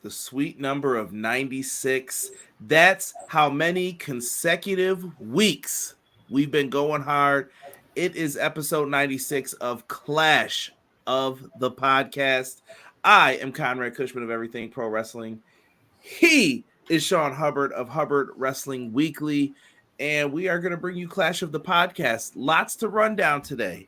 The sweet number of 96. That's how many consecutive weeks we've been going hard. It is episode 96 of Clash of the Podcast. I am Conrad Cushman of Everything Pro Wrestling. He is Sean Hubbard of Hubbard Wrestling Weekly. And we are going to bring you Clash of the Podcast. Lots to run down today.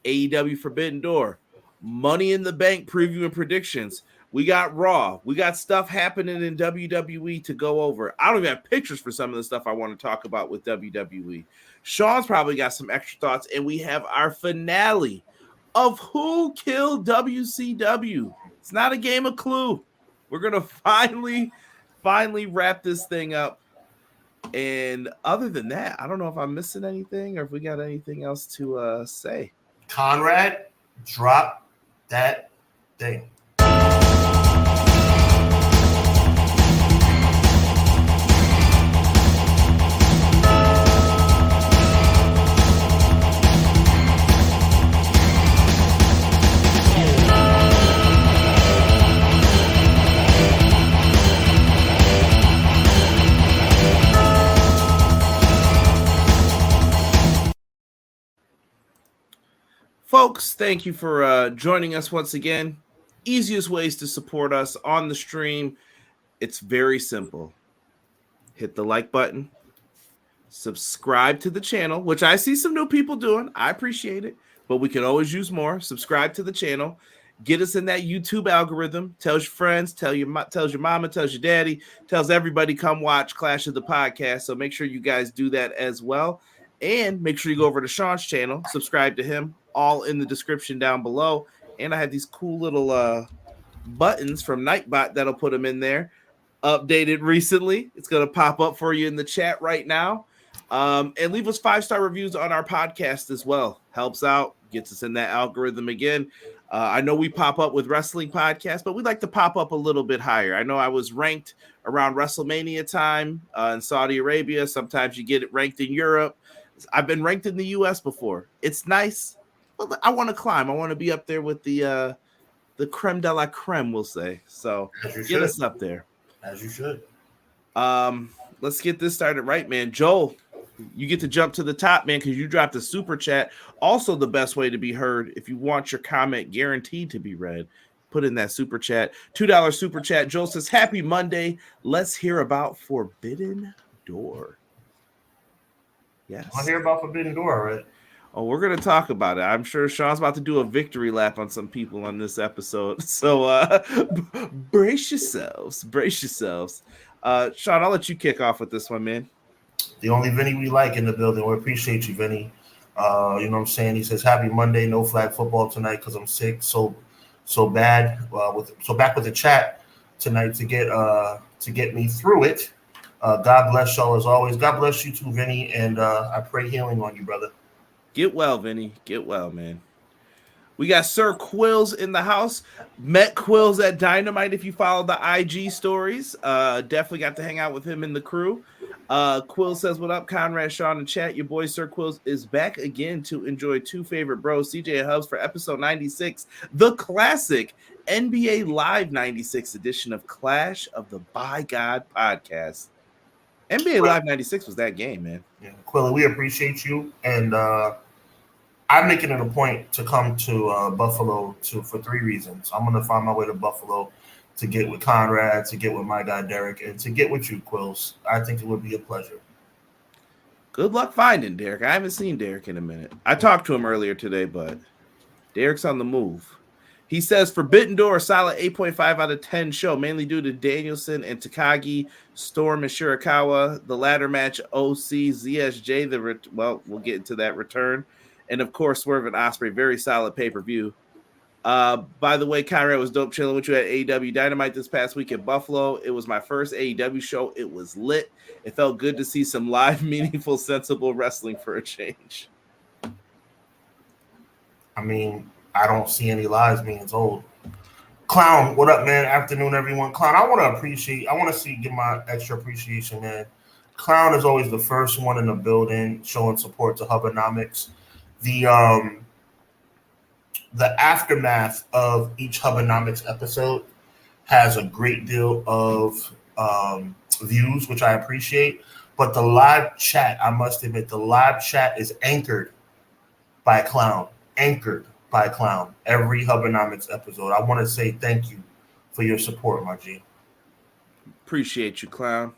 AEW Forbidden Door, Money in the Bank preview and predictions. We got Raw. We got stuff happening in WWE to go over. I don't even have pictures for some of the stuff I want to talk about with WWE. Sean's probably got some extra thoughts, and we have our finale of Who Killed WCW. It's not a game of Clue. We're going to finally wrap this thing up. And other than that, I don't know if I'm missing anything or if we got anything else to say. Conrad, drop that thing. Folks, thank you for joining us once again. Easiest ways to support us on the stream, it's very simple. Hit the like button, subscribe to the channel, which I see some new people doing. I appreciate it, but we can always use more. Subscribe to the channel. Get us in that YouTube algorithm. Tells your friends, tells your mama, tells your daddy, tells everybody come watch Clash of the Podcast. So make sure you guys do that as well. And make sure you go over to Sean's channel, subscribe to him, all in the description down below. And I have these cool little buttons from Nightbot that'll put them in there. Updated recently. It's going to pop up for you in the chat right now. And leave us 5-star reviews on our podcast as well. Helps out, gets us in that algorithm again. I know we pop up with wrestling podcasts, but we'd like to pop up a little bit higher. I know I was ranked around WrestleMania time in Saudi Arabia. Sometimes you get it ranked in Europe. I've been ranked in the U.S. before. It's nice, but I want to climb. I want to be up there with the creme de la creme, we'll say. So get us up there. As you should. Let's get this started right, man. Joel, you get to jump to the top, man, because you dropped a super chat. Also the best way to be heard, if you want your comment guaranteed to be read, put in that super chat. $2 super chat. Joel says, happy Monday. Let's hear about Forbidden Door. Yes. I hear about Forbidden Door, right? Oh, we're going to talk about it. I'm sure Sean's about to do a victory lap on some people on this episode. So brace yourselves. Sean, I'll let you kick off with this one, man. The only Vinny we like in the building. We appreciate you, Vinny. You know what I'm saying? He says, happy Monday, no flag football tonight because I'm sick so bad. Back with the chat tonight to get me through it. God bless y'all as always. God bless you too, Vinny, and I pray healing on you, brother. Get well, Vinny. Get well, man. We got Sir Quills in the house. Met Quills at Dynamite if you follow the IG stories. Definitely got to hang out with him and the crew. Quills says, what up, Conrad, Sean, and chat? Your boy Sir Quills is back again to enjoy two favorite bros, CJ and Hubs, for episode 96, the classic NBA Live 96 edition of Clash of the By God podcast. NBA Live 96 was that game, man. Yeah, Quilly, we appreciate you, and I'm making it a point to come to Buffalo for 3 reasons. I'm going to find my way to Buffalo to get with Conrad, to get with my guy Derek, and to get with you, Quills. I think it would be a pleasure. Good luck finding Derek. I haven't seen Derek in a minute. I talked to him earlier today, but Derek's on the move. He says, Forbidden Door, solid 8.5 out of 10 show, mainly due to Danielson and Takagi, Storm and Shirakawa, the ladder match, OC, ZSJ, we'll get into that return. And, of course, Swerve and Ospreay, very solid pay-per-view. By the way, Conrad was dope chilling with you at AEW Dynamite this past week in Buffalo. It was my first AEW show. It was lit. It felt good to see some live, meaningful, sensible wrestling for a change. I mean, I don't see any lies being told. Clown, what up, man? Afternoon, everyone. Clown, I want to give my extra appreciation, man. Clown is always the first one in the building showing support to Hubbernomics. The aftermath of each Hubbernomics episode has a great deal of views, which I appreciate. But the live chat, I must admit, the live chat is anchored by a clown. Anchored by a clown. Every Hubbonomics episode. I want to say thank you for your support, my G. Appreciate you, clown.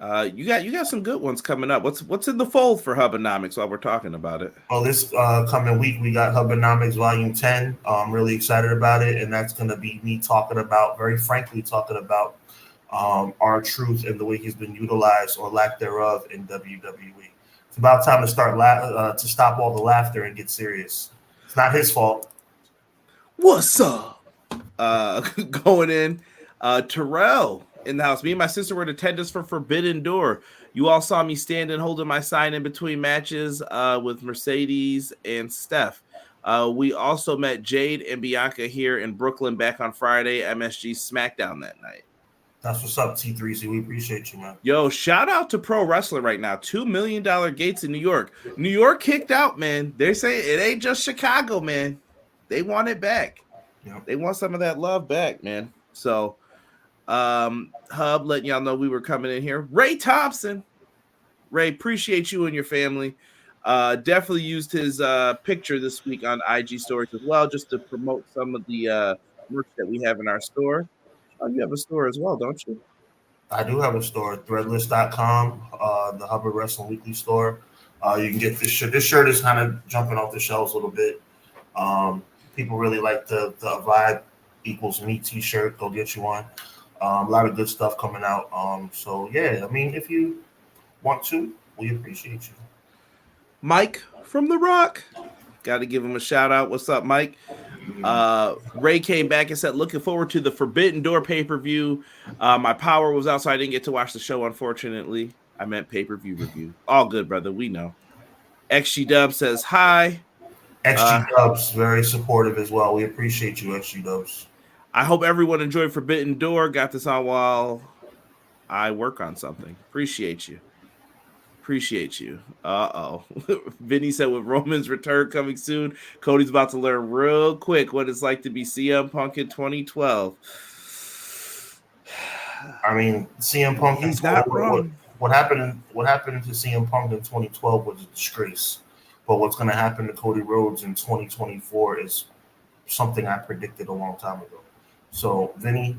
You got some good ones coming up. What's in the fold for Hubbonomics while we're talking about it? Well, this coming week we got Hubbonomics Volume 10. I'm really excited about it, and that's going to be me very frankly talking about R-Truth and the way he's been utilized or lack thereof in WWE. It's about time to to stop all the laughter and get serious. It's not his fault. What's up? Going in, Terrell in the house. Me and my sister were in attendance for Forbidden Door. You all saw me standing holding my sign in between matches with Mercedes and Steph. We also met Jade and Bianca here in Brooklyn back on Friday, MSG SmackDown that night. That's what's up, T3C. We appreciate you, man. Yo, shout out to Pro Wrestling right now. $2 million gates in New York. New York kicked out, man. They're saying it ain't just Chicago, man. They want it back. Yep. They want some of that love back, man. So, Hub letting y'all know we were coming in here. Ray Thompson. Ray, appreciate you and your family. Definitely used his picture this week on IG stories as well, just to promote some of the merch that we have in our store. Oh, you have a store as well, don't you? I do have a store, threadless.com, the Hubbard Wrestling Weekly store. You can get this shirt. This shirt is kind of jumping off the shelves a little bit. People really like the Vibe Equals Me t-shirt. Go get you one. A lot of good stuff coming out. So, yeah, I mean, if you want to, we appreciate you. Mike from The Rock. Got to give him a shout out. What's up, Mike? Ray came back and said, looking forward to the Forbidden Door pay-per-view. My power was out, so I didn't get to watch the show, unfortunately. I meant pay-per-view review. All good, brother. We know. XG Dub says hi. XG Dubs, very supportive as well. We appreciate you, XG Dubs. I hope everyone enjoyed Forbidden Door. Got this on while I work on something. Appreciate you. Uh-oh. Vinny said with Roman's return coming soon, Cody's about to learn real quick what it's like to be CM Punk in 2012. I mean, CM Punk. He's not wrong. What happened to CM Punk in 2012 was a disgrace. But what's going to happen to Cody Rhodes in 2024 is something I predicted a long time ago. So, Vinny,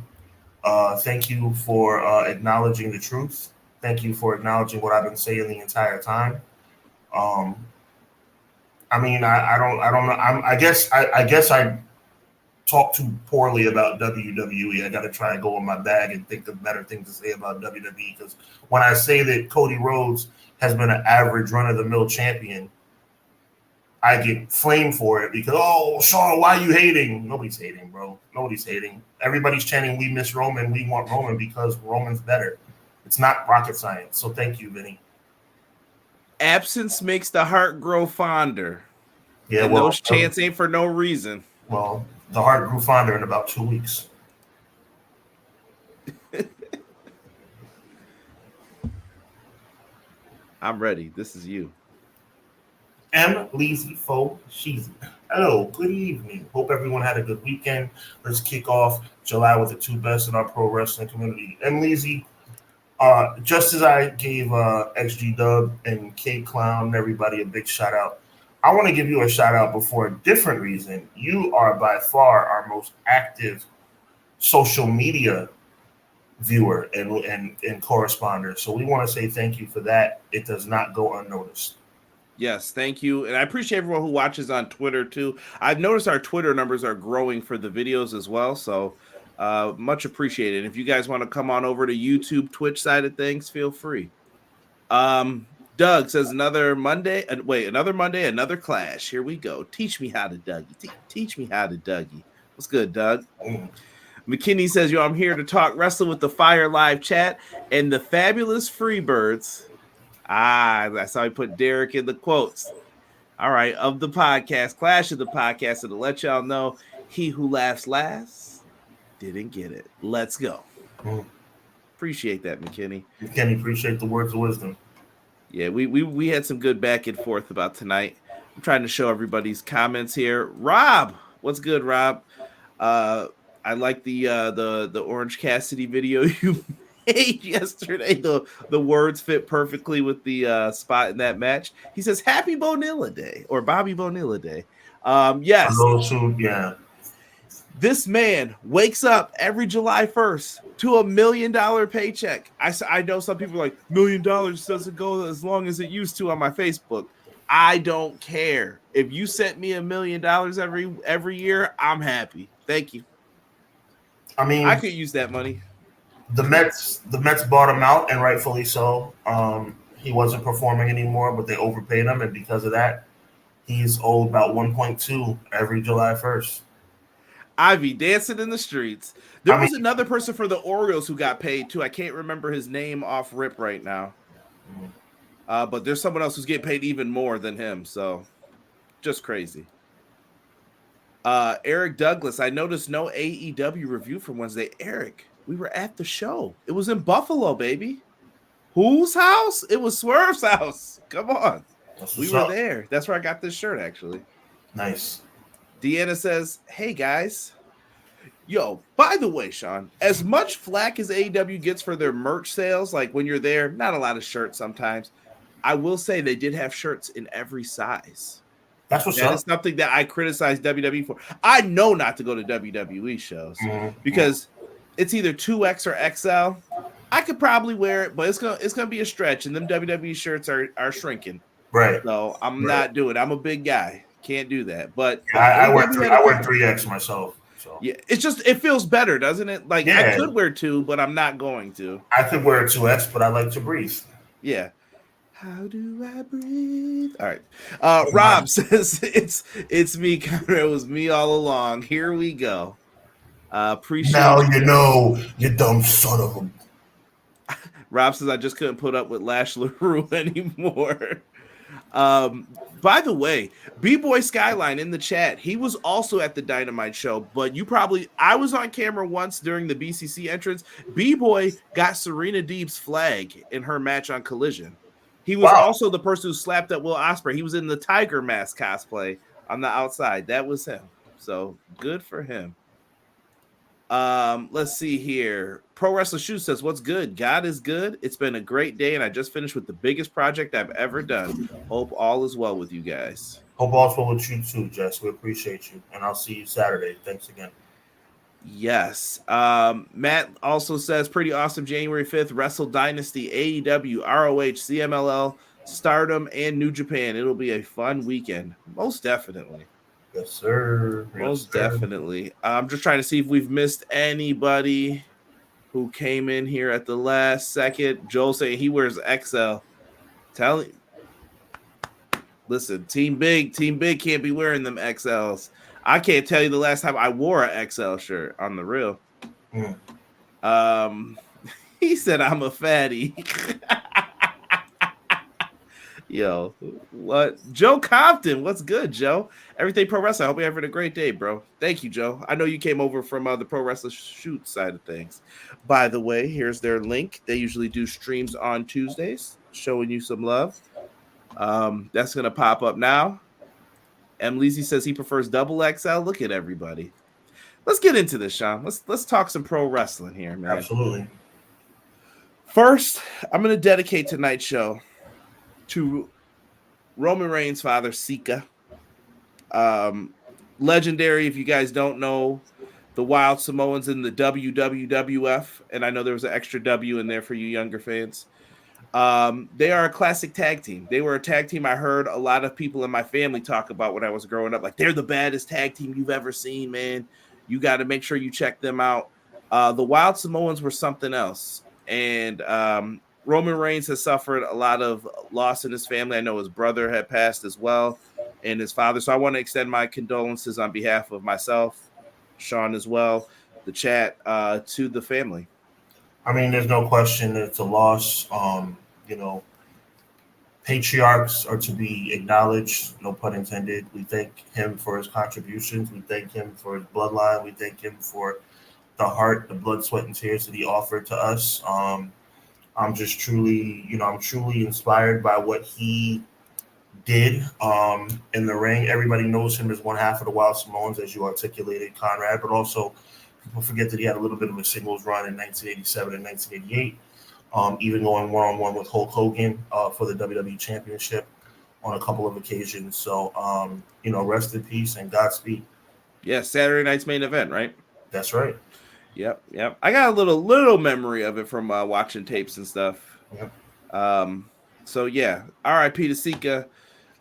thank you for acknowledging the truth. Thank you for acknowledging what I've been saying the entire time. I mean, I don't know. I guess I talk too poorly about WWE. I got to try and go in my bag and think of better things to say about WWE. Because when I say that Cody Rhodes has been an average run-of-the-mill champion, I get flamed for it because, oh, Sean, why are you hating? Nobody's hating, bro. Nobody's hating. Everybody's chanting, we miss Roman. We want Roman because Roman's better. It's not rocket science. So thank you, Vinny. Absence makes the heart grow fonder. Yeah, and those chants ain't for no reason. Well, the heart grew fonder in about 2 weeks. I'm ready. This is you. M. Leezy Fo Sheezy. Hello, good evening. Hope everyone had a good weekend. Let's kick off July with the two best in our pro wrestling community. M. Leezy, just as I gave XG Dub and K Clown and everybody a big shout out, I want to give you a shout out for a different reason. You are by far our most active social media viewer and corresponder. So we want to say thank you for that. It does not go unnoticed. Yes, thank you. And I appreciate everyone who watches on Twitter too. I've noticed our Twitter numbers are growing for the videos as well. So much appreciated. If you guys want to come on over to YouTube, Twitch side of things, feel free. Doug says another Monday, another clash. Here we go. Teach me how to Dougie. Teach me how to Dougie. What's good, Doug? McKinney says, I'm here to talk wrestling with the Fire Live chat and the fabulous Freebirds. That's how I put Derek in the quotes. All right, of the podcast, Clash of the podcast, and to let y'all know, he who laughs last didn't get it. Let's go. Appreciate that, McKinney. McKinney, appreciate the words of wisdom. Yeah, we had some good back and forth about tonight. I'm trying to show everybody's comments here. Rob, what's good, Rob? I like the Orange Cassidy video you made yesterday. The words fit perfectly with the spot in that match. He says, "Happy Bonilla Day" or Bobby Bonilla Day. For Yes, those who, yeah. this man wakes up every July 1st to $1 million paycheck. I know some people are like, $1 million doesn't go as long as it used to on my Facebook. I don't care. If you sent me $1 million every year, I'm happy. Thank you. I mean, I could use that money. the Mets bought him out, and rightfully so. He wasn't performing anymore, but they overpaid him, and because of that, he's owed about 1.2 every July 1st. I be dancing in the streets. There I was mean, another person for the Orioles who got paid too. I can't remember his name off rip right now. But there's someone else who's getting paid even more than him. So just crazy. Eric Douglas, I noticed no AEW review from Wednesday. Eric, we were at the show. It was in Buffalo, baby. Whose house? It was Swerve's house. Come on. We were there. That's where I got this shirt, actually. Nice. Deanna says, hey, guys. Yo, by the way, Sean, as much flack as AEW gets for their merch sales, like when you're there, not a lot of shirts sometimes. I will say they did have shirts in every size. That's what's up. That is something that I criticize WWE for. I know not to go to WWE shows because it's either 2X or XL. I could probably wear it, but it's gonna be a stretch, and them WWE shirts are shrinking. Right. So I'm not doing it. I'm a big guy. Can't do that. But I wear 3X myself. So yeah, it's just it feels better, doesn't it? Like I could wear 2, but I'm not going to. I could wear 2X, but I like to breathe. Yeah. How do I breathe? All right. Rob says it's me, Conrad. It was me all along. Here we go. Appreciate now you know, you dumb son of a. Rob says I just couldn't put up with Lash LaRue anymore. By the way, B-Boy Skyline in the chat, he was also at the Dynamite show, but I was on camera once during the BCC entrance. B-Boy got Serena Deeb's flag in her match on Collision. He was also the person who slapped at Will Ospreay. He was in the Tiger Mask cosplay on the outside. That was him. So good for him. Let's see here. Pro Wrestler Shoe says, what's good? God is good. It's been a great day, and I just finished with the biggest project I've ever done. Hope all is well with you guys. Hope all's well with you too, Jess. We appreciate you, and I'll see you Saturday. Thanks again. Yes. Matt also says, pretty awesome January 5th, Wrestle Dynasty, AEW, ROH, CMLL, Stardom, and New Japan. It'll be a fun weekend. Most definitely. Yes, sir. Most definitely. I'm just trying to see if we've missed anybody who came in here at the last second. Joel saying he wears XL. Listen, Team Big can't be wearing them XLs. I can't tell you the last time I wore an XL shirt on the real. He said I'm a fatty. Yo, what? Joe Compton, what's good, Joe? Everything Pro Wrestling. I hope you're having a great day, bro. Thank you, Joe. I know you came over from the Pro Wrestling Shoot side of things. By the way, here's their link. They usually do streams on Tuesdays, showing you some love. That's gonna pop up now. M. Lizzie says he prefers double XL. Look at everybody. Let's get into this, Sean. Let's talk some pro wrestling here, man. Absolutely. First, I'm going to dedicate tonight's show to Roman Reigns' father, Sika. Legendary, if you guys don't know, the Wild Samoans in the WWF, and I know there was an extra W in there for you younger fans. They are a classic tag team. They were a tag team I heard a lot of people in my family talk about when I was growing up. Like, they're the baddest tag team you've ever seen, man. You got to make sure you check them out. The Wild Samoans were something else. And Roman Reigns has suffered a lot of loss in his family. I know his brother had passed as well, and his father. So I want to extend my condolences on behalf of myself, Sean as well, the chat, to the family. I mean, there's no question that it's a loss. Patriarchs are to be acknowledged, no pun intended. We thank him for his contributions. We thank him for his bloodline. We thank him for the heart, the blood, sweat, and tears that he offered to us. I'm just truly inspired by what he did in the ring. Everybody knows him as one half of the Wild Samoans, as you articulated, Conrad, but also People forget that he had a little bit of a singles run in 1987 and 1988, even going one-on-one with Hulk Hogan for the WWE Championship on a couple of occasions. So, rest in peace and Godspeed. Yeah, Saturday night's main event, right? That's right. Yep. I got a little memory of it from watching tapes and stuff. Yep. So yeah, R.I.P. to Sika.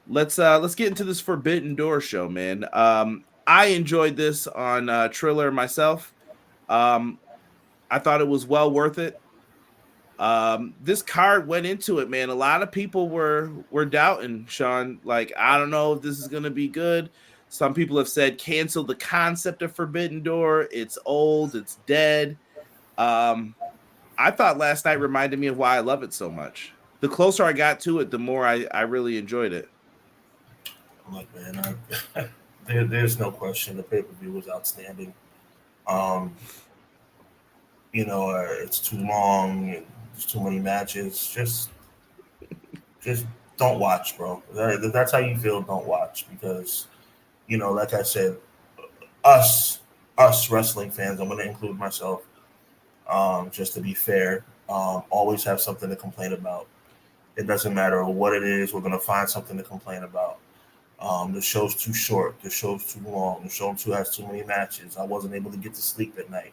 Let's get into this Forbidden Door show, man. I enjoyed this on Triller myself. I thought it was well worth it. This card went into it, man. A lot of people were doubting, Sean. Like, I don't know if this is gonna be good. Some people have said cancel the concept of Forbidden Door. It's old, it's dead. I thought last night reminded me of why I love it so much. The closer I got to it, the more I really enjoyed it. Look, man, there's no question the pay-per-view was outstanding. It's too long, there's too many matches. Just don't watch, bro. That's how you feel. Don't watch because, like I said, us wrestling fans, I'm going to include myself, just to be fair, always have something to complain about. It doesn't matter what it is. We're going to find something to complain about. The show's too short. The show's too long. The show has too many matches. I wasn't able to get to sleep at night.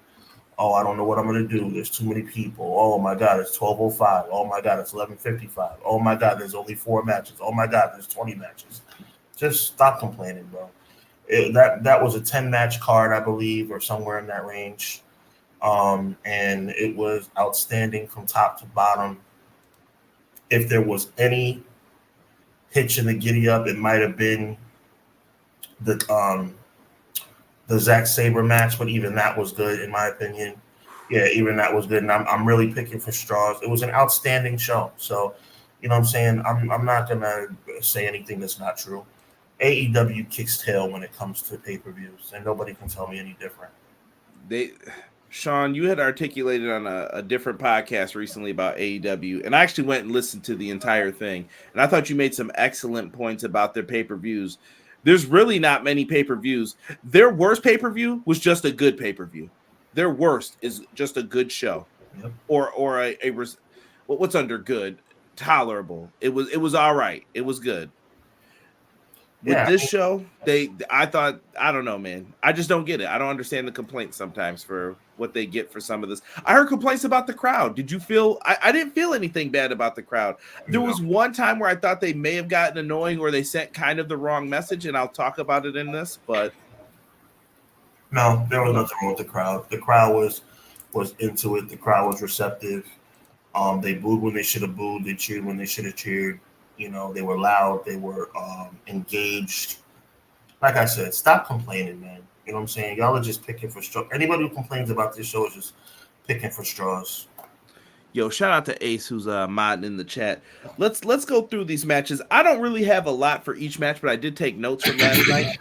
Oh, I don't know what I'm going to do. There's too many people. Oh, my God, it's 12:05. Oh, my God, it's 11:55. Oh, my God, there's only 4 matches. Oh, my God, there's 20 matches. Just stop complaining, bro. That was a 10-match card, I believe, or somewhere in that range. And it was outstanding from top to bottom. If there was any hitch in the giddy up, it might have been the Zack Sabre match, but even that was good in my opinion. Yeah, even that was good, and I'm really picking for straws. It was an outstanding show. So, you know what I'm saying? I'm not gonna say anything that's not true. AEW kicks tail when it comes to pay-per-views, and nobody can tell me any different. Sean, you had articulated on a different podcast recently about AEW, and I actually went and listened to the entire thing, and I thought you made some excellent points about their pay-per-views. There's really not many pay-per-views. Their worst pay-per-view was just a good pay-per-view. Their worst is just a good show. Yep. Or what's under good? Tolerable. It was all right. It was good. With this show, I thought, I don't know, man. I just don't get it. I don't understand the complaints sometimes for what they get for some of this. I heard complaints about the crowd. Did you feel? I didn't feel anything bad about the crowd. There was one time where I thought they may have gotten annoying or they sent kind of the wrong message, and I'll talk about it in this, but no, there was nothing wrong with the crowd. The crowd was into it. The crowd was receptive. They booed when they should have booed. They cheered when they should have cheered. They were loud. They were engaged. Like I said, stop complaining, man. You know what I'm saying? Y'all are just picking for straws. Anybody who complains about this show is just picking for straws. Yo, shout out to Ace who's modding in the chat. Let's go through these matches. I don't really have a lot for each match, but I did take notes from last night.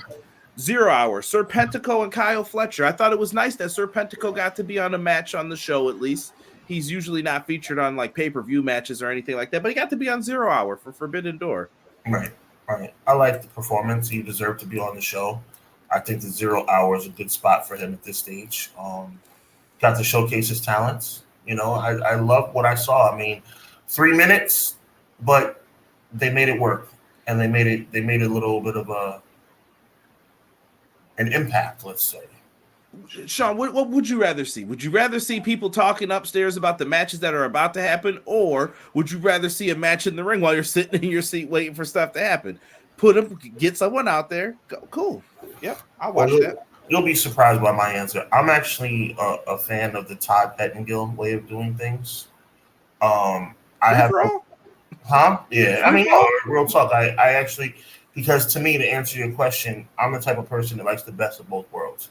0 Hour, Serpentico and Kyle Fletcher. I thought it was nice that Serpentico got to be on a match on the show at least. He's usually not featured on like pay-per-view matches or anything like that, but he got to be on 0 Hour for Forbidden Door. Right. I like the performance. He deserved to be on the show. I think the 0 Hour is a good spot for him at this stage. Got to showcase his talents. I love what I saw. I mean, 3 minutes, but they made it work, and they made it a little bit of an impact, let's say. Sean, what would you rather see? Would you rather see people talking upstairs about the matches that are about to happen, or would you rather see a match in the ring while you're sitting in your seat waiting for stuff to happen? Get someone out there. Go, cool. Yep, I'll watch that. You'll be surprised by my answer. I'm actually a fan of the Todd Pettengill way of doing things. Yeah. I mean, real talk. I actually, because to me, to answer your question, I'm the type of person that likes the best of both worlds.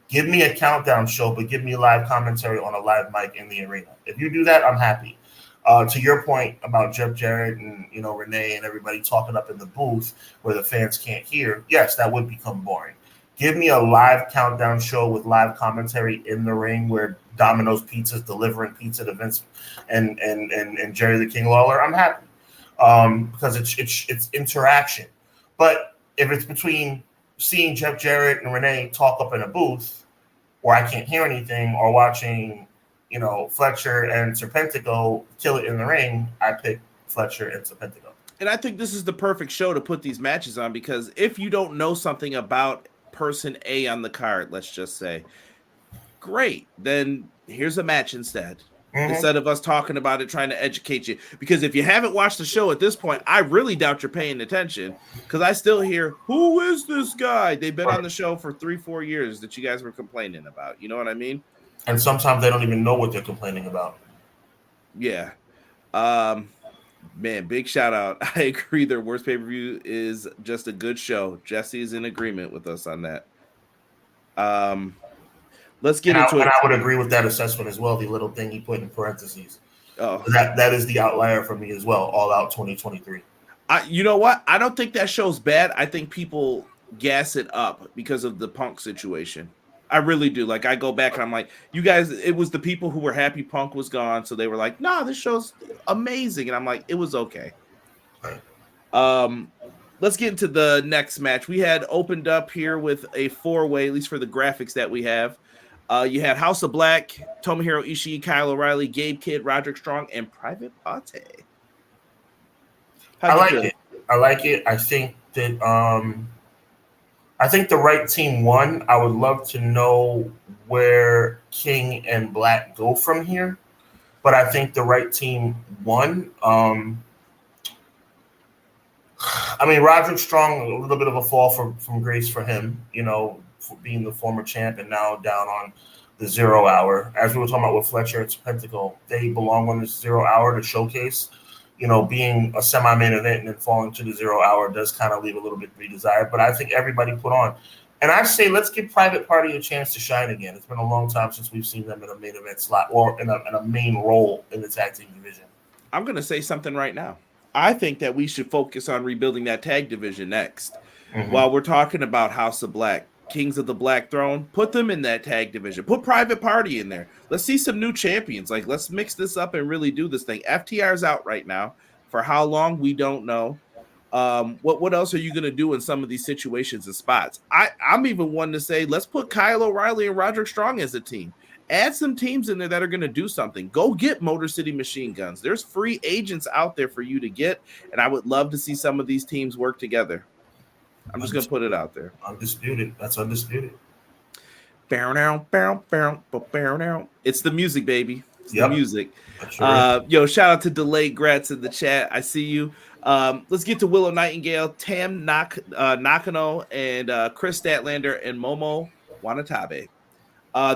Give me a countdown show, but give me live commentary on a live mic in the arena. If you do that, I'm happy. To your point about Jeff Jarrett and Renee and everybody talking up in the booth where the fans can't hear, yes, that would become boring. Give me a live countdown show with live commentary in the ring where Domino's Pizza's delivering pizza to Vince and Jerry the King Lawler. I'm happy because it's interaction. But if it's between seeing Jeff Jarrett and Renee talk up in a booth, or I can't hear anything, or watching, Fletcher and Serpentico kill it in the ring, I pick Fletcher and Serpentico. And I think this is the perfect show to put these matches on, because if you don't know something about person A on the card, let's just say, great, then here's a match instead. Instead of us talking about it, trying to educate you. Because if you haven't watched the show at this point, I really doubt you're paying attention, because I still hear, who is this guy? They've been on the show for 3-4 years that you guys were complaining about. You know what I mean? And sometimes they don't even know what they're complaining about. Yeah. Man, big shout out. I agree. Their worst pay-per-view is just a good show. Jesse is in agreement with us on that. Let's get into it. And I would agree with that assessment as well. The little thing he put in parentheses. Oh, that is the outlier for me as well. All Out 2023. You know what? I don't think that show's bad. I think people gas it up because of the Punk situation. I really do. Like, I go back and I'm like, you guys, it was the people who were happy Punk was gone, so they were like, nah, this show's amazing. And I'm like, it was okay. Right. Let's get into the next match. We had opened up here with a 4-way, at least for the graphics that we have. You had House of Black, Tomohiro Ishii, Kyle O'Reilly, Gabe Kidd, Roderick Strong, and Private Party. I like it. I think that I think the right team won. I would love to know where King and Black go from here, but I think the right team won. I mean, Roderick Strong, a little bit of a fall from grace for him, for being the former champ and now down on the 0 hour. As we were talking about with Fletcher and Serpentico, they belong on the 0 hour to showcase. Being a semi-main event and then falling to the 0 hour does kind of leave a little bit to be desired. But I think everybody put on. And I say let's give Private Party a chance to shine again. It's been a long time since we've seen them in a main event slot or in a main role in the tag team division. I'm going to say something right now. I think that we should focus on rebuilding that tag division next. While we're talking about House of Black, Kings of the Black Throne, put them in that tag division. Put Private Party in there. Let's see some new champions. Like, let's mix this up and really do this thing. FTR's out right now. For how long, we don't know. What else are you going to do in some of these situations and spots? I'm even one to say, let's put Kyle O'Reilly and Roderick Strong as a team. Add some teams in there that are going to do something. Go get Motor City Machine Guns. There's free agents out there for you to get, and I would love to see some of these teams work together. I'm just going to put it out there. Undisputed. That's undisputed. It's the music, baby. It's the music. Sure Yo, shout out to Delayed Grats in the chat. I see you. Let's get to Willow Nightingale, Tam Nakano, and Chris Statlander and Momo Wanatabe.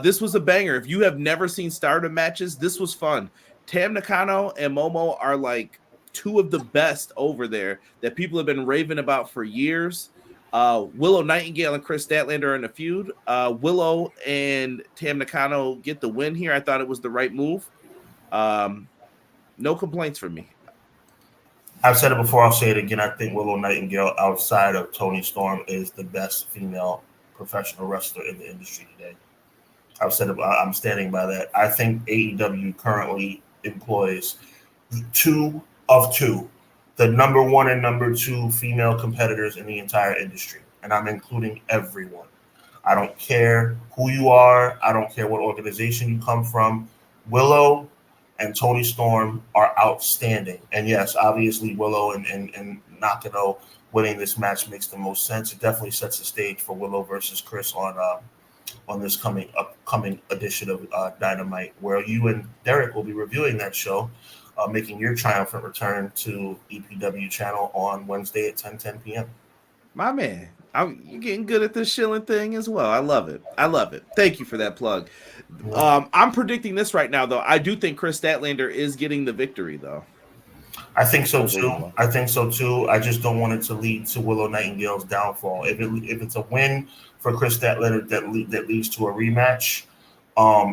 This was a banger. If you have never seen Stardom matches, this was fun. Tam Nakano and Momo are like two of the best over there that people have been raving about for years. Willow Nightingale and Chris Statlander are in a feud. Willow and Tam Nakano get the win here. I thought it was the right move. No complaints from me. I've said it before. I'll say it again. I think Willow Nightingale, outside of Toni Storm, is the best female professional wrestler in the industry today. I've said it. I'm standing by that. I think AEW currently employs 2 of 2, the number 1 and number 2 female competitors in the entire industry, and I'm including everyone. I don't care who you are. I don't care what organization you come from. Willow and Toni Storm are outstanding. And yes, obviously Willow and Nakano winning this match makes the most sense. It definitely sets the stage for Willow versus Chris on this upcoming edition of Dynamite, where you and Derek will be reviewing that show, making your triumphant return to EPW channel on Wednesday at 10:10 p.m. My man, you're getting good at this shilling thing as well. I love it. Thank you for that plug. I'm predicting this right now, though. I do think Chris Statlander is getting the victory, though. I think so too. I just don't want it to lead to Willow Nightingale's downfall. If it's a win for Chris Statlander that leads to a rematch,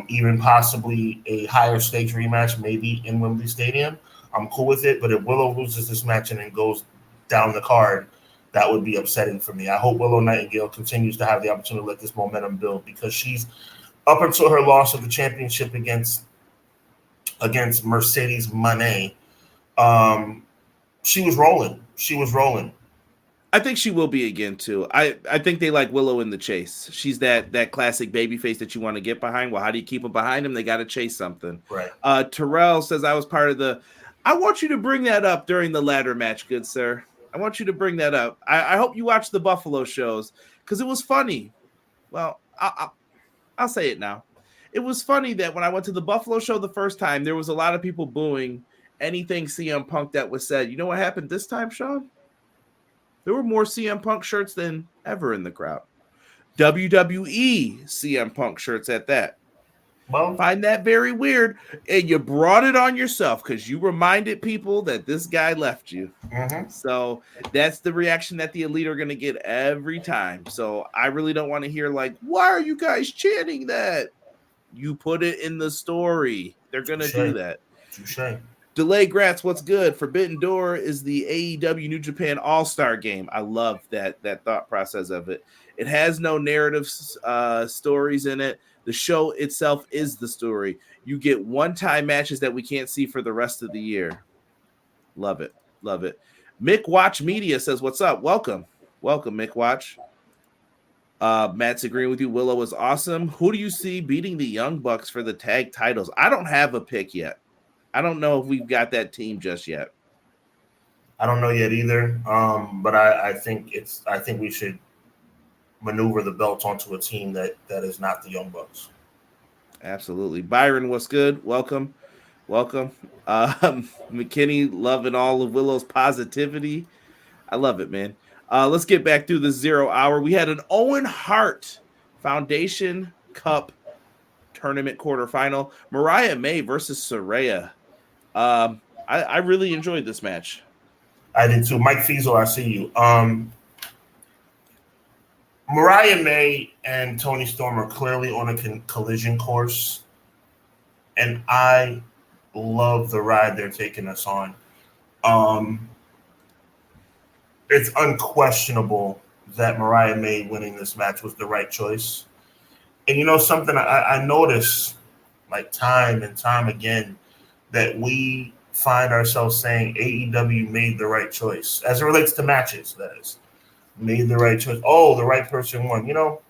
even possibly a higher stakes rematch, maybe in Wembley Stadium, I'm cool with it. But if Willow loses this match and then goes down the card, that would be upsetting for me. I hope Willow Nightingale continues to have the opportunity to let this momentum build, because she's, up until her loss of the championship against Mercedes Moné, she was rolling. I think she will be again too. I think they like Willow in the chase. She's that classic baby face that you want to get behind. Well, how do you keep them behind them? They got to chase something. Right. Terrell says I was part of the. I want you to bring that up during the ladder match, good sir. I want you to bring that up. I hope you watch the Buffalo shows because it was funny. Well, I'll say it now. It was funny that when I went to the Buffalo show the first time, there was a lot of people booing anything CM Punk that was said. You know what happened this time, Sean? There were more CM Punk shirts than ever in the crowd. WWE CM Punk shirts at that. Well, Find that very weird. And you brought it on yourself because you reminded people that this guy left you. mm-hmm. So that's the reaction that the Elite are going to get every time. So I really don't want to hear like, why are you guys chanting that? You put it in the story. They're going to do that. Touche. Delay Grats, what's good? Forbidden Door is the AEW New Japan All-Star game. I love that thought process of it. It has no narrative stories in it. The show itself is the story. You get one-time matches that we can't see for the rest of the year. Love it. Love it. Mick Watch Media says, what's up? Welcome. Welcome, Mick Watch. Matt's agreeing with you. Willow is awesome. Who do you see beating the Young Bucks for the tag titles? I don't have a pick yet. I don't know if we've got that team just yet. I don't know yet either. But I think we should maneuver the belts onto a team that is not the Young Bucks. Absolutely. Byron, what's good? Welcome. Welcome. McKinney, loving all of Willow's positivity. I love it, man. Let's get back through the 0 hour. We had an Owen Hart Foundation Cup tournament quarterfinal. Mariah May versus Saraya. I really enjoyed this match. I did too. Mike Fiesel, I see you. Mariah May and Toni Storm are clearly on a collision course, and I love the ride they're taking us on. It's unquestionable that Mariah May winning this match was the right choice. And you know something, I notice like time and time again that we find ourselves saying AEW made the right choice as it relates to matches, that is. Made the right choice. Oh, the right person won. You know,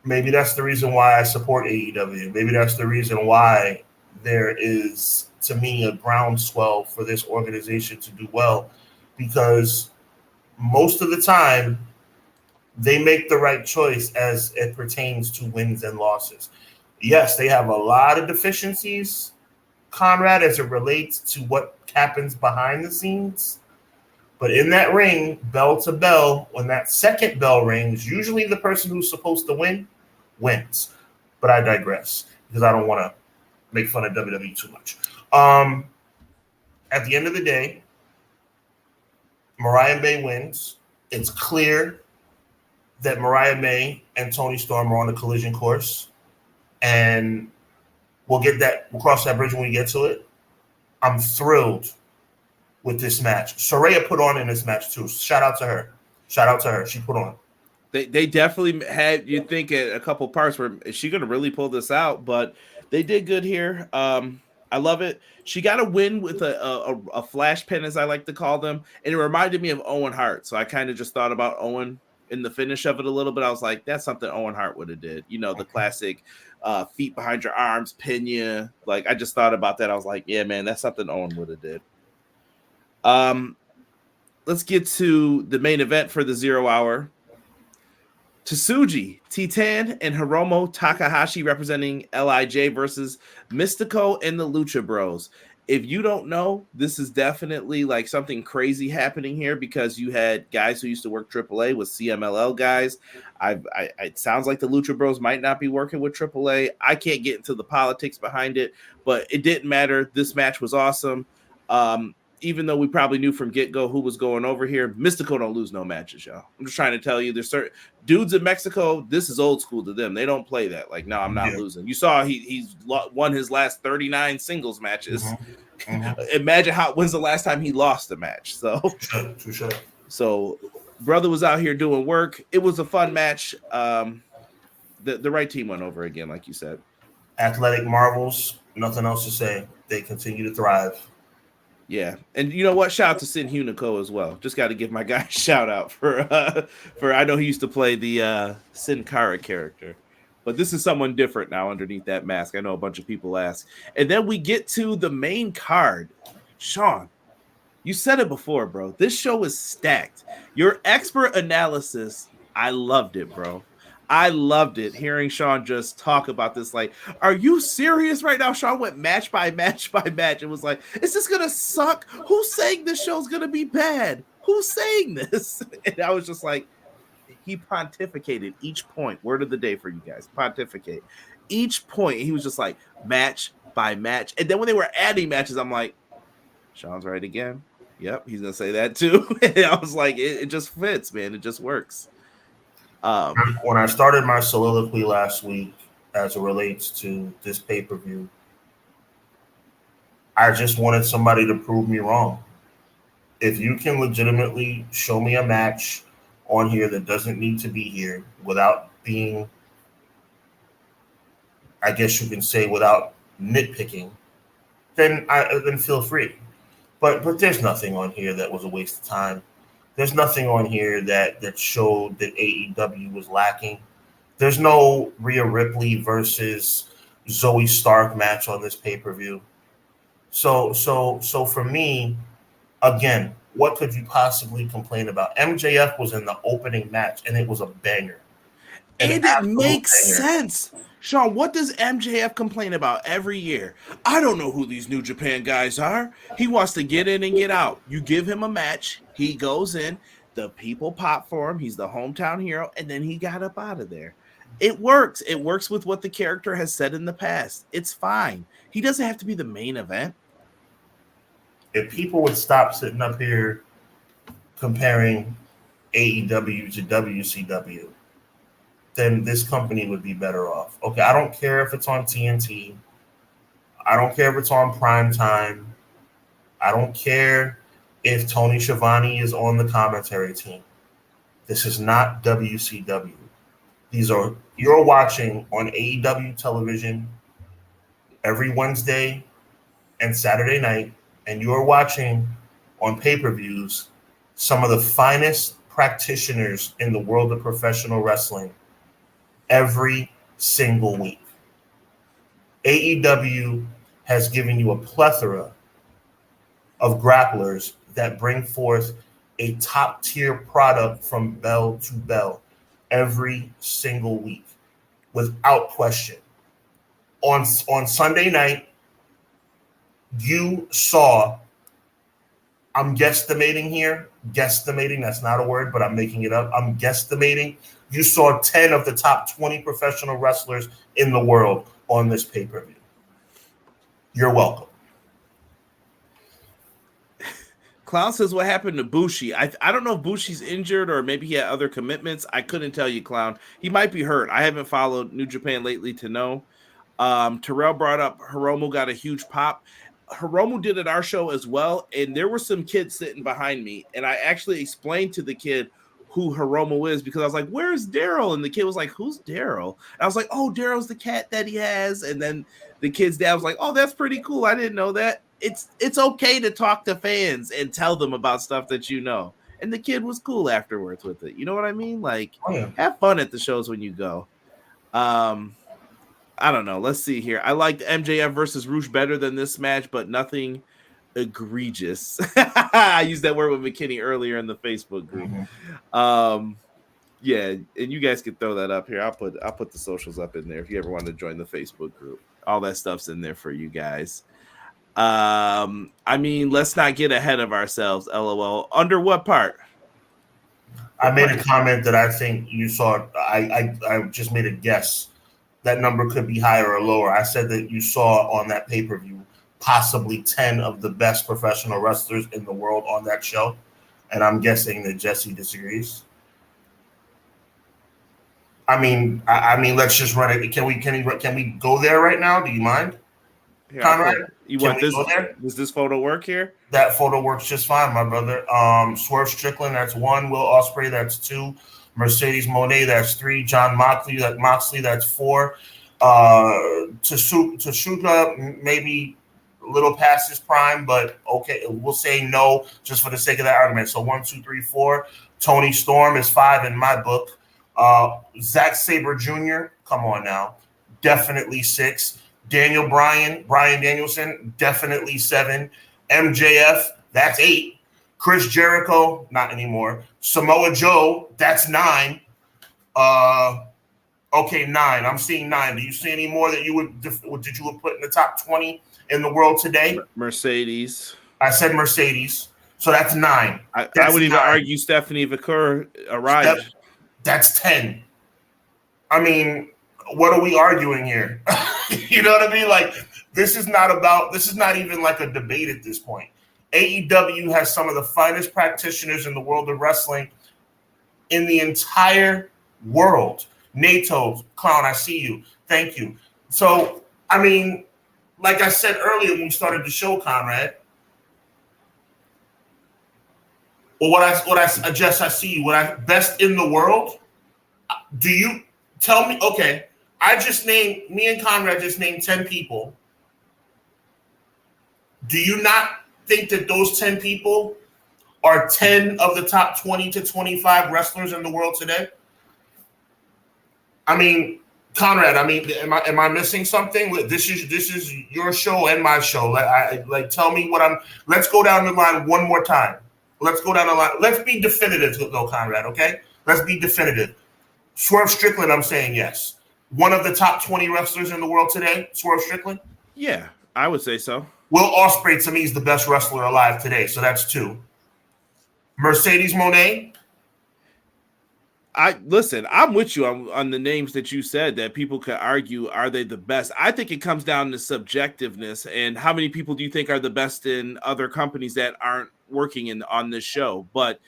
maybe that's the reason why I support AEW. Maybe that's the reason why there is, to me, a groundswell for this organization to do well, because most of the time they make the right choice as it pertains to wins and losses. Yes, they have a lot of deficiencies, Conrad, as it relates to what happens behind the scenes. But in that ring, bell to bell, when that second bell rings, usually the person who's supposed to win wins. But I digress because I don't want to make fun of WWE too much. At the end of the day, Mariah May wins. It's clear that Mariah May and Toni Storm are on a collision course. And we'll cross that bridge when we get to it. I'm thrilled with this match. Saraya put on in this match too. Shout out to her. She put on. They definitely had, you think, a couple parts where is she going to really pull this out? But they did good here. I love it. She got a win with a flash pin, as I like to call them, and it reminded me of Owen Hart. So I kind of just thought about Owen in the finish of it a little bit. I was like, that's something Owen Hart would have did. You know, the classic feet behind your arms, pin you. Like, I just thought about that. I was like, yeah, man, that's something Owen would have did. Let's get to the main event for the 0 hour. Tsuji, Titan, and Hiromu Takahashi representing LIJ versus Mystico and the Lucha Bros. If you don't know, this is definitely like something crazy happening here because you had guys who used to work AAA with CMLL guys. It sounds like the Lucha Bros might not be working with AAA. I can't get into the politics behind it, but it didn't matter. This match was awesome. Even though we probably knew from get-go who was going over here, Mystico don't lose no matches, y'all. I'm just trying to tell you, there's certain dudes in Mexico, this is old school to them. They don't play that. Like, no, I'm not losing. You saw he's won his last 39 singles matches. Imagine when's the last time he lost a match. So brother was out here doing work. It was a fun match. The right team went over again, like you said. Athletic marvels, nothing else to say. They continue to thrive. Yeah, and you know what? Shout out to Sin Hunico as well. Just got to give my guy a shout out for I know he used to play the Sin Cara character, but this is someone different now underneath that mask. I know a bunch of people ask, and then we get to the main card. Sean, you said it before, bro. This show is stacked. Your expert analysis, I loved it, bro. I loved it hearing Sean just talk about this. Like, are you serious right now? Sean went match by match by match. It was like, is this gonna suck? Who's saying this show's gonna be bad? Who's saying this? And I was just like, he pontificated each point. Word of the day for you guys. Pontificate. Each point, he was just like match by match. And then when they were adding matches, I'm like, Sean's right again. Yep, he's gonna say that too. And I was like, it just fits, man. It just works. When I started my soliloquy last week, as it relates to this pay-per-view, I just wanted somebody to prove me wrong. If you can legitimately show me a match on here that doesn't need to be here without being, I guess you can say, without nitpicking, then feel free. But there's nothing on here that was a waste of time. There's nothing on here that showed that AEW was lacking. There's no Rhea Ripley versus Zoe Stark match on this pay-per-view. So for me, again, what could you possibly complain about? MJF was in the opening match, and it was a banger. And it makes sense. Sean, what does MJF complain about every year? I don't know who these New Japan guys are. He wants to get in and get out. You give him a match. He goes in. The people pop for him. He's the hometown hero. And then he got up out of there. It works. It works with what the character has said in the past. It's fine. He doesn't have to be the main event. If people would stop sitting up here comparing AEW to WCW, then this company would be better off. Okay, I don't care if it's on TNT. I don't care if it's on prime time. I don't care if Tony Schiavone is on the commentary team. This is not WCW. You're watching on AEW television every Wednesday and Saturday night, and you're watching on pay-per-views some of the finest practitioners in the world of professional wrestling every single week. AEW has given you a plethora of grapplers that bring forth a top-tier product from bell to bell every single week, without question. On Sunday night, you saw, I'm guesstimating here, that's not a word, but I'm making it up. I'm guesstimating. You saw 10 of the top 20 professional wrestlers in the world on this pay-per-view. You're welcome. Clown says, what happened to Bushi? I don't know if Bushi's injured or maybe he had other commitments. I couldn't tell you, Clown. He might be hurt. I haven't followed New Japan lately to know. Terrell brought up Hiromu got a huge pop. Hiromu did at our show as well, and there were some kids sitting behind me, and I actually explained to the kid who Hiromu is because I was like, where's Daryl? And the kid was like, who's Daryl? And I was like, oh, Daryl's the cat that he has. And then the kid's dad was like, oh, that's pretty cool. I didn't know that. It's okay to talk to fans and tell them about stuff that you know. And the kid was cool afterwards with it. You know what I mean? Like, have fun at the shows when you go. I don't know. Let's see here. I liked MJF versus Roosh better than this match, but nothing egregious. I used that word with McKinney earlier in the Facebook group. Yeah, and you guys can throw that up here. I'll put the socials up in there if you ever want to join the Facebook group. All that stuff's in there for you guys. I mean, let's not get ahead of ourselves. LOL. Under what part? I made a comment that I think you saw. I just made a guess. That number could be higher or lower. I said that you saw on that pay-per-view possibly 10 of the best professional wrestlers in the world on that show, and I'm guessing that Jesse disagrees. I mean, let's just run it. Can we go there right now? Do you mind, Conrad? You want this? Does this photo work here? That photo works just fine, my brother. Swerve Strickland, that's 1. Will Ospreay, that's 2. Mercedes Moné, that's 3. John Moxley, that's 4. Tasuka, maybe a little past his prime, but okay, we'll say no just for the sake of that argument. So 1, 2, 3, 4. Tony Storm is 5 in my book. Zack Sabre Jr., come on now, definitely 6. Brian Danielson, definitely 7. MJF, that's 8. Chris Jericho, not anymore. Samoa Joe, that's 9. Okay, 9. I'm seeing 9. Do you see any more that you would put in the top 20 in the world today? Mercedes. I said Mercedes, so that's 9. I would even argue Stephanie Vaquer arrived. That's 10. I mean, what are we arguing here? You know what I mean? Like, this is not even like a debate at this point. AEW has some of the finest practitioners in the world of wrestling in the entire world. NATO, Clown, I see you. Thank you. So, I mean, like I said earlier when we started the show, Conrad, well, I see you. Best in the world? Do you tell me? Okay, me and Conrad just named 10 people. Do you not think that those 10 people are 10 of the top 20 to 25 wrestlers in the world today? I mean, Conrad, am I missing something? This is your show and my show. Tell me let's go down the line one more time. Let's go down the line. Let's be definitive, though, Conrad, okay? Let's be definitive. Swerve Strickland, I'm saying yes. One of the top 20 wrestlers in the world today, Swerve Strickland? Yeah, I would say so. Will Ospreay, to me, is the best wrestler alive today, so that's 2. Mercedes Moné? I'm with you on the names that you said that people could argue, are they the best? I think it comes down to subjectiveness and how many people do you think are the best in other companies that aren't working on this show. But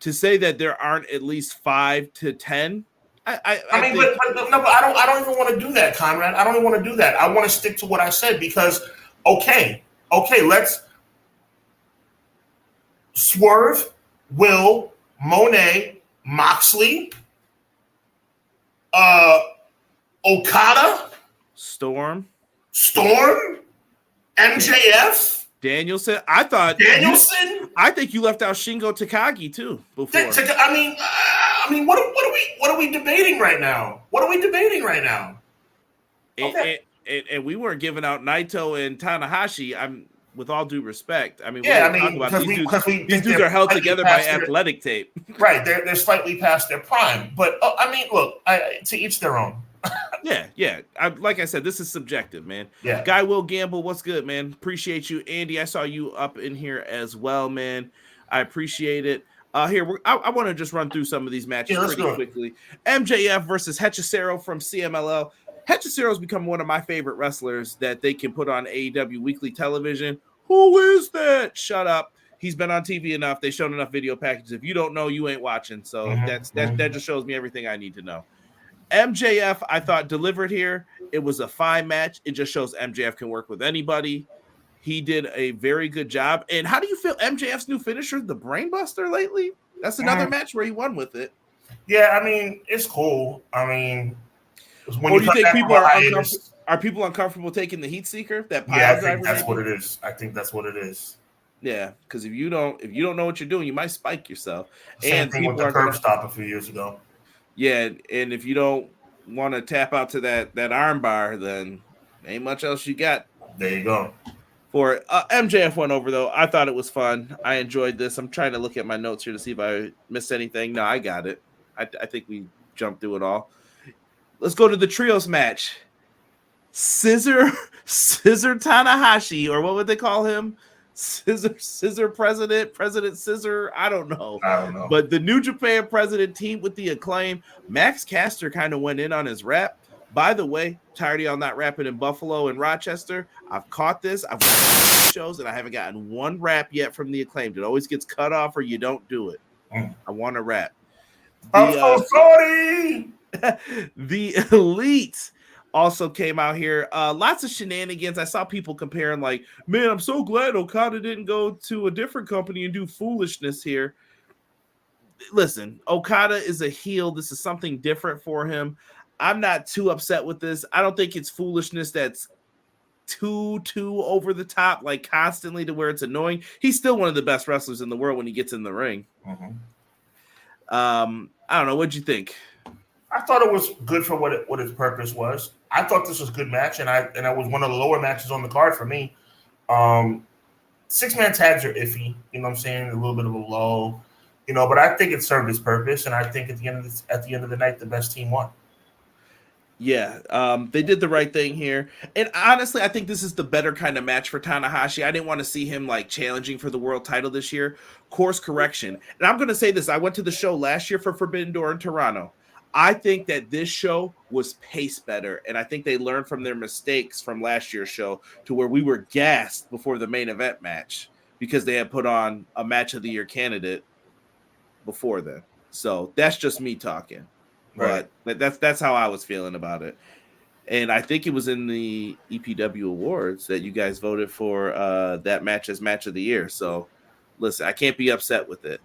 to say that there aren't at least 5 to 10, but I don't even want to do that, Conrad. I don't even want to do that. I want to stick to what I said because, okay, let's Swerve, Will, Monet, Moxley, Okada, Storm, MJF, Danielson. I think you left out Shingo Takagi too before. I mean, what are we debating right now? Okay. And we weren't giving out Naito and Tanahashi. With all due respect, these dudes are held together by athletic tape. Right, they're slightly past their prime, but look, to each their own. Yeah. Like I said, this is subjective, man. Yeah. Guy Will Gamble, what's good, man? Appreciate you, Andy. I saw you up in here as well, man. I appreciate it. I want to just run through some of these matches pretty quickly. MJF versus Hechicero from CMLL. Hechicero's become one of my favorite wrestlers that they can put on AEW weekly television. Who is that? Shut up. He's been on TV enough. They've shown enough video packages. If you don't know, you ain't watching. So that just shows me everything I need to know. MJF, I thought, delivered here. It was a fine match. It just shows MJF can work with anybody. He did a very good job. And how do you feel MJF's new finisher, the Brainbuster, lately? That's another match where he won with it. Yeah, it's cool. Or do you think people are people uncomfortable taking the heat seeker? I think that's what it is. I think that's what it is. Yeah, because if you don't know what you're doing, you might spike yourself. Same thing with the curb stop a few years ago. Yeah, and if you don't want to tap out to that arm bar, then ain't much else you got. There you go. For MJF went over though. I thought it was fun. I enjoyed this. I'm trying to look at my notes here to see if I missed anything. No, I got it. I think we jumped through it all. Let's go to the trios match. Scissor Tanahashi, or what would they call him? Scissor President Scissor. I don't know. But the New Japan President team with the Acclaim. Max Caster kind of went in on his rap. By the way, tired of y'all not rapping in Buffalo and Rochester. I've caught this. I've watched shows and I haven't gotten one rap yet from the Acclaimed. It always gets cut off or you don't do it. I want to rap. I'm so sorry. The Elite also came out here. Lots of shenanigans. I saw people comparing like, man, I'm so glad Okada didn't go to a different company and do foolishness here. Listen, Okada is a heel. This is something different for him. I'm not too upset with this. I don't think it's foolishness that's too over the top, like constantly to where it's annoying. He's still one of the best wrestlers in the world when he gets in the ring. Mm-hmm. I don't know. What'd you think? I thought it was good for what its purpose was. I thought this was a good match, and I was one of the lower matches on the card for me. 6-man tags are iffy, you know what I'm saying? A little bit of a low, but I think it served its purpose, and I think at the end of the night, the best team won. Yeah, they did the right thing here. And honestly, I think this is the better kind of match for Tanahashi. I didn't want to see him like challenging for the world title this year. Course correction. And I'm going to say this. I went to the show last year for Forbidden Door in Toronto. I think that this show was paced better. And I think they learned from their mistakes from last year's show to where we were gassed before the main event match because they had put on a match of the year candidate before then. So that's just me talking. Right. But that's how I was feeling about it. And I think it was in the EPW Awards that you guys voted for that match as match of the year. So listen, I can't be upset with it.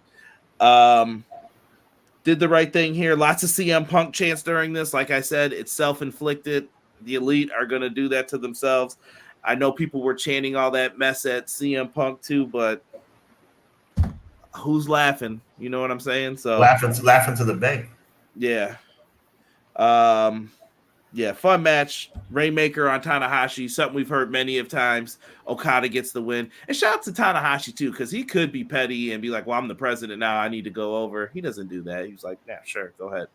Did the right thing here. Lots of CM Punk chants during this. Like I said, it's self-inflicted. The Elite are going to do that to themselves. I know people were chanting all that mess at CM Punk too, but who's laughing? You know what I'm saying? So laughing to the bank. Yeah. Yeah, fun match. Rainmaker on Tanahashi, something we've heard many of times. Okada gets the win. And shout out to Tanahashi, too, because he could be petty and be like, well, I'm the president now. I need to go over. He doesn't do that. He's like, yeah, sure, go ahead.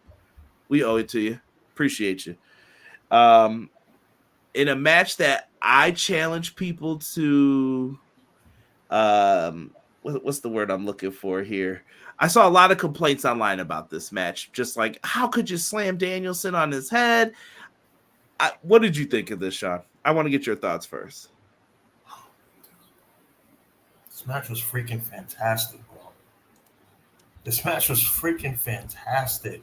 We owe it to you. Appreciate you. In a match that I challenge people to what's the word I'm looking for here? I saw a lot of complaints online about this match. Just like, how could you slam Danielson on his head? What did you think of this, Sean? I want to get your thoughts first. This match was freaking fantastic, bro. This match was freaking fantastic.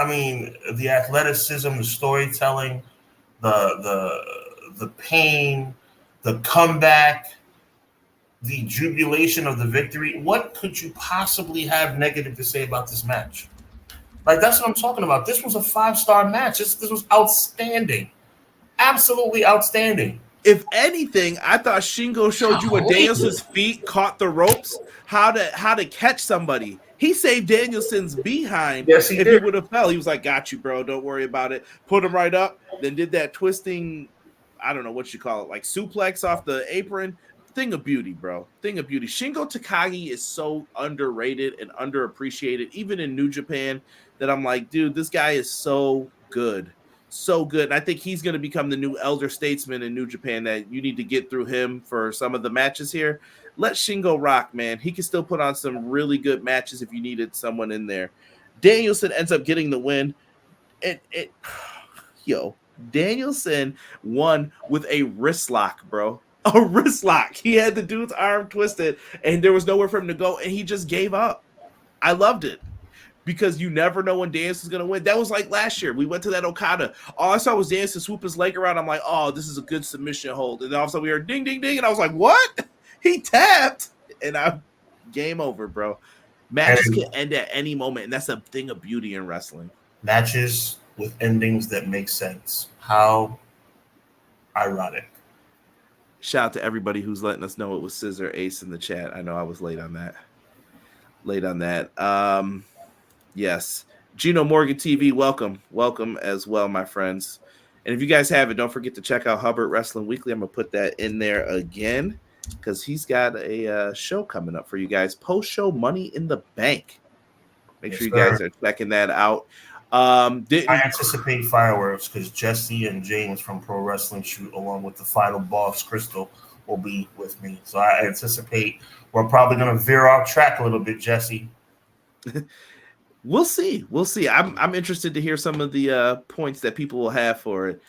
I mean, the athleticism, the storytelling, the pain, the comeback, the jubilation of the victory. What could you possibly have negative to say about this match? Like, that's what I'm talking about. This was a 5-star match. This was outstanding. Absolutely outstanding. If anything, I thought Shingo showed you where Danielson's feet caught the ropes, how to catch somebody. He saved Danielson's behind. Yes, he if did. He would have fell. He was like, got you, bro. Don't worry about it. Put him right up. Then did that twisting, I don't know what you call it, like suplex off the apron. Thing of beauty, bro. Thing of beauty. Shingo Takagi is so underrated and underappreciated, even in New Japan, that I'm like, dude, this guy is so good. So good. And I think he's going to become the new elder statesman in New Japan, that you need to get through him for some of the matches here. Let Shingo rock, man. He can still put on some really good matches if you needed someone in there. Danielson ends up getting the win. Danielson won with a wrist lock, bro. A wrist lock. He had the dude's arm twisted, and there was nowhere for him to go, and he just gave up. I loved it. Because you never know when Danielson's going to win. That was like last year. We went to that Okada. All I saw was Danielson swoop his leg around. I'm like, oh, this is a good submission hold. And then all of a sudden we heard ding, ding, ding. And I was like, what? He tapped. And game over, bro. Matches can end at any moment. And that's a thing of beauty in wrestling. Matches with endings that make sense. How ironic. Shout out to everybody who's letting us know it was Scissor Ace in the chat. I know I was late on that. Yes. Gino Morgan TV, welcome as well, my friends. And if you guys have it, don't forget to check out Hubbard Wrestling Weekly. I'm going to put that in there again because he's got a show coming up for you guys. Post-show Money in the Bank. Make sure you guys are checking that out. I anticipate fireworks because Jesse and James from Pro Wrestling Shoot, along with the final boss, Crystal, will be with me. So I anticipate we're probably going to veer off track a little bit, Jesse. We'll see. I'm interested to hear some of the points that people will have for it.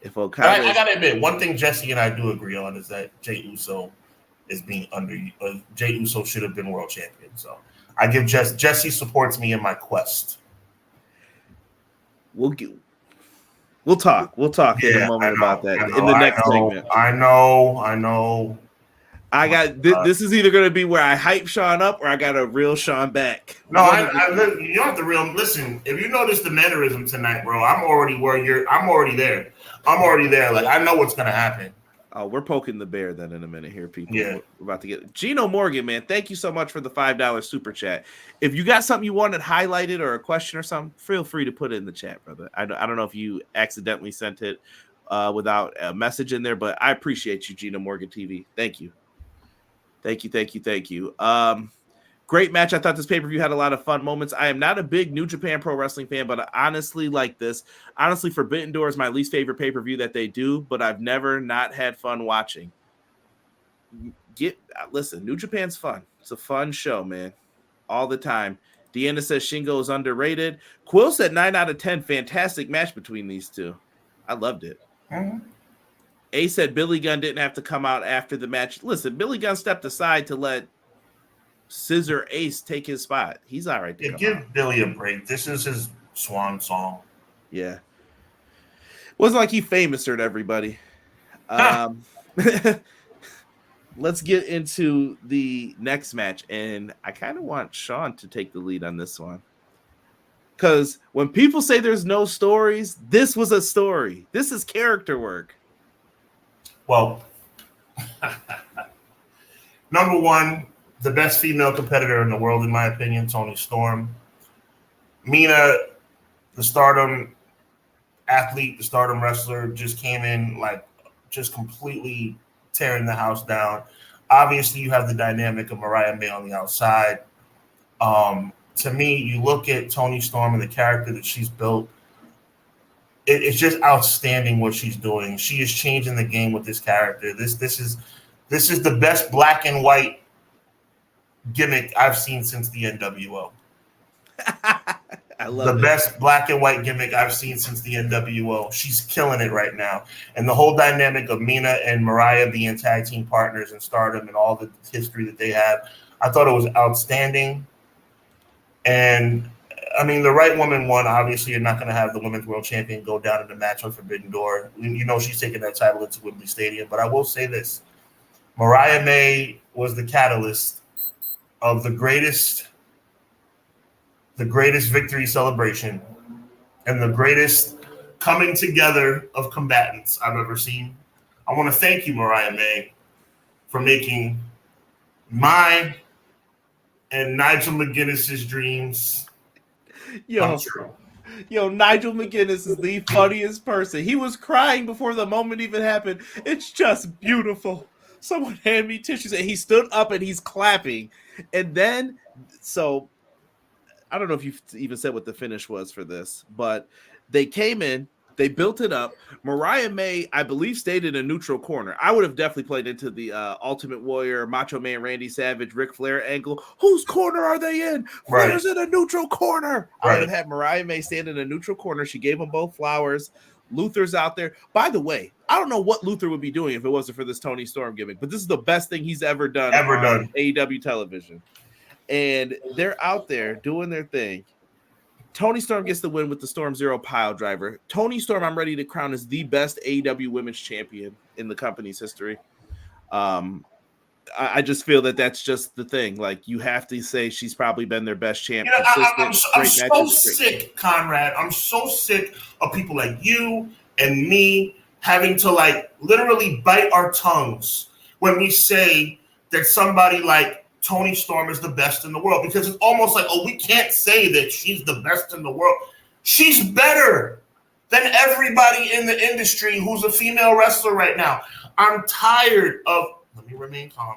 If Okada, I gotta admit, one thing Jesse and I do agree on is that Jey Uso is being Jey Uso should have been world champion. So I give Jesse supports me in my quest. We'll talk in a moment about that in the next segment. I know. I got this is either going to be where I hype Sean up or I got a real Sean back. No, you don't have to real listen. If you notice the mannerism tonight, bro, I'm already there. I'm already there. Like, I know what's gonna happen. Oh, we're poking the bear then in a minute here, people. Yeah. We're about to get Gino Morgan, man. Thank you so much for the $5 super chat. If you got something you wanted highlighted or a question or something, feel free to put it in the chat, brother. I don't know if you accidentally sent it without a message in there, but I appreciate you, Gino Morgan TV. Thank you. Thank you. Great match. I thought this pay-per-view had a lot of fun moments. I am not a big New Japan Pro Wrestling fan, but I honestly like this. Honestly, Forbidden Door is my least favorite pay-per-view that they do, but I've never not had fun watching. Listen, New Japan's fun. It's a fun show, man. All the time. Deanna says Shingo is underrated. Quill said 9 out of 10. Fantastic match between these two. I loved it. Mm-hmm. A said Billy Gunn didn't have to come out after the match. Listen, Billy Gunn stepped aside to let Scissor Ace take his spot. He's all right. Give Billy a break. This is his swan song. Yeah. Wasn't like he famous-ed everybody. Let's get into the next match. And I kind of want Sean to take the lead on this one. Because when people say there's no stories, this was a story. This is character work. Well, number one, the best female competitor in the world, in my opinion, Toni Storm. Mina, the Stardom athlete, the Stardom wrestler, just came in like just completely tearing the house down. Obviously, you have the dynamic of Mariah May on the outside. To me, you look at Toni Storm and the character that she's built. It's just outstanding what she's doing. She is changing the game with this character. This is the best black and white gimmick I've seen since the NWO. I love the best black and white gimmick I've seen since the NWO. She's killing it right now. And the whole dynamic of Mina and Mariah being tag team partners in Stardom and all the history that they have, I thought it was outstanding. And I mean, the right woman won. Obviously, you're not going to have the women's world champion go down in the match on Forbidden Door. You know she's taking that title into Wembley Stadium. But I will say this. Mariah May was the catalyst of the greatest victory celebration and the greatest coming together of combatants I've ever seen. I want to thank you, Mariah May, for making mine and Nigel McGuinness's dreams come true. Yo, Nigel McGuinness is the funniest person. He was crying before the moment even happened. It's just beautiful. Someone hand me tissues. And he stood up and he's clapping. And then, so I don't know if you've even said what the finish was for this, but they came in, they built it up. Mariah May, I believe, stayed in a neutral corner. I would have definitely played into the Ultimate Warrior, Macho Man, Randy Savage, Ric Flair angle. Whose corner are they in? Flair's in a neutral corner. I would have had Mariah May stand in a neutral corner. She gave them both flowers. Luther's out there. By the way, I don't know what Luther would be doing if it wasn't for this Toni Storm gimmick, but this is the best thing he's ever done on AEW television. And they're out there doing their thing. Toni Storm gets the win with the Storm Zero pile driver. Toni Storm, I'm ready to crown as the best AEW women's champion in the company's history. I just feel that that's just the thing. Like, you have to say she's probably been their best champ. I'm so sick, Conrad. I'm so sick of people like you and me having to like literally bite our tongues when we say that somebody like Toni Storm is the best in the world, because it's almost like, oh, we can't say that she's the best in the world. She's better than everybody in the industry who's a female wrestler right now. I'm tired of, let me remain calm.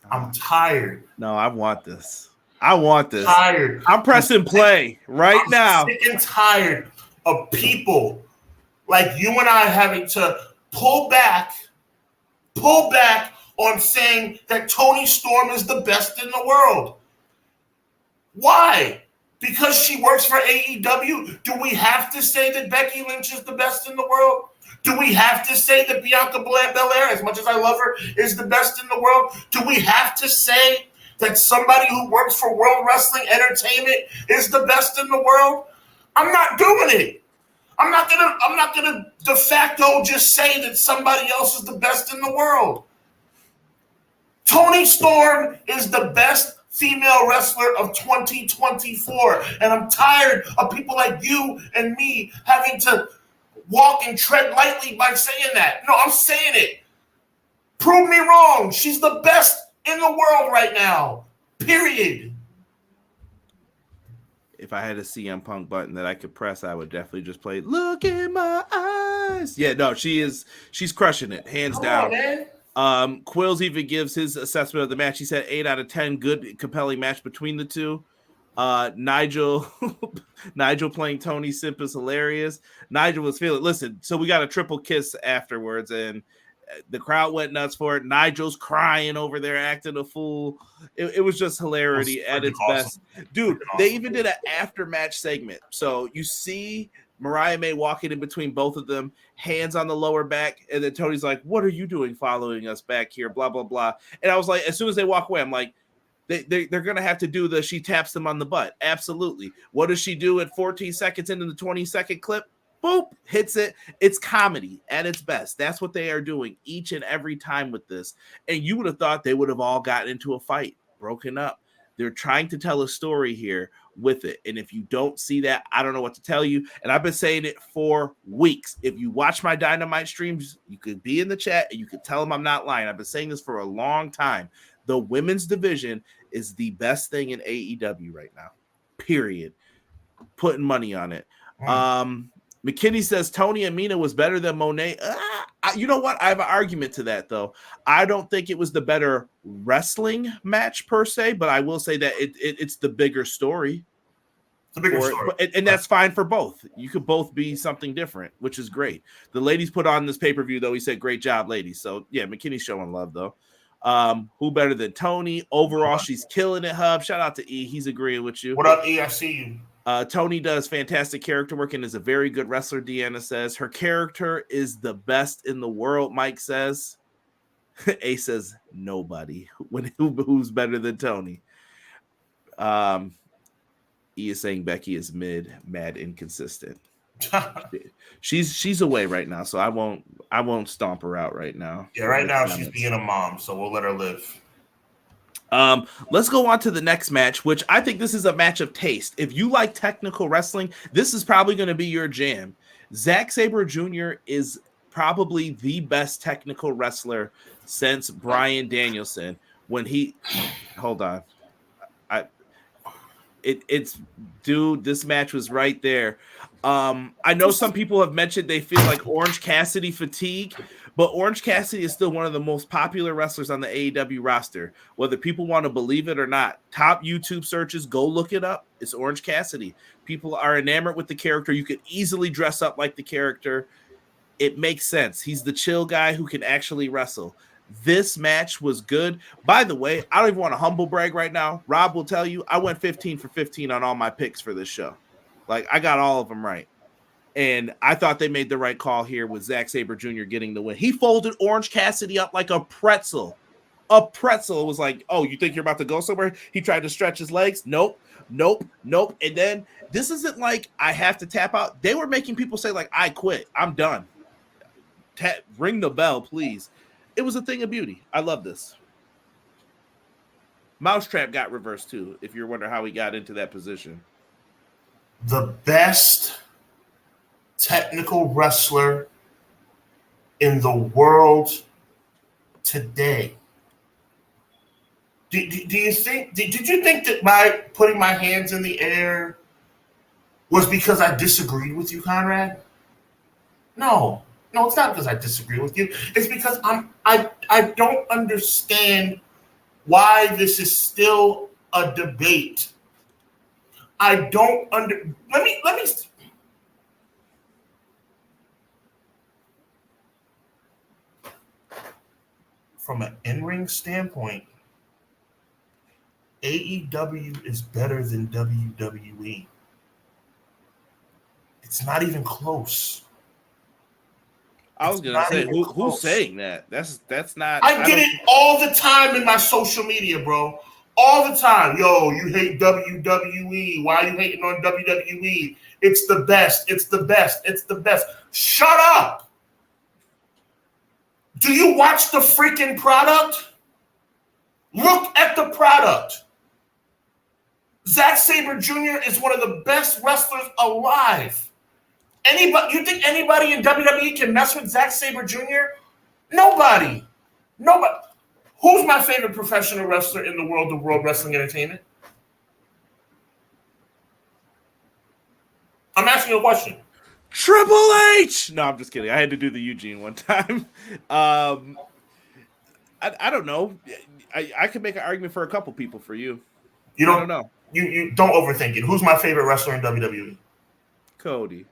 I'm tired. No, I want this. Tired. I'm pressing play right now. I'm sick and tired of people like you and I having to pull back on saying that Toni Storm is the best in the world. Why? Because she works for AEW? Do we have to say that Becky Lynch is the best in the world? Do we have to say that Bianca Belair, as much as I love her, is the best in the world? Do we have to say that somebody who works for World Wrestling Entertainment is the best in the world? I'm not doing it. I'm not gonna de facto just say that somebody else is the best in the world. Toni Storm is the best female wrestler of 2024. And I'm tired of people like you and me having to walk and tread lightly by saying that. No, I'm saying it. Prove me wrong. She's the best in the world right now. Period. If I had a CM Punk button that I could press, I would definitely just play "Look in My Eyes." Yeah, no, she's crushing it, hands down. Quills even gives his assessment of the match. He said 8 out of 10, good, compelling match between the two. Nigel playing Tony Simp is hilarious. Nigel was feeling. Listen, so we got a triple kiss afterwards, and the crowd went nuts for it. Nigel's crying over there, acting a fool. It was just hilarity at its best. Dude, they even did an after match segment. So you see Mariah May walking in between both of them, hands on the lower back, and then Tony's like, "What are you doing following us back here?" Blah, blah, blah. And I was like, as soon as they walk away, I'm like, they're going to have to do the she taps them on the butt. Absolutely. What does she do at 14 seconds into the 20-second clip? Boop, hits it. It's comedy at its best. That's what they are doing each and every time with this. And you would have thought they would have all gotten into a fight, broken up. They're trying to tell a story here with it. And if you don't see that, I don't know what to tell you. And I've been saying it for weeks. If you watch my Dynamite streams, you could be in the chat and you could tell them I'm not lying. I've been saying this for a long time. The women's division is the best thing in AEW right now. Period. Putting money on it. McKinney says Tony and Mina was better than Monet. You know what? I have an argument to that, though. I don't think it was the better wrestling match per se, but I will say that it's the bigger story. The bigger story. And that's fine for both. You could both be something different, which is great. The ladies put on this pay-per-view, though. He said, great job, ladies. So, yeah, McKinney's showing love, though. Who better than Tony? Overall, she's killing it, Hub. Shout out to E. He's agreeing with you. What up, E? I see you. Tony does fantastic character work and is a very good wrestler, Deanna says. Her character is the best in the world, Mike says. A says, nobody. Who's better than Tony? E is saying Becky is mad, inconsistent. She's away right now, so I won't stomp her out right now. Yeah, right now she's being a mom, so we'll let her live. Let's go on to the next match, which I think this is a match of taste. If you like technical wrestling, this is probably going to be your jam. Zack Sabre Jr. is probably the best technical wrestler since Bryan Danielson. When he, hold on, dude, this match was right there. I know some people have mentioned they feel like Orange Cassidy fatigue, but Orange Cassidy is still one of the most popular wrestlers on the AEW roster. Whether people want to believe it or not, top YouTube searches, go look it up. It's Orange Cassidy. People are enamored with the character. You could easily dress up like the character. It makes sense. He's the chill guy who can actually wrestle. This match was good. By the way, I don't even want to humble brag right now. Rob will tell you I went 15 for 15 on all my picks for this show. Like, I got all of them right. And I thought they made the right call here with Zack Sabre Jr. getting the win. He folded Orange Cassidy up like a pretzel. A pretzel. It was like, oh, you think you're about to go somewhere? He tried to stretch his legs. Nope. And then this isn't like I have to tap out. They were making people say, like, I quit. I'm done. Ring the bell, please. It was a thing of beauty. I love this. Mousetrap got reversed, too, if you're wondering how he got into that position. The best technical wrestler in the world today. Do you think? Did you think that my putting my hands in the air was because I disagreed with you, Conrad? No, it's not because I disagree with you. It's because I don't understand why this is still a debate. I don't let me from an in-ring standpoint, AEW is better than WWE. It's not even close. I was gonna say, who's saying that? That's not. I get it all the time in my social media, bro. All the time. Yo, you hate WWE. Why are you hating on WWE? It's the best. It's the best. It's the best. Shut up. Do you watch the freaking product? Look at the product. Zack Sabre Jr. is one of the best wrestlers alive. Anybody? You think anybody in WWE can mess with Zack Sabre Jr.? Nobody. Nobody. Who's my favorite professional wrestler in the world of World Wrestling Entertainment? I'm asking you a question. Triple H. No, I'm just kidding. I had to do the Eugene one time. I don't know. I could make an argument for a couple people for you. I don't know. You don't overthink it. Who's my favorite wrestler in WWE? Cody.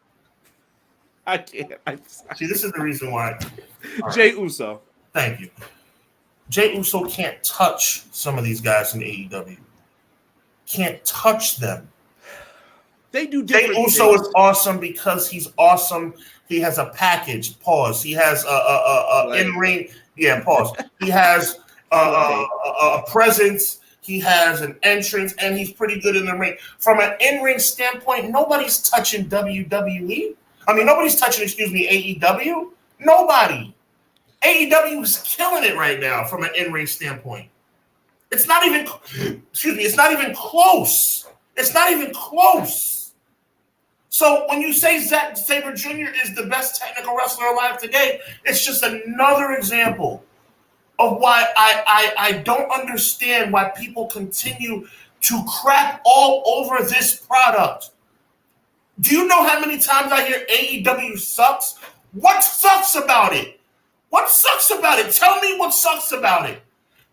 I can't. See, this is the reason why. Jey Uso. Thank you. Jey Uso can't touch some of these guys in AEW. Can't touch them. They do different Jey Uso things. is awesome because he's awesome. He has a package. Pause. He has a in-ring. Yeah, pause. He has a presence. He has an entrance, and he's pretty good in the ring. From an in-ring standpoint, nobody's touching WWE. I mean, nobody's touching, AEW. Nobody. AEW is killing it right now from an in-ring standpoint. It's not even, it's not even close. It's not even close. So when you say Zack Sabre Jr. is the best technical wrestler alive today, it's just another example of why I don't understand why people continue to crap all over this product. Do you know how many times I hear AEW sucks? What sucks about it? What sucks about it? Tell me what sucks about it.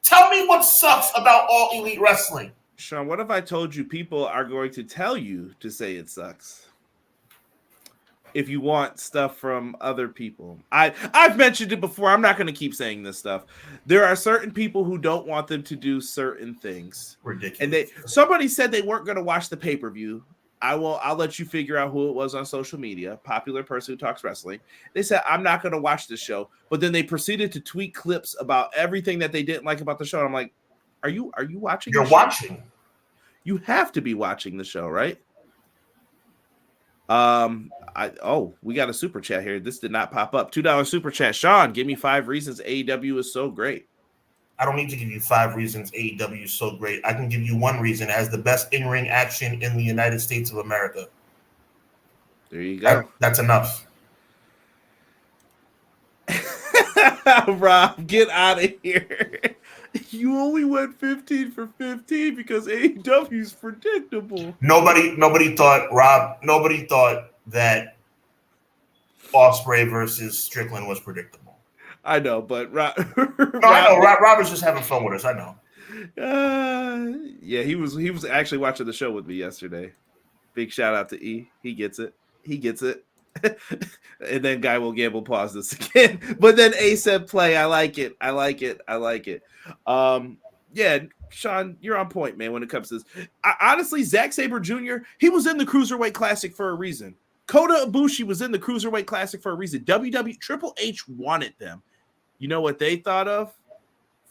Tell me what sucks about All Elite Wrestling. Sean, what if I told you people are going to tell you to say it sucks? If you want stuff from other people. I've mentioned it before. I'm not going to keep saying this stuff. There are certain people who don't want them to do certain things. Ridiculous. And somebody said they weren't going to watch the pay-per-view. I'll let you figure out who it was on social media, popular person who talks wrestling. They said, I'm not going to watch this show. But then they proceeded to tweet clips about everything that they didn't like about the show. And I'm like, are you watching? You're watching. You have to be watching the show, right? We got a super chat here. This did not pop up. $2 super chat. Sean, give me 5 reasons AEW is so great. I don't need to give you 5 reasons AEW is so great. I can give you 1 reason. It has the best in-ring action in the United States of America. There you go. That's enough. Rob, get out of here. You only went 15 for 15 because AEW is predictable. Nobody thought that Ospreay versus Strickland was predictable. I know, but I know. Rob was just having fun with us. I know. Yeah, he was actually watching the show with me yesterday. Big shout out to E. He gets it. And then Guy Will Gamble paused this again. But then A said play. I like it. Yeah, Sean, you're on point, man, when it comes to this. Honestly, Zack Sabre Jr., he was in the Cruiserweight Classic for a reason. Kota Ibushi was in the Cruiserweight Classic for a reason. WWE, Triple H wanted them. You know what they thought of?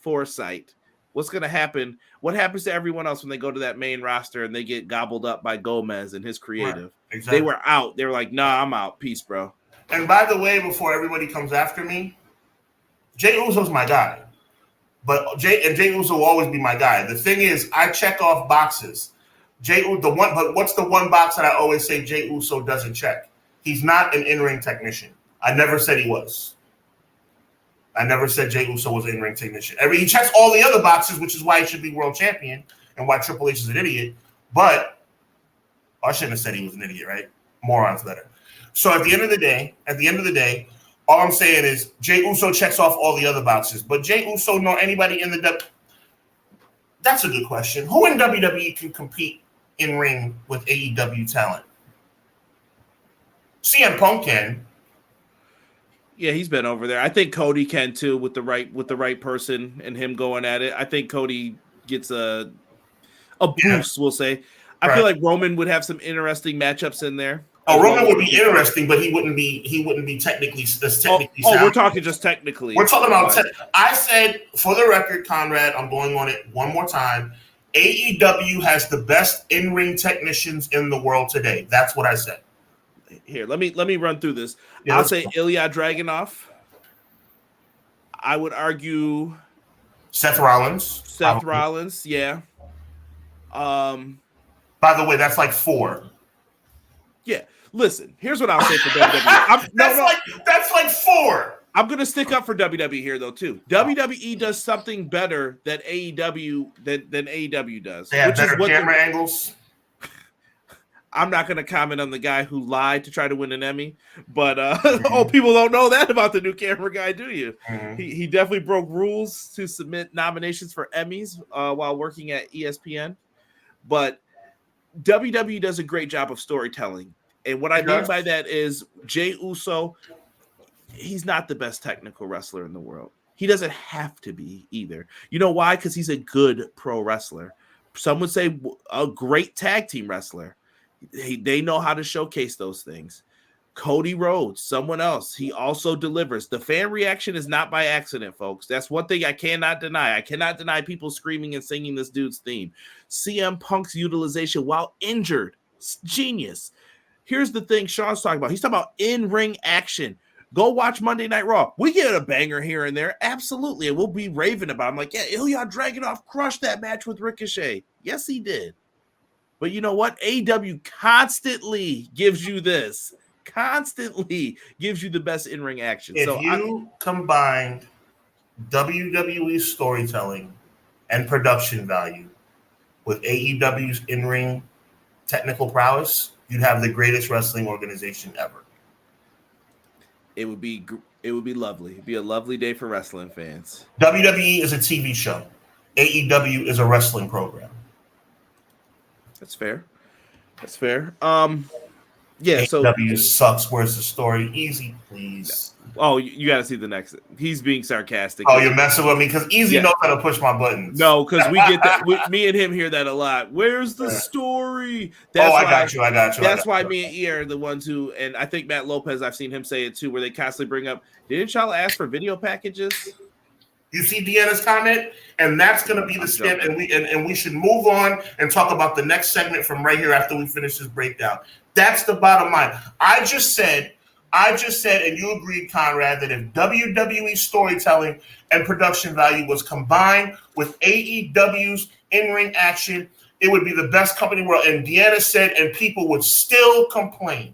Foresight. What's going to happen? What happens to everyone else when they go to that main roster and they get gobbled up by Gomez and his creative? Right, exactly. They were out. They were like, nah, I'm out. Peace, bro. And by the way, before everybody comes after me, Jey Uso's my guy. But Jey Uso will always be my guy. The thing is, I check off boxes. But what's the one box that I always say Jey Uso doesn't check? He's not an in-ring technician. I never said he was. I never said Jey Uso was an in-ring technician. He checks all the other boxes, which is why he should be world champion and why Triple H is an idiot. But I shouldn't have said he was an idiot, right? Moron's better. So at the end of the day, all I'm saying is Jey Uso checks off all the other boxes. But Jey Uso nor anybody in the that's a good question. Who in WWE can compete in ring with AEW talent? CM Punk can. Yeah, he's been over there. I think Cody can too with the right person and him going at it. I think Cody gets a boost, we'll say. I feel like Roman would have some interesting matchups in there. Oh, Roman would be interesting, but he wouldn't be technically sound. We're talking just technically. We're talking about I said, for the record, Conrad, I'm going on it one more time. AEW has the best in-ring technicians in the world today. That's what I said. Here, let me run through this. Yeah, I'll say Ilya Dragunov. I would argue Seth Rollins. Yeah. By the way, that's like 4. Yeah. Listen, here's what I'll say for WWE. That's like 4. I'm gonna stick up for WWE here though too. WWE does something better than AEW than AEW does. They have better camera angles. I'm not going to comment on the guy who lied to try to win an Emmy, but people don't know that about the new camera guy, do you? Mm-hmm. He definitely broke rules to submit nominations for Emmys while working at ESPN, but WWE does a great job of storytelling, and what I mean by that is Jey Uso, he's not the best technical wrestler in the world. He doesn't have to be either. You know why? Because he's a good pro wrestler. Some would say a great tag team wrestler. They know how to showcase those things. Cody Rhodes, someone else, he also delivers. The fan reaction is not by accident, folks. That's one thing I cannot deny. I cannot deny people screaming and singing this dude's theme. CM Punk's utilization while injured, genius. Here's the thing Sean's talking about. He's talking about in-ring action. Go watch Monday Night Raw. We get a banger here and there, absolutely, and we'll be raving about it. I'm like, yeah, Ilya Dragunov crushed that match with Ricochet. Yes, he did. But you know what? AEW constantly gives you this. Constantly gives you the best in-ring action. If you combined WWE storytelling and production value with AEW's in-ring technical prowess, you'd have the greatest wrestling organization ever. It would be lovely. It'd be a lovely day for wrestling fans. WWE is a TV show. AEW is a wrestling program. That's fair. Yeah. AEW sucks. Where's the story? Easy, please. Oh, you got to see the next. He's being sarcastic. Oh, you're messing with me because Easy knows how to push my buttons. No, because we get that. Me and him hear that a lot. Where's the story? I got you. That's why me and E are the ones who, and I think Matt Lopez, I've seen him say it too, where they constantly bring up, didn't y'all ask for video packages? You see Deanna's comment, and that's going to be the skip, and we should move on and talk about the next segment from right here after we finish this breakdown. That's the bottom line. I just said, and you agreed, Conrad, that if WWE storytelling and production value was combined with AEW's in-ring action, it would be the best company in the world. And Deanna said, and people would still complain.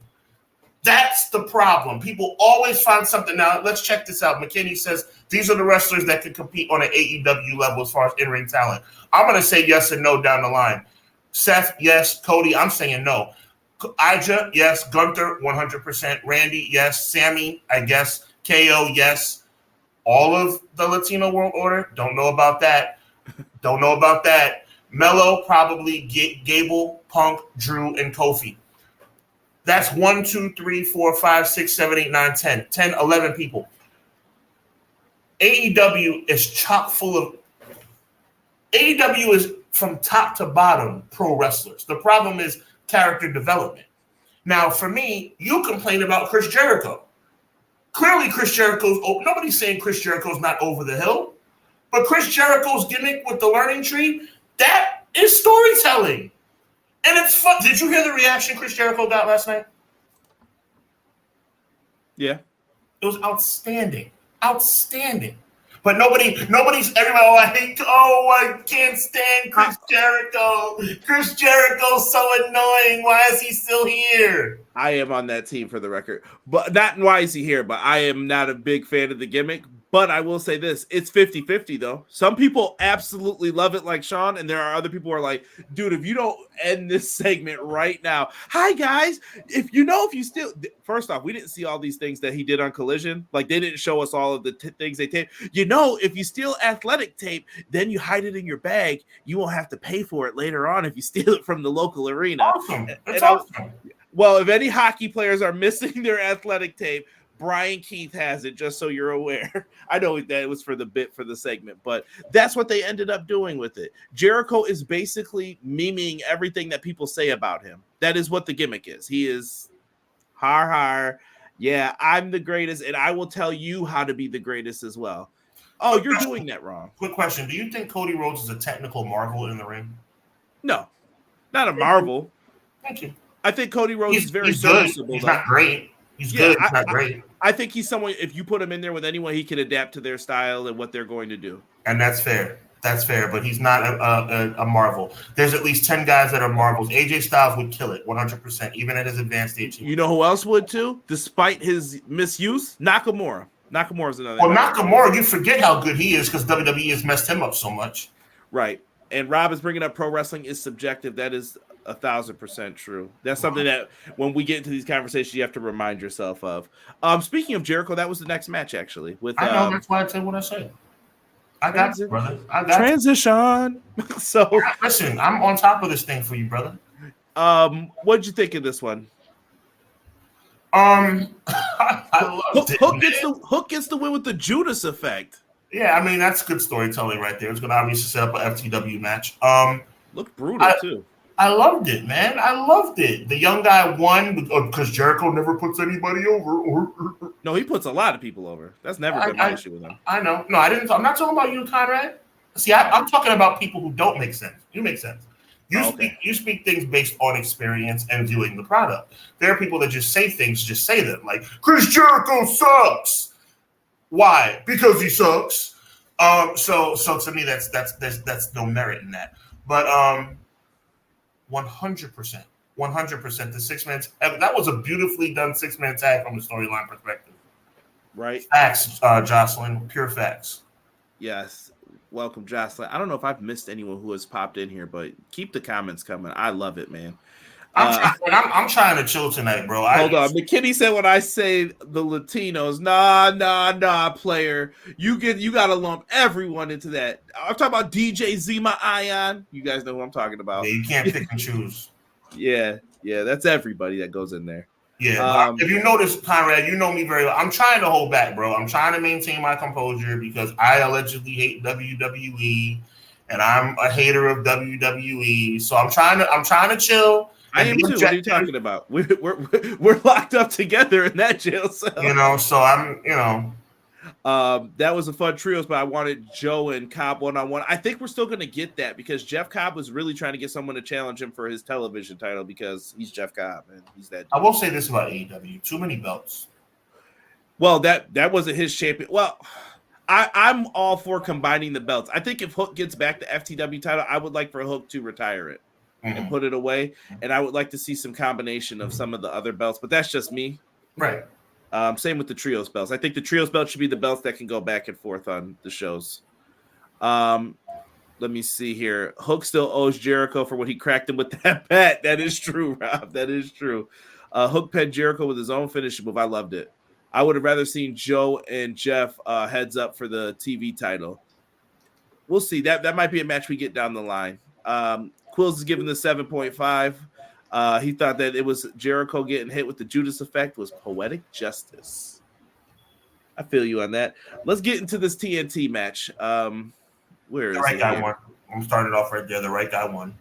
That's the problem. People always find something. Now, let's check this out. McKinney says, these are the wrestlers that can compete on an AEW level as far as in-ring talent. I'm going to say yes and no down the line. Seth, yes. Cody, I'm saying no. Ija, yes. Gunther, 100%. Randy, yes. Sammy, I guess. KO, yes. All of the Latino World Order, don't know about that. Mello, probably. Gable, Punk, Drew, and Kofi. That's 1, 2, 3, 4, 5, 6, 7, 8, 9, 10. 10, 11 people. AEW is chock full of – AEW is from top to bottom pro wrestlers. The problem is character development. Now, for me, you complain about Chris Jericho. Clearly, Chris Jericho's – nobody's saying Chris Jericho's not over the hill. But Chris Jericho's gimmick with the learning tree, that is storytelling. And it's fun. Did you hear the reaction Chris Jericho got last night? Yeah. It was outstanding. But everybody, I can't stand Chris Jericho. Chris Jericho's so annoying. Why is he still here? I am on that team for the record. But not why is he here, but I am not a big fan of the gimmick. But I will say this, it's 50-50 though. Some people absolutely love it like Sean, and there are other people who are like, dude, if you don't end this segment right now. Hi guys, if you still, first off, we didn't see all these things that he did on Collision. Like they didn't show us all of the things they taped. If you steal athletic tape, then you hide it in your bag. You won't have to pay for it later on if you steal it from the local arena. Awesome. That's awesome. Well, if any hockey players are missing their athletic tape, Brian Keith has it, just so you're aware. I know that it was for the segment, but that's what they ended up doing with it. Jericho is basically miming everything that people say about him. That is what the gimmick is. He is har. Yeah, I'm the greatest, and I will tell you how to be the greatest as well. Oh, you're doing that wrong. Quick question. Do you think Cody Rhodes is a technical marvel in the ring? No, not a marvel. Thank you. I think Cody Rhodes is very serviceable. He's not great. He's good. He's not great. I think he's someone, if you put him in there with anyone, he can adapt to their style and what they're going to do. And that's fair. That's fair, but he's not a Marvel. There's at least 10 guys that are Marvels. AJ Styles would kill it 100%, even at his advanced age. You know who else would too, despite his misuse? Nakamura. Nakamura's another. Well, Nakamura, you forget how good he is because WWE has messed him up so much. Right. And Rob is bringing up pro wrestling is subjective. That is 1,000% true. That's something that when we get into these conversations, you have to remind yourself of. Speaking of Jericho, that was the next match actually. I know that's why I said what I said. I got you, brother. I got transition. So listen, I'm on top of this thing for you, brother. What'd you think of this one? I loved it. Hook gets the win with the Judas effect. Yeah, I mean that's good storytelling right there. It's going to obviously set up an FTW match. Looked brutal too. I loved it, man. I loved it. The young guy won because Jericho never puts anybody over. No, he puts a lot of people over. That's never been my issue with him. I know. No, I didn't. I'm not talking about you, Conrad. See, I'm talking about people who don't make sense. You make sense. You speak things based on experience and viewing the product. There are people that just say things, just say them. Like, Chris Jericho sucks. Why? Because he sucks. So to me, that's no merit in that. But 100%, the 6-man. That was a beautifully done 6-man tag from a storyline perspective. Right. Facts, Jocelyn. Pure facts. Yes. Welcome, Jocelyn. I don't know if I've missed anyone who has popped in here, but keep the comments coming. I love it, man. I'm trying to chill tonight, bro. Hold on. McKinney said when I say the Latinos, nah, player. You got to lump everyone into that. I'm talking about DJ Zima Ion. You guys know who I'm talking about. Yeah, you can't pick and choose. Yeah, that's everybody that goes in there. Yeah, if you notice, Conrad, you know me very well. I'm trying to hold back, bro. I'm trying to maintain my composure because I allegedly hate WWE, and I'm a hater of WWE. So I'm trying to chill. I am too. What are you talking about? We're locked up together in that jail cell. So I'm, that was a fun trios, but I wanted Joe and Cobb one-on-one. I think we're still going to get that because Jeff Cobb was really trying to get someone to challenge him for his television title because he's Jeff Cobb and he's that dude. I will say this about AEW: too many belts. Well, that wasn't his champion. Well, I'm all for combining the belts. I think if Hook gets back the FTW title, I would like for Hook to retire it and put it away, and I would like to see some combination of some of the other belts. But that's just me, right? Same with the trios belts. I think the trios belt should be the belts that can go back and forth on the shows. Let me see here. Hook still owes Jericho for what he cracked him with that bat. That is true, Rob. That is true. Hook pinned Jericho with his own finishing move. I loved it. I would have rather seen Joe and Jeff heads up for the TV title. We'll see. That might be a match we get down the line. Quills is giving the 7.5. He thought that it was Jericho getting hit with the Judas effect was poetic justice. I feel you on that. Let's get into this TNT match. Where is the right guy won? I'm starting off right there. The right guy won.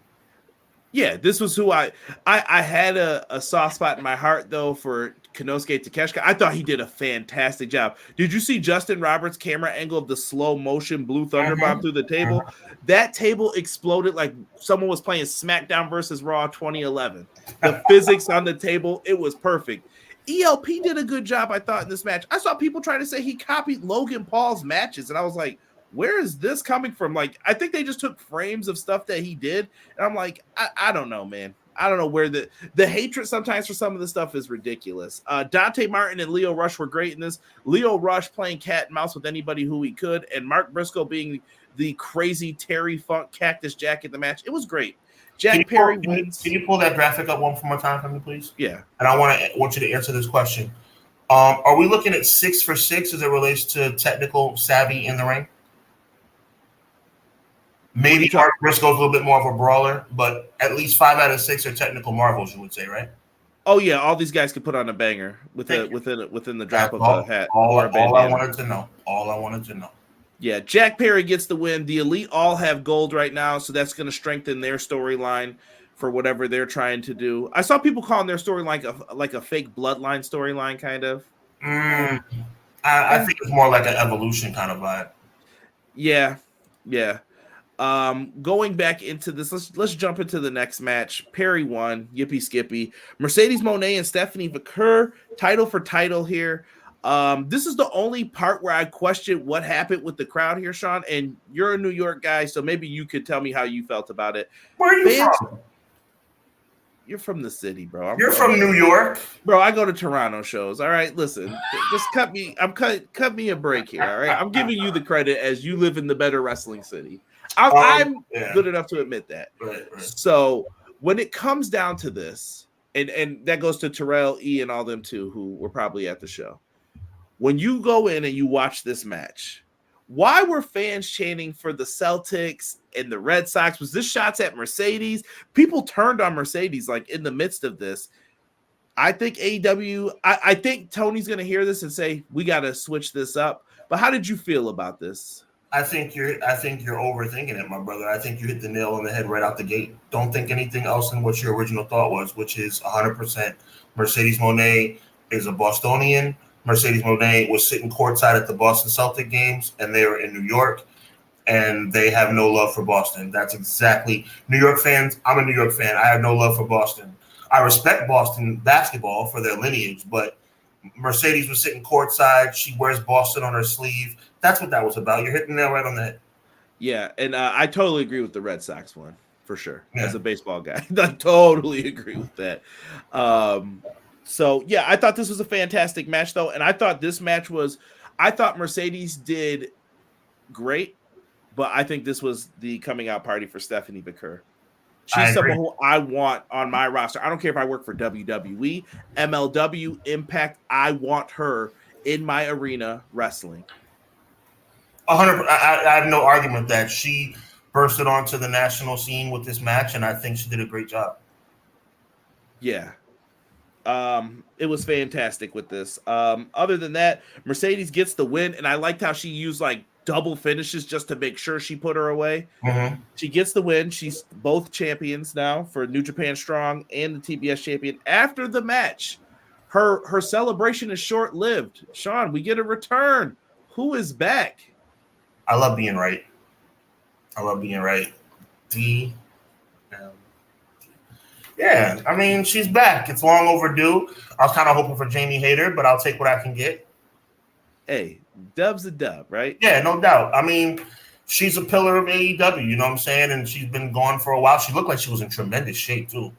Yeah, this was who I had a soft spot in my heart though for Konosuke Takeshita. I thought he did a fantastic job. Did you see Justin Roberts' camera angle of the slow motion Blue Thunder Bomb through the table? That table exploded like someone was playing SmackDown versus Raw 2011. The physics on the table, it was perfect. ELP did a good job, I thought, in this match. I saw people trying to say he copied Logan Paul's matches, and I was like, where is this coming from? Like, I think they just took frames of stuff that he did, and I'm like, I don't know, man. I don't know where the hatred sometimes for some of the stuff is ridiculous. Dante Martin and Leo Rush were great in this. Leo Rush playing cat and mouse with anybody who he could, and Mark Briscoe being the crazy Terry Funk Cactus Jack in the match. It was great. Jack Perry wins. Can you pull that graphic up one more time for me, please? Yeah. And I want you to answer this question. Are we looking at 6 for 6 as it relates to technical savvy in the ring? Maybe Mark Briscoe's a little bit more of a brawler, but at least 5 out of 6 are technical marvels, you would say, right? Oh yeah, all these guys could put on a banger within the drop of a hat. All I wanted to know. Yeah, Jack Perry gets the win. The Elite all have gold right now, so that's going to strengthen their storyline for whatever they're trying to do. I saw people calling their storyline like a fake bloodline storyline, kind of. I think it's more like an evolution kind of vibe. Yeah. Going back into this, let's jump into the next match. Perry won. Yippee skippy. Mercedes Moné and Stephanie Vaquer, title for title here. This is the only part where I question what happened with the crowd here, Sean. And you're a New York guy, so maybe you could tell me how you felt about it. Where are you from? You're from the city, bro. You're from New York, bro. I go to Toronto shows. All right, listen, just cut me a break here. All right, I'm giving you the credit as you live in the better wrestling city. I'm good enough to admit that. Right. So when it comes down to this, and that goes to Terrell, E, and all them too, who were probably at the show. When you go in and you watch this match, why were fans chanting for the Celtics and the Red Sox? Was this shots at Mercedes? People turned on Mercedes like in the midst of this. I think AEW, I think Tony's going to hear this and say, we got to switch this up. But how did you feel about this? I think you're overthinking it, my brother. I think you hit the nail on the head right out the gate. Don't think anything else than what your original thought was, which is 100%. Mercedes Moné is a Bostonian. Mercedes Moné was sitting courtside at the Boston Celtic games, and they were in New York, and they have no love for Boston. That's exactly New York fans. I'm a New York fan. I have no love for Boston. I respect Boston basketball for their lineage, but Mercedes was sitting courtside. She wears Boston on her sleeve. That's what that was about. You're hitting that right on the head. Yeah, and I totally agree with the Red Sox one, for sure. Yeah. As a baseball guy, I totally agree with that. So, yeah, I thought this was a fantastic match, though, and I thought Mercedes did great, but I think this was the coming out party for Stephanie McCurry. She's someone who I want on my roster. I don't care if I work for WWE, MLW, Impact. I want her in my arena wrestling. 100%. I have no argument that she bursted onto the national scene with this match, and I think she did a great job. Yeah. It was fantastic with this. Other than that, Mercedes gets the win, and I liked how she used like double finishes just to make sure she put her away. Mm-hmm. She gets the win. She's both champions now for New Japan Strong and the TBS champion. After the match, her celebration is short-lived. Sean, we get a return. Who is back? I love being right. Yeah, I mean, she's back. It's long overdue. I was kind of hoping for Jamie Hayter, but I'll take what I can get. Hey, dub's a dub, right? Yeah, no doubt. I mean, she's a pillar of AEW, you know what I'm saying? And she's been gone for a while. She looked like she was in tremendous shape, too.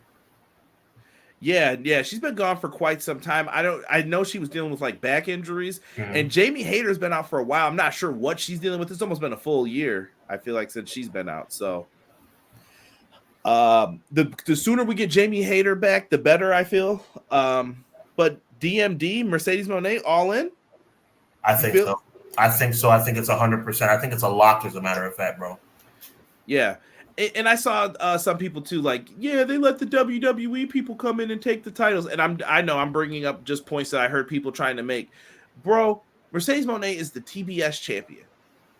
Yeah, she's been gone for quite some time. I know she was dealing with like back injuries, and Jamie Hayter's been out for a while. I'm not sure what she's dealing with. It's almost been a full year, I feel like, since she's been out. So the sooner we get Jamie Hayter back, the better, I feel. But DMD, Mercedes Moné, all in? I think so. I think it's 100%. I think it's a lock, as a matter of fact, bro. Yeah. And I saw some people too, like, yeah, they let the WWE people come in and take the titles. And I know I'm bringing up just points that I heard people trying to make. Bro, Mercedes Moné is the TBS champion.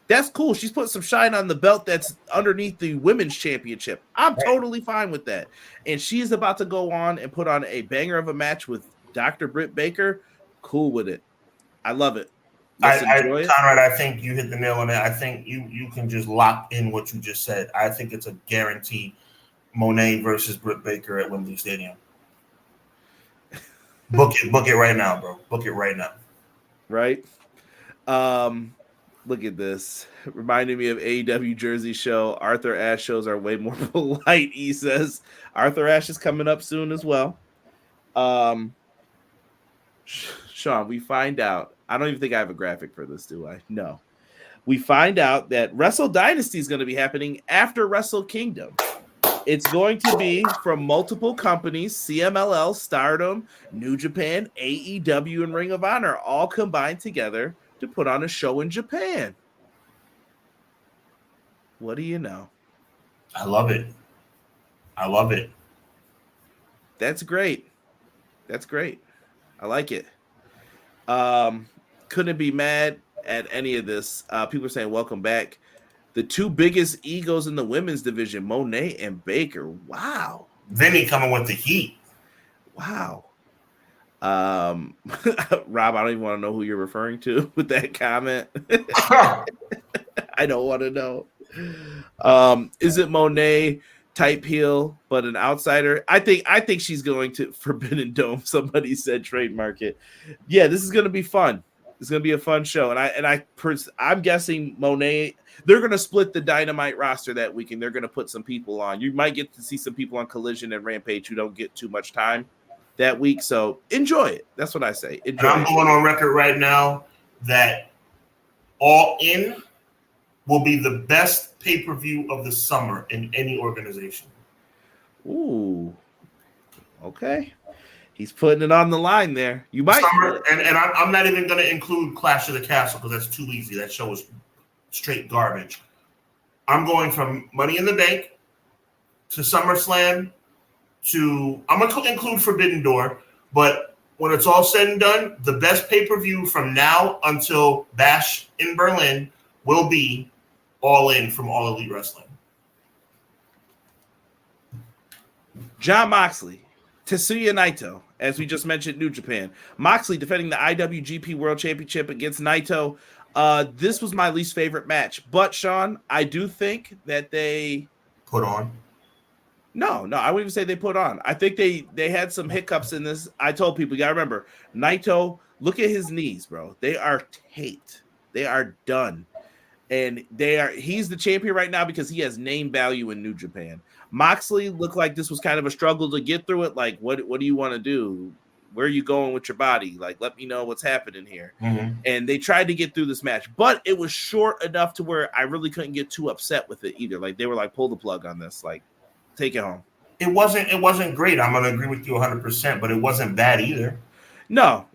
That's cool. She's put some shine on the belt that's underneath the women's championship. I'm totally fine with that. And she's about to go on and put on a banger of a match with Dr. Britt Baker. Cool with it. I love it. Conrad, I think you hit the nail on it. I think you can just lock in what you just said. I think it's a guarantee. Moné versus Britt Baker at Wembley Stadium. Book it right now, bro. Book it right now. Right. Look at this. Reminding me of AEW Jersey show. Arthur Ashe shows are way more polite, he says. Arthur Ashe is coming up soon as well. Sean, we find out. I don't even think I have a graphic for this, do I? No. We find out that Wrestle Dynasty is going to be happening after Wrestle Kingdom. It's going to be from multiple companies, CMLL, Stardom, New Japan, AEW, and Ring of Honor, all combined together to put on a show in Japan. What do you know? I love it. That's great. I like it. Couldn't be mad at any of this. People are saying welcome back. The two biggest egos in the women's division, Moné and Baker. Wow. Vinny coming with the heat. Wow. Rob, I don't even want to know who you're referring to with that comment. I don't want to know. Is it Moné type heel, but an outsider? I think she's going to Forbidden Dome. Somebody said trademark it. Yeah, this is going to be fun. It's gonna be a fun show, I'm guessing Monet. They're gonna split the Dynamite roster that week, and they're gonna put some people on. You might get to see some people on Collision and Rampage who don't get too much time that week. So enjoy it. That's what I say. Enjoy. And I'm going on record right now that All In will be the best pay-per-view of the summer in any organization. Ooh, okay. He's putting it on the line there. You might. Summer, and I'm not even going to include Clash of the Castle because that's too easy. That show is straight garbage. I'm going from Money in the Bank to SummerSlam to – I'm going to include Forbidden Door, but when it's all said and done, the best pay-per-view from now until Bash in Berlin will be All In from All Elite Wrestling. Jon Moxley, Tetsuya Naito, as we just mentioned, New Japan. Moxley defending the IWGP World Championship against Naito. This was my least favorite match. But, Sean, I do think that they... Put on? No, I wouldn't even say they put on. I think they had some hiccups in this. I told people, you got to remember, Naito, look at his knees, bro. They are taped. They are done. And he's the champion right now because he has name value in New Japan. Moxley looked like this was kind of a struggle to get through it. Like, what do you want to do? Where are you going with your body? Like, let me know what's happening here. Mm-hmm. And they tried to get through this match, but it was short enough to where I really couldn't get too upset with it either. Like, they were like, pull the plug on this. Like, take it home. It wasn't great. I'm going to agree with you 100%, but it wasn't bad either. No.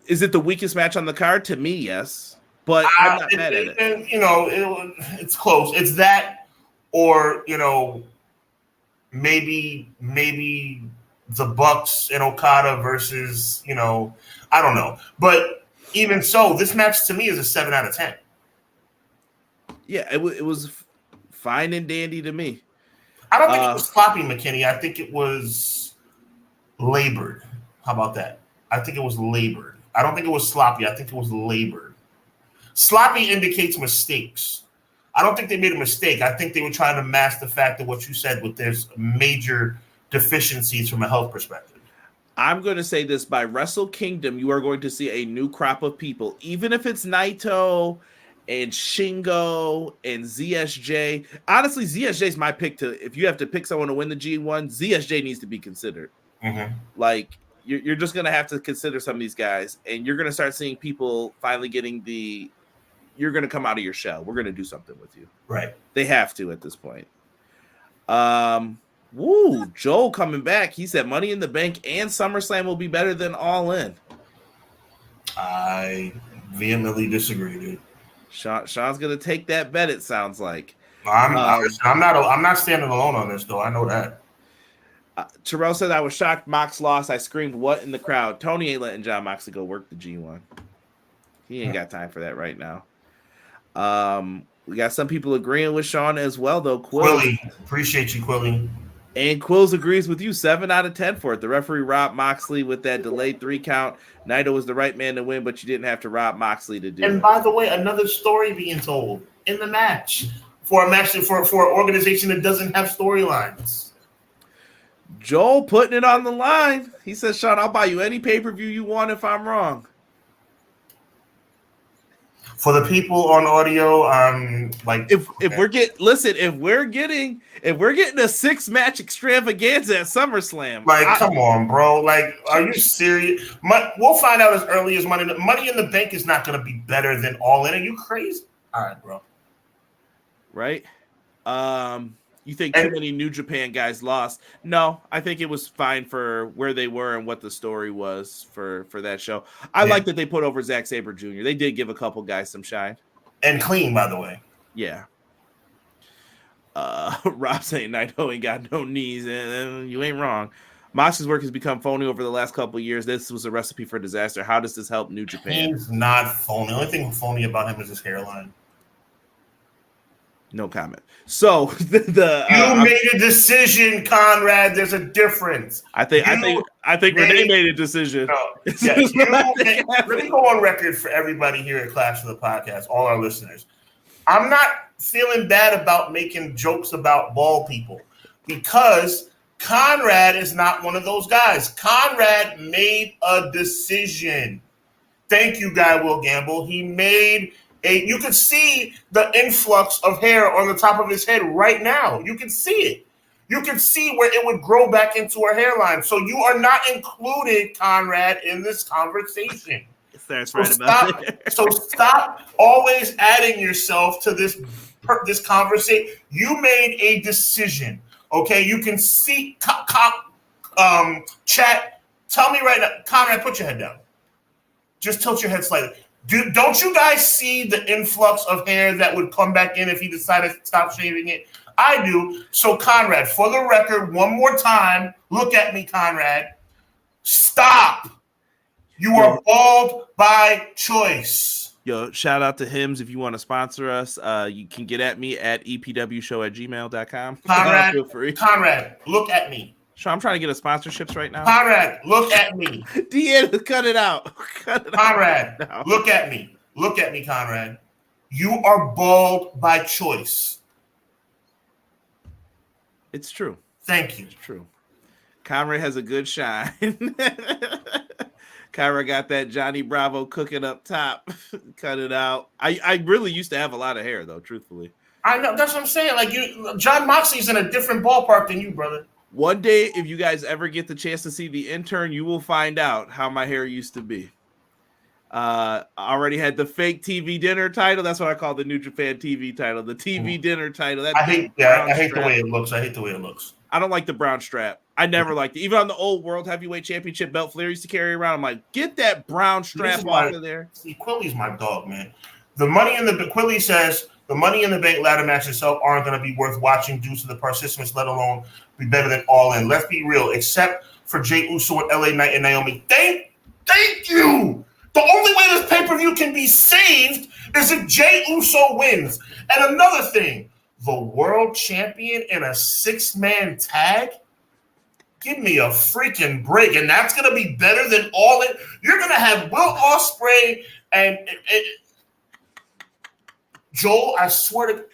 Is it the weakest match on the card? To me, yes. But I'm not mad at it. It's close. It's that or, maybe the Bucks and Okada versus, I don't know. But even so, this match to me is a 7 out of 10. Yeah, it was fine and dandy to me. I don't think it was sloppy, McKinney. I think it was labored. How about that? I think it was labored. I don't think it was sloppy. I think it was labored. Sloppy indicates mistakes. I don't think they made a mistake. I think they were trying to mask the fact that what you said with there's major deficiencies from a health perspective. I'm going to say this, by Wrestle Kingdom, you are going to see a new crop of people, even if it's Naito and Shingo and ZSJ. Honestly, ZSJ is my pick if you have to pick someone to win the G1, ZSJ needs to be considered. Mm-hmm. Like, you're just going to have to consider some of these guys, and you're going to start seeing people finally getting you're going to come out of your shell. We're going to do something with you. Right. They have to at this point. Joel coming back. He said Money in the Bank and SummerSlam will be better than All In. I vehemently disagree, dude. Sean's going to take that bet, it sounds like. I'm not standing alone on this, though. I know that. Terrell said, I was shocked Mox lost. I screamed, what in the crowd? Tony ain't letting Jon Moxley go work the G1. He ain't got time for that right now. We got some people agreeing with Sean as well, though. Quilly, appreciate you, Quilly. And Quills agrees with you. 7 out of 10 for it. The referee robbed Moxley with that delayed 3 count. Naito was the right man to win, but you didn't have to rob Moxley to do it. And by the way, another story being told in the match for an organization that doesn't have storylines. Joel putting it on the line. He says, Sean, I'll buy you any pay-per-view you want if I'm wrong. For the people on audio, if we're getting a 6-match extravaganza at SummerSlam, come on, bro. Like, are you serious? We'll find out as early as Money in the Bank is not going to be better than All In. Are you crazy? All right, bro. Right? You think too many New Japan guys lost? No, I think it was fine for where they were and what the story was for that show. I like that they put over Zack Sabre Jr. They did give a couple guys some shine. And clean, by the way. Yeah. Rob saying Naito ain't got no knees, and you ain't wrong. Mox's work has become phony over the last couple of years. This was a recipe for disaster. How does this help New Japan? He's not phony. The only thing phony about him is his hairline. No comment. So you made a decision, Conrad. There's a difference. I think Renee made a decision. No, let me go on record for everybody here at Clash of the Podcast, all our listeners. I'm not feeling bad about making jokes about bald people because Conrad is not one of those guys. Conrad made a decision. Thank you, Guy Will Gamble. He made you could see the influx of hair on the top of his head right now. You can see it. You can see where it would grow back into her hairline. So you are not included, Conrad, in this conversation. That's right about that. So stop always adding yourself to this conversation. You made a decision. Okay, you can see chat. Tell me right now, Conrad, put your head down. Just tilt your head slightly. Don't you guys see the influx of hair that would come back in if he decided to stop shaving it? I do. So, Conrad, for the record, one more time, look at me, Conrad. Stop. You are bald by choice. Yo, shout out to Hims if you want to sponsor us. You can get at me at epwshow@gmail.com. Conrad, feel free. Conrad, look at me. Sure, I'm trying to get us sponsorships right now. Conrad, look at me. Deanna, cut it out. Conrad, look at me. Look at me, Conrad. You are bald by choice. It's true. Thank you. It's true. Conrad has a good shine. Conrad got that Johnny Bravo cooking up top. Cut it out. I really used to have a lot of hair, though, truthfully. I know. That's what I'm saying. Like, John Moxley's in a different ballpark than you, brother. One day, if you guys ever get the chance to see The Intern, you will find out how my hair used to be. I already had the fake TV dinner title. That's what I call the New Japan TV title. The TV dinner title. I hate the way it looks. I don't like the brown strap. I never liked it. Even on the old World Heavyweight Championship belt Flair used to carry around. I'm like, get that brown strap off of there. See, Quilly's my dog, man. Quilly says the Money in the Bank ladder match itself aren't going to be worth watching due to the participants, let alone be better than All In. Let's be real, except for Jey Uso and LA Knight and Naomi. Thank you. The only way this pay-per-view can be saved is if Jey Uso wins. And another thing, the world champion in a 6-man tag? Give me a freaking break. And that's going to be better than All In. You're going to have Will Ospreay and Joel, I swear to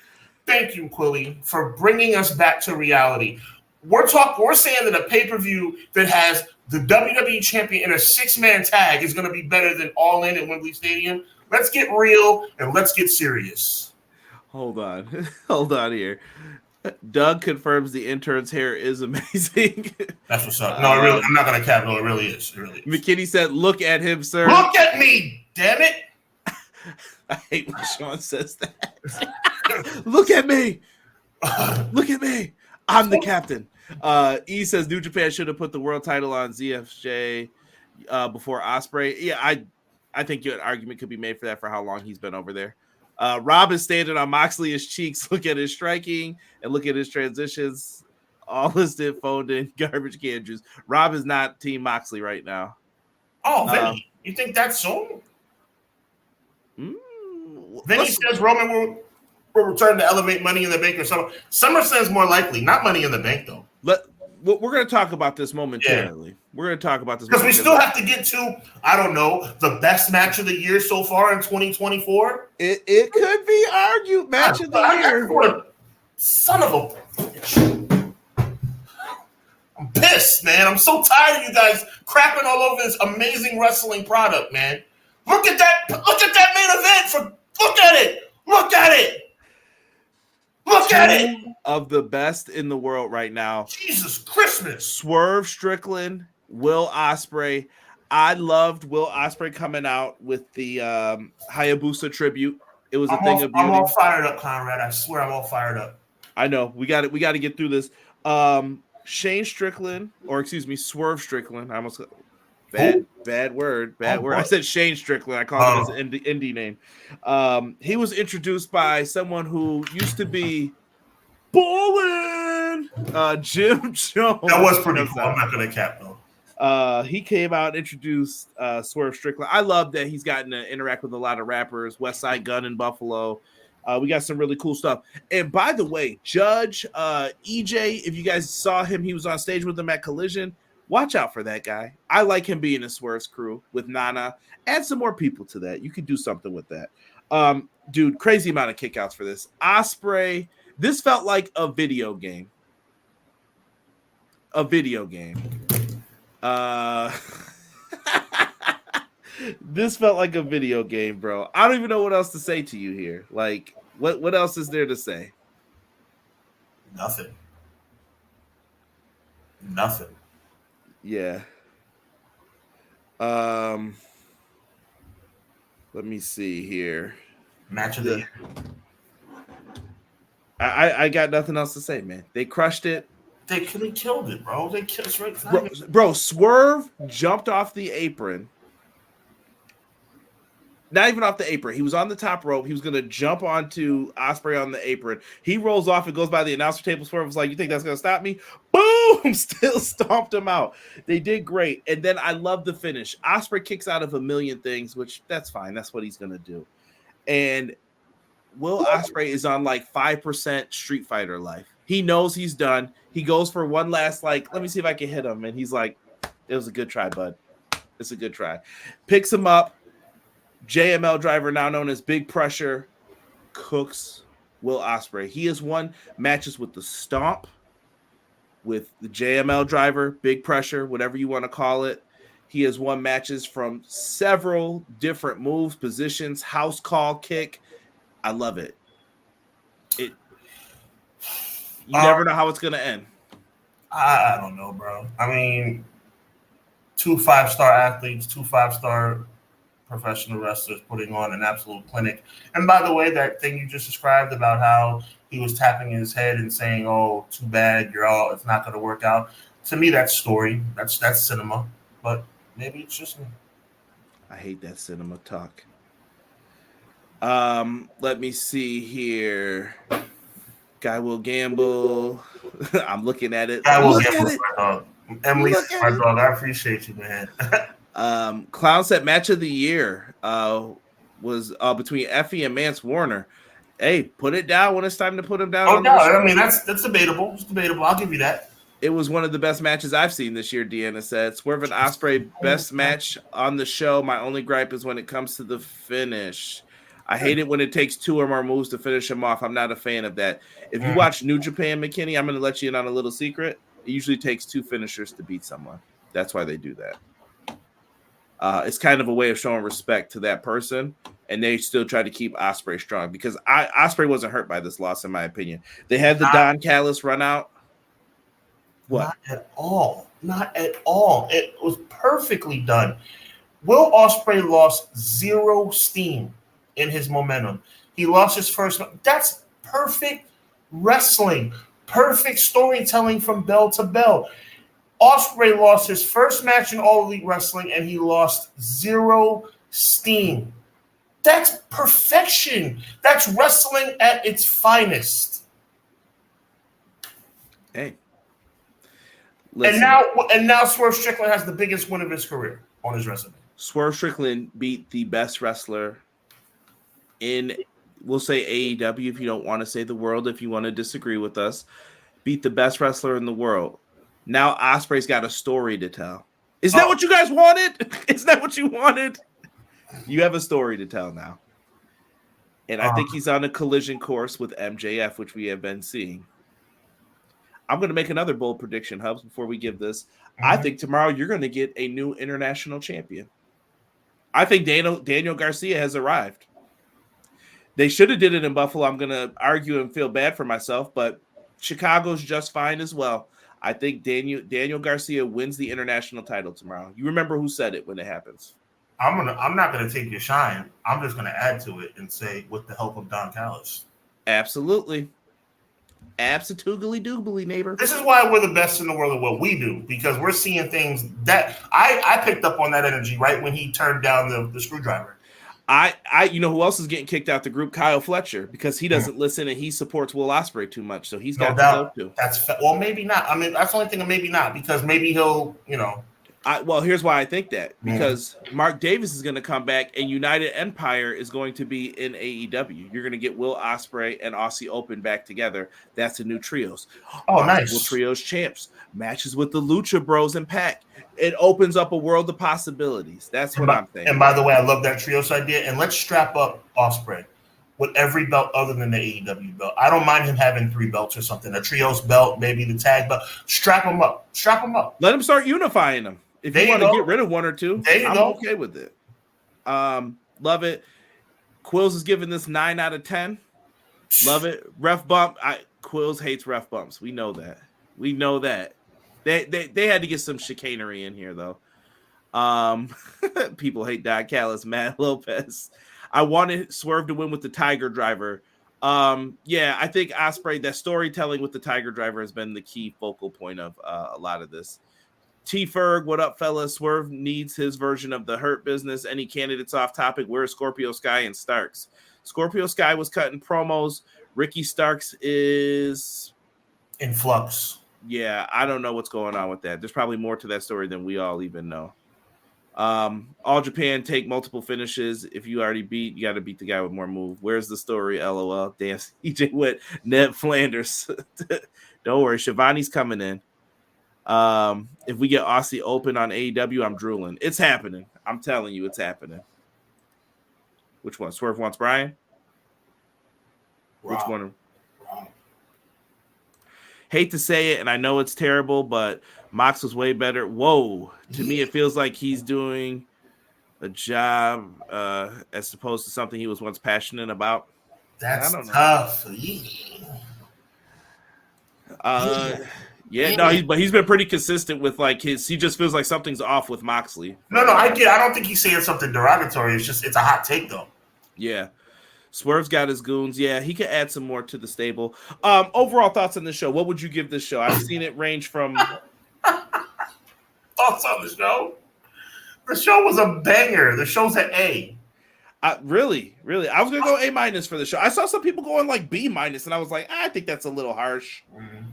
thank you, Quilly, for bringing us back to reality. We're saying that a pay-per-view that has the WWE champion in a 6-man tag is going to be better than All In at Wembley Stadium. Let's get real and let's get serious. Hold on. Hold on here. Doug confirms the intern's hair is amazing. That's what's up. No, I'm not going to cap. No, it really is. It really is. McKinney said, look at him, sir. Look at me, damn it. I hate when Sean says that. Look at me. Look at me. I'm the captain. E says New Japan should have put the world title on ZFJ before Ospreay. Yeah, I think an argument could be made for that for how long he's been over there. Rob is standing on Moxley's cheeks. Look at his striking and look at his transitions. All listed, phoned in, garbage can juice. Rob is not Team Moxley right now. Oh, Vinny, you think that's so? Vinny says Roman will return to elevate Money in the Bank or something. SummerSlam's more likely, not Money in the Bank, though. We're going to talk about this momentarily. Yeah. We're going to talk about this because we still have to get to, I don't know, the best match of the year so far in 2024. It could be argued match of the year. Son of a bitch. I'm pissed, man. I'm so tired of you guys crapping all over this amazing wrestling product, man. Look at that main event. Look at it. Look at it. Look at it. Of the best in the world right now. Jesus Christmas. Swerve Strickland, Will Ospreay. I loved Will Ospreay coming out with the Hayabusa tribute. It was a thing of beauty. I'm all fired up, Conrad. I swear I'm all fired up. I know. We got to get through this. Shane Strickland, or excuse me, Swerve Strickland. I almost bad word. I said Shane Strickland. I called him his indie name. He was introduced by someone who used to be bowling. Jim Jones. That was pretty cool. I'm not gonna cap though. He came out and introduced Swerve Strickland. I love that he's gotten to interact with a lot of rappers. Westside Gun in Buffalo. We got some really cool stuff. And by the way, Judge EJ, if you guys saw him, he was on stage with them at Collision. Watch out for that guy. I like him being in Swerve's crew with Nana. Add some more people to that. You could do something with that. Dude, crazy amount of kickouts for this. Ospreay, this felt like a video game. This felt like a video game, bro. I don't even know what else to say to you here. Like, what else is there to say? Nothing. Yeah. Let me see here. Match of the year. I got nothing else to say, man. They crushed it. They killed it, bro. They killed straight. Bro, Swerve jumped off the apron. Not even off the apron. He was on the top rope. He was going to jump onto Ospreay on the apron. He rolls off and goes by the announcer table. Swerve was like, you think that's going to stop me? Boom! Still stomped him out. They did great. And then I love the finish. Ospreay kicks out of a million things, which that's fine. That's what he's going to do. And Will Ospreay is on like 5% Street Fighter life. He knows he's done. He goes for one last, like, let me see if I can hit him. And he's like, it was a good try, bud. It's a good try. Picks him up. JML driver, now known as Big Pressure, cooks Will Ospreay. He has won matches with the Stomp, with the JML driver, Big Pressure, whatever you want to call it. He has won matches from several different moves, positions, house call, kick. I love it. You never know how it's going to end. I don't know, bro. I mean, 2 5-star athletes, 2 5-star professional wrestlers putting on an absolute clinic. And by the way, that thing you just described about how he was tapping his head and saying, "Oh, too bad, it's not going to work out." To me, that's story. That's cinema. But maybe it's just me. I hate that cinema talk. Let me see here. Guy will gamble. I'm looking at it. Guy will gamble, my dog. Emily, my dog. I appreciate you, man. Clown set match of the year was between Effie and Mance Warner. Hey, put it down when it's time to put him down. Oh no, I mean that's debatable. It's debatable. I'll give you that. It was one of the best matches I've seen this year. Deanna said, "Swerve and Ospreay, best match on the show. My only gripe is when it comes to the finish. I hate it when it takes 2 or more moves to finish him off. I'm not a fan of that. If you watch New Japan, McKinney, I'm going to let you in on a little secret. It usually takes 2 finishers to beat someone. That's why they do that. It's kind of a way of showing respect to that person, and they still try to keep Ospreay strong because Ospreay wasn't hurt by this loss, in my opinion. They had the Don Callis run out. What? Not at all. Not at all. It was perfectly done. Will Ospreay lost 0 steam in his momentum. He lost his first. That's perfect wrestling. Perfect storytelling from bell to bell. Ospreay lost his first match in All Elite Wrestling, and he lost 0 steam. That's perfection. That's wrestling at its finest. Hey. Listen. And now Swerve Strickland has the biggest win of his career on his resume. Swerve Strickland beat the best wrestler in, we'll say AEW if you don't want to say the world, if you want to disagree with us, beat the best wrestler in the world. Now Ospreay's got a story to tell. Is that what you guys wanted? Is that what you wanted? You have a story to tell now. And I think he's on a collision course with MJF, which we have been seeing. I'm going to make another bold prediction, Hubs, before we give this. I think tomorrow you're going to get a new international champion. I think Daniel Garcia has arrived. They should have did it in Buffalo. I'm going to argue and feel bad for myself, but Chicago's just fine as well. I think Daniel Garcia wins the international title tomorrow. You remember who said it when it happens. I'm not gonna take your shine. I'm just gonna add to it and say with the help of Don Callis. Absolutely. Absolutely doobly, neighbor. This is why we're the best in the world at what we do, because we're seeing things that I picked up on that energy right when he turned down the screwdriver. You know who else is getting kicked out the group? Kyle Fletcher, because he doesn't listen and he supports Will Ospreay too much, so he's got to go too. Well, maybe not. I mean, that's the only thing. Maybe not, because maybe he'll, Well, here's why I think that, because Mark Davis is going to come back and United Empire is going to be in AEW. You're going to get Will Ospreay and Aussie Open back together. That's the new trios. Oh, nice. Will trios champs, matches with the Lucha Bros and Pac. It opens up a world of possibilities. That's what I'm thinking. And by the way, I love that trios idea. And let's strap up Ospreay with every belt other than the AEW belt. I don't mind him having 3 belts or something. A trios belt, maybe the tag belt. Strap him up. Let him start unifying them. If you want to get rid of 1 or 2, I'm okay with it. Love it. Quills is giving this 9 out of 10. Love it. Ref bump. Quills hates ref bumps. We know that. They had to get some chicanery in here though. People hate Don Callis, Matt Lopez. I wanted Swerve to win with the Tiger Driver. Yeah, I think Ospreay, that storytelling with the Tiger Driver has been the key focal point of a lot of this. T Ferg, what up, fellas? Swerve needs his version of the Hurt Business. Any candidates off topic? Where's Scorpio Sky and Starks? Scorpio Sky was cutting promos. Ricky Starks is in flux. Yeah, I don't know what's going on with that. There's probably more to that story than we all even know. All Japan take multiple finishes. If you already beat, you got to beat the guy with more move. Where's the story? LOL. Damn, EJ Witt, Ned Flanders. Don't worry, Shivani's coming in. If we get Aussie Open on AEW, I'm drooling. It's happening. I'm telling you, it's happening. Which one? Swerve wants Brian? Wow. Which one? Wow. Hate to say it, and I know it's terrible, but Mox was way better. Whoa. To me, it feels like he's doing a job as opposed to something he was once passionate about. That's tough. But he's been pretty consistent with he just feels like something's off with Moxley. No, I don't think he's saying something derogatory. It's a hot take though. Yeah. Swerve's got his goons. Yeah, he could add some more to the stable. Overall thoughts on the show. What would you give this show? I've seen it range from thoughts on the show. The show was a banger. The show's an A. Really? I was gonna go A- for the show. I saw some people going B-, and I was like, I think that's a little harsh. Mm-hmm.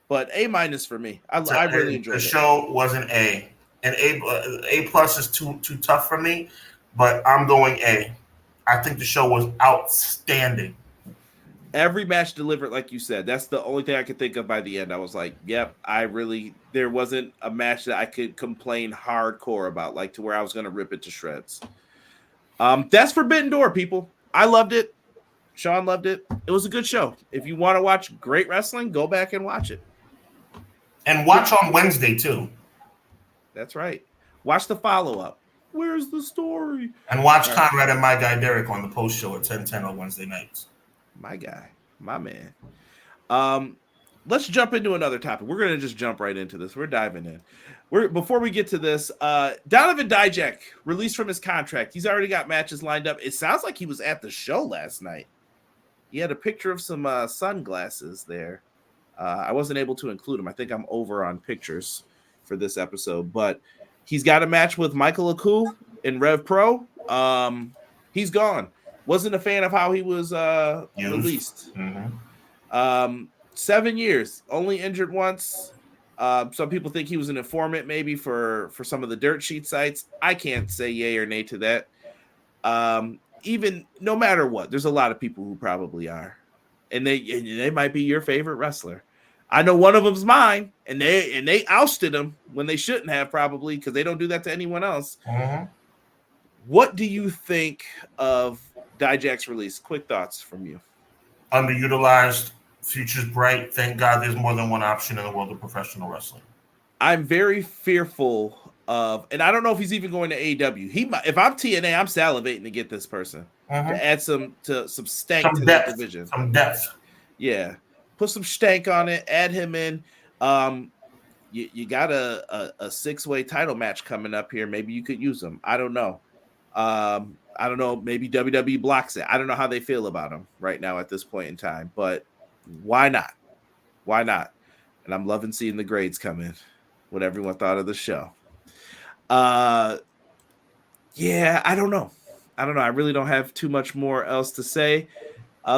But A- for me. I really enjoyed it. The show was an A. An A+ is too tough for me, but I'm going A. I think the show was outstanding. Every match delivered, like you said. That's the only thing I could think of by the end. I was like, yep, there wasn't a match that I could complain hardcore about, to where I was going to rip it to shreds. That's Forbidden Door, people. I loved it. Sean loved it. It was a good show. If you want to watch great wrestling, go back and watch it. And watch on Wednesday, too. That's right. Watch the follow-up. Where's the story? And watch Conrad and my guy Derek on the post show at 10:10 on Wednesday nights. My guy, my man. Let's jump into another topic. We're gonna just jump right into this. We're diving in. Before we get to this, Donovan Dijak released from his contract. He's already got matches lined up. It sounds like he was at the show last night. He had a picture of some sunglasses there. I wasn't able to include him. I think I'm over on pictures for this episode, but he's got a match with Michael Aku in Rev Pro. He's gone. Wasn't a fan of how he was released. Mm-hmm. 7 years, only injured once. Some people think he was an informant maybe for some of the dirt sheet sites. I can't say yay or nay to that. Even no matter what, there's a lot of people who probably are. And they might be your favorite wrestler. I know one of them's mine, and they ousted him when they shouldn't have, probably, because they don't do that to anyone else. Mm-hmm. What do you think of Dijak's release? Quick thoughts from you. Underutilized, future's bright. Thank God there's more than one option in the world of professional wrestling. I'm very fearful of, and I don't know if he's even going to AEW. He might, if I'm TNA, I'm salivating to get this person to add some stank to that division. Some depth. Yeah. Put some stank on it, add him in. You got a 6-way title match coming up here. Maybe you could use him. I don't know. I don't know. Maybe WWE blocks it. I don't know how they feel about him right now at this point in time, but why not? Why not? And I'm loving seeing the grades come in, what everyone thought of the show. Yeah, I don't know. I really don't have too much more else to say.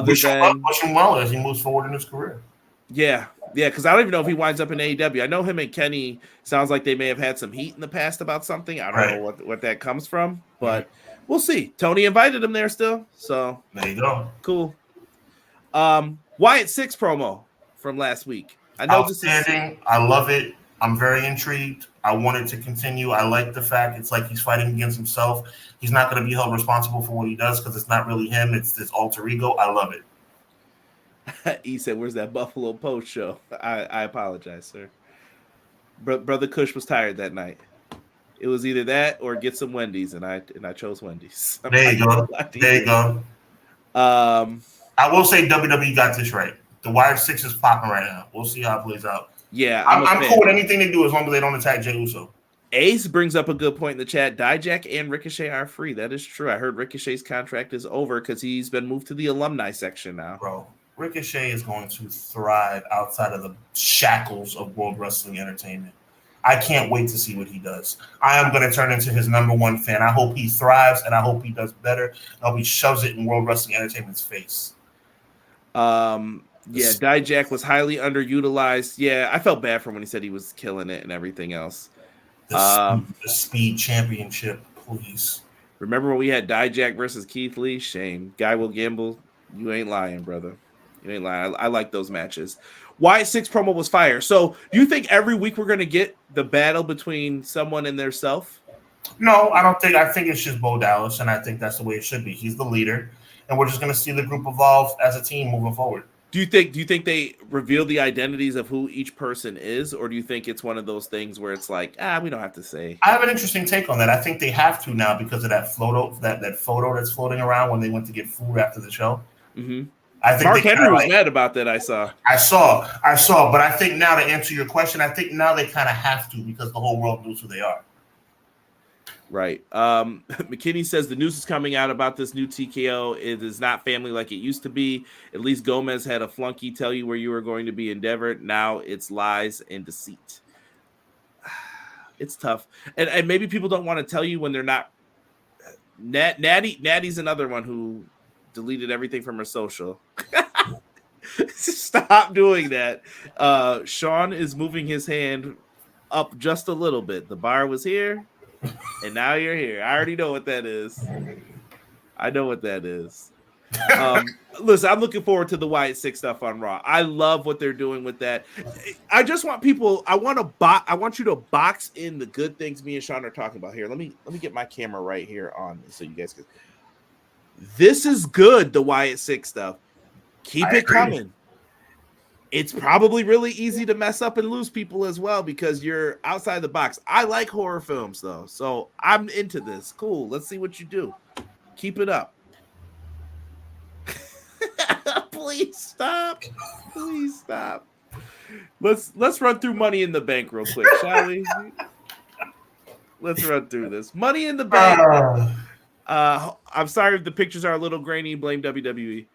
Wish him well as he moves forward in his career. Yeah, because I don't even know if he winds up in AEW. I know him and Kenny sounds like they may have had some heat in the past about something. I don't know what that comes from, but we'll see. Tony invited him there still, so there you go. Cool. Wyatt 6 promo from last week. I know outstanding. I love it. I'm very intrigued. I want it to continue. I like the fact it's like he's fighting against himself. He's not going to be held responsible for what he does because it's not really him. It's this alter ego. I love it. He said, "Where's that Buffalo Post show?" I apologize, sir. Brother Kush was tired that night. It was either that or get some Wendy's, and I chose Wendy's. There you go. There you go. I will say WWE got this right. The Wired 6 is popping right now. We'll see how it plays out. Yeah, I'm cool with anything they do as long as they don't attack Jey Uso. Ace brings up a good point in the chat. Dijak and Ricochet are free. That is true. I heard Ricochet's contract is over because he's been moved to the alumni section now. Bro, Ricochet is going to thrive outside of the shackles of World Wrestling Entertainment. I can't wait to see what he does. I am going to turn into his number one fan. I hope he thrives, and I hope he does better. I hope he shoves it in World Wrestling Entertainment's face. Yeah, Dijak was highly underutilized. Yeah, I felt bad for him when he said he was killing it and everything else. The Speed Championship, please. Remember when we had Dijak versus Keith Lee? Shame. Guy will gamble. You ain't lying, brother. You ain't lying. I like those matches. Wyatt 6 promo was fire. So do you think every week we're going to get the battle between someone and their self? No, I don't think. I think it's just Bo Dallas, and I think that's the way it should be. He's the leader, and we're just going to see the group evolve as a team moving forward. Do you think they reveal the identities of who each person is, or do you think it's one of those things where it's like, we don't have to say? I have an interesting take on that. I think they have to now because of that photo that's floating around when they went to get food after the show. Mm-hmm. I think Mark Henry was mad about that. I saw, but I think now to answer your question, I think now they kind of have to because the whole world knows who they are. Right. McKinney says the news is coming out about this new TKO. It is not family like it used to be. At least Gomez had a flunky tell you where you were going to be endeavored. Now it's lies and deceit. It's tough. And maybe people don't want to tell you when they're not. Natty's another one who deleted everything from her social. Stop doing that. Sean is moving his hand up just a little bit. The bar was here. And now you're here. I already know what that is. I know what that is. Listen, I'm looking forward to the Wyatt 6 stuff on Raw. I love what they're doing with that. I just want people. I want you to box in the good things me and Sean are talking about here. Let me get my camera right here on so you guys can. This is good. The Wyatt 6 stuff. Keep it coming. It's probably really easy to mess up and lose people as well because you're outside the box. I like horror films, though, so I'm into this. Cool. Let's see what you do. Keep it up. Please stop. Please stop. Let's run through Money in the Bank real quick, shall we? Let's run through this. Money in the Bank. I'm sorry if the pictures are a little grainy. Blame WWE.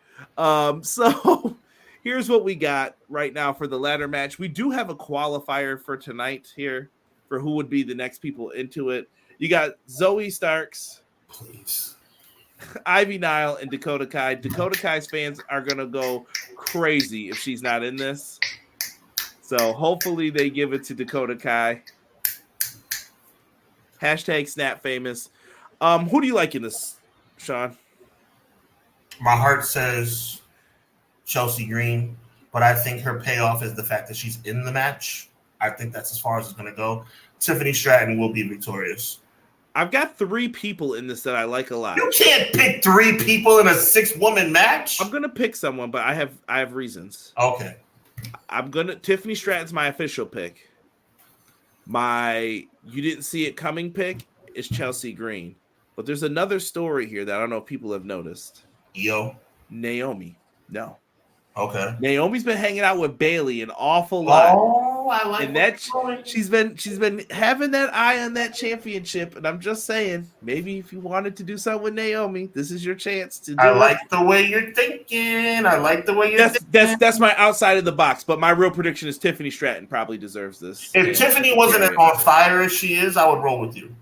So... Here's what we got right now for the ladder match. We do have a qualifier for tonight here for who would be the next people into it. You got Zoe Starks, please, Ivy Nile, and Dakota Kai. Dakota Kai's fans are going to go crazy if she's not in this. So hopefully they give it to Dakota Kai. Hashtag Snap Famous. Who do you like in this, Sean? My heart says Chelsea Green, but I think her payoff is the fact that she's in the match. I think that's as far as it's going to go. Tiffany Stratton will be victorious. I've got 3 people in this that I like a lot. You can't pick 3 people in a 6-woman match. I'm going to pick someone, but I have reasons. Okay. Tiffany Stratton's my official pick. My you didn't see it coming pick is Chelsea Green. But there's another story here that I don't know if people have noticed. Naomi. No. Okay. Naomi's been hanging out with Bailey an awful lot. Oh, I like and that. She's been having that eye on that championship, and I'm just saying, maybe if you wanted to do something with Naomi, this is your chance to do it. I like the way you're thinking. That's my outside of the box, but my real prediction is Tiffany Stratton probably deserves this. If Tiffany wasn't on fire as she is, I would roll with you.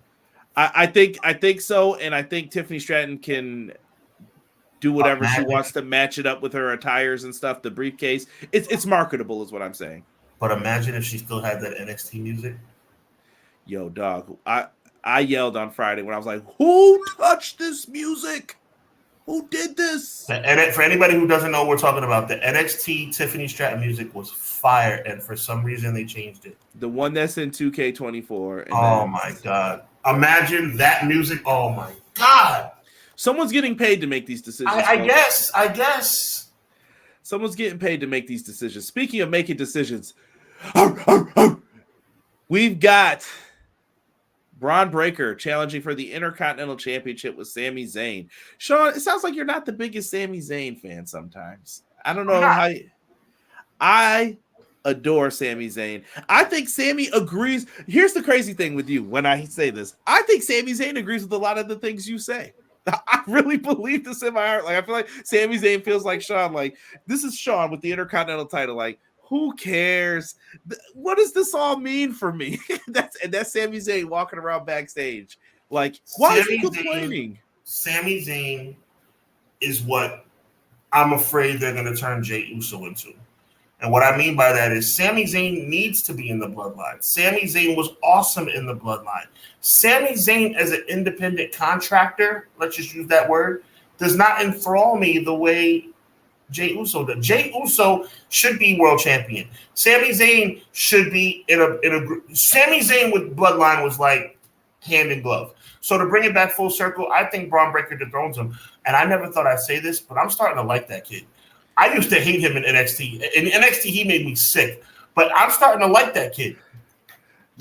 I think so, and I think Tiffany Stratton can do whatever she wants to match it up with her attires and stuff. The briefcase, it's marketable, is what I'm saying. But imagine if she still had that NXT music. Yo, dog, I yelled on Friday when I was like, "Who touched this music? Who did this?" And for anybody who doesn't know, we're talking about the NXT Tiffany Stratton music was fire, and for some reason they changed it. The one that's in 2K24. Oh my god! Imagine that music. Oh my god! Someone's getting paid to make these decisions. I guess. Someone's getting paid to make these decisions. Speaking of making decisions, we've got Braun Breaker challenging for the Intercontinental Championship with Sami Zayn. Sean, it sounds like you're not the biggest Sami Zayn fan sometimes. I don't know how I adore Sami Zayn. I think Sami agrees. Here's the crazy thing with you when I say this. I think Sami Zayn agrees with a lot of the things you say. I really believe this in my heart. Like, I feel like Sami Zayn feels like Sean. Like, this is Sean with the Intercontinental title. Like, who cares? What does this all mean for me? that's Sami Zayn walking around backstage. Like, why is he complaining? Sami Zayn is what I'm afraid they're going to turn Jey Uso into. And what I mean by that is Sami Zayn needs to be in the bloodline. Sami Zayn was awesome in the bloodline. Sami Zayn as an independent contractor, let's just use that word, does not enthrall me the way Jey Uso did. Jey Uso should be world champion. Sami Zayn should be in a group. Sami Zayn with bloodline was like hand in glove. So to bring it back full circle, I think Braun Breaker dethrones him. And I never thought I'd say this, but I'm starting to like that kid. I used to hate him in NXT. In NXT, he made me sick. But I'm starting to like that kid.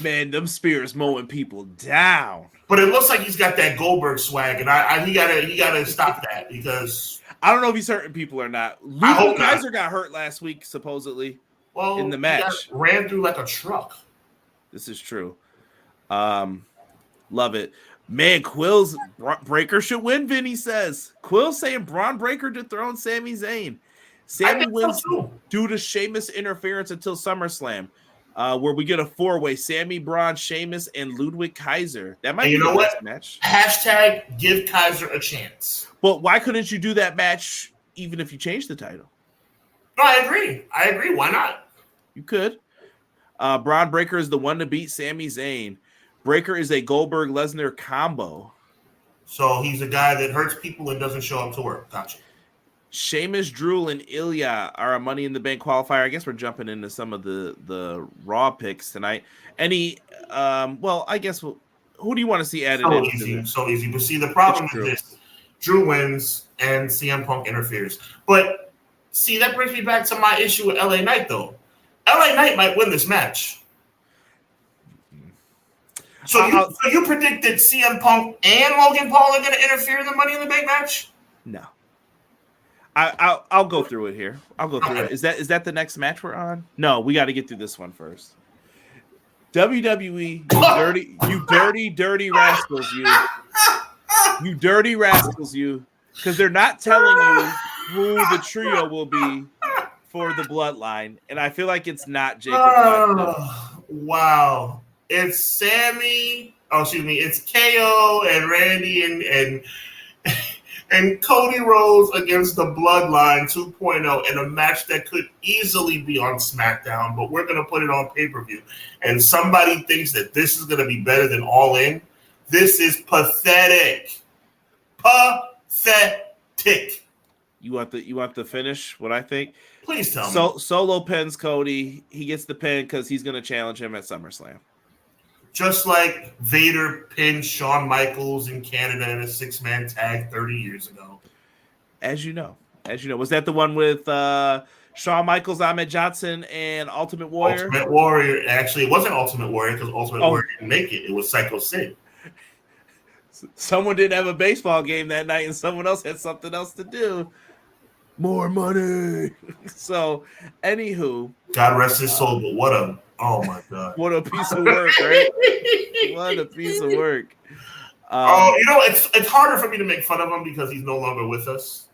Man, them spears mowing people down. But it looks like he's got that Goldberg swag, and he gotta stop that because I don't know if he's hurting people or not. Ludwig Kaiser got hurt last week, supposedly. Well, in the match, ran through like a truck. This is true. Love it. Man, Quill's Breaker should win, Vinny says. Quill saying Braun Breaker dethrones Sami Zayn. Sami wins due to Sheamus interference until SummerSlam, where we get a four-way: Sami, Braun, Sheamus, and Ludwig Kaiser. That might be the best match. Hashtag give Kaiser a chance. But why couldn't you do that match even if you changed the title? No, I agree. Why not? You could. Braun Breaker is the one to beat Sami Zayn. Breaker is a Goldberg-Lesnar combo. So he's a guy that hurts people and doesn't show up to work. Gotcha. Sheamus, Drew, and Ilya are a Money in the Bank qualifier. I guess we're jumping into some of the Raw picks tonight. I guess who do you want to see added in? So easy. But see, the problem is this. Drew wins and CM Punk interferes. But see, that brings me back to my issue with LA Knight, though. LA Knight might win this match. So you predicted CM Punk and Logan Paul are going to interfere in the Money in the Bank match? No. I'll go through it here. I'll go through it. Is that the next match we're on? No, we got to get through this one first. WWE, you dirty rascals, you dirty rascals, because they're not telling you who the trio will be for the Bloodline, and I feel like it's not Jacob. Wow, it's Sammy. Oh, excuse me, it's KO and Randy and Cody Rhodes against the Bloodline 2.0 in a match that could easily be on SmackDown, but we're going to put it on pay-per-view. And somebody thinks that this is going to be better than All In. This is pathetic. Pathetic. You want the finish? What I think? Please tell me. Solo pins Cody. He gets the pin because he's going to challenge him at SummerSlam. Just like Vader pinned Shawn Michaels in Canada in a 6-man tag 30 years ago. As you know. Was that the one with Shawn Michaels, Ahmed Johnson, and Ultimate Warrior? Ultimate Warrior. Actually, it wasn't Ultimate Warrior because Ultimate Warrior didn't make it. It was Psycho Sid. Someone didn't have a baseball game that night and someone else had something else to do. More money. So, anywho. God rest his soul, but what a... Oh, my God. What a piece of work, right? What a piece of work. It's harder for me to make fun of him because he's no longer with us.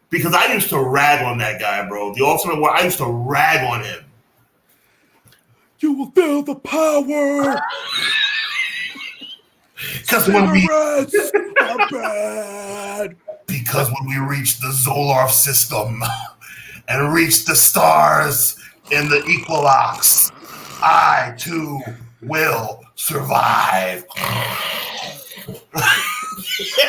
Because I used to rag on that guy, bro. The Ultimate Warrior, I used to rag on him. You will feel the power. Because when we... are bad. Because when we reach the Zoloft system and reach the stars in the Equinox, I too will survive.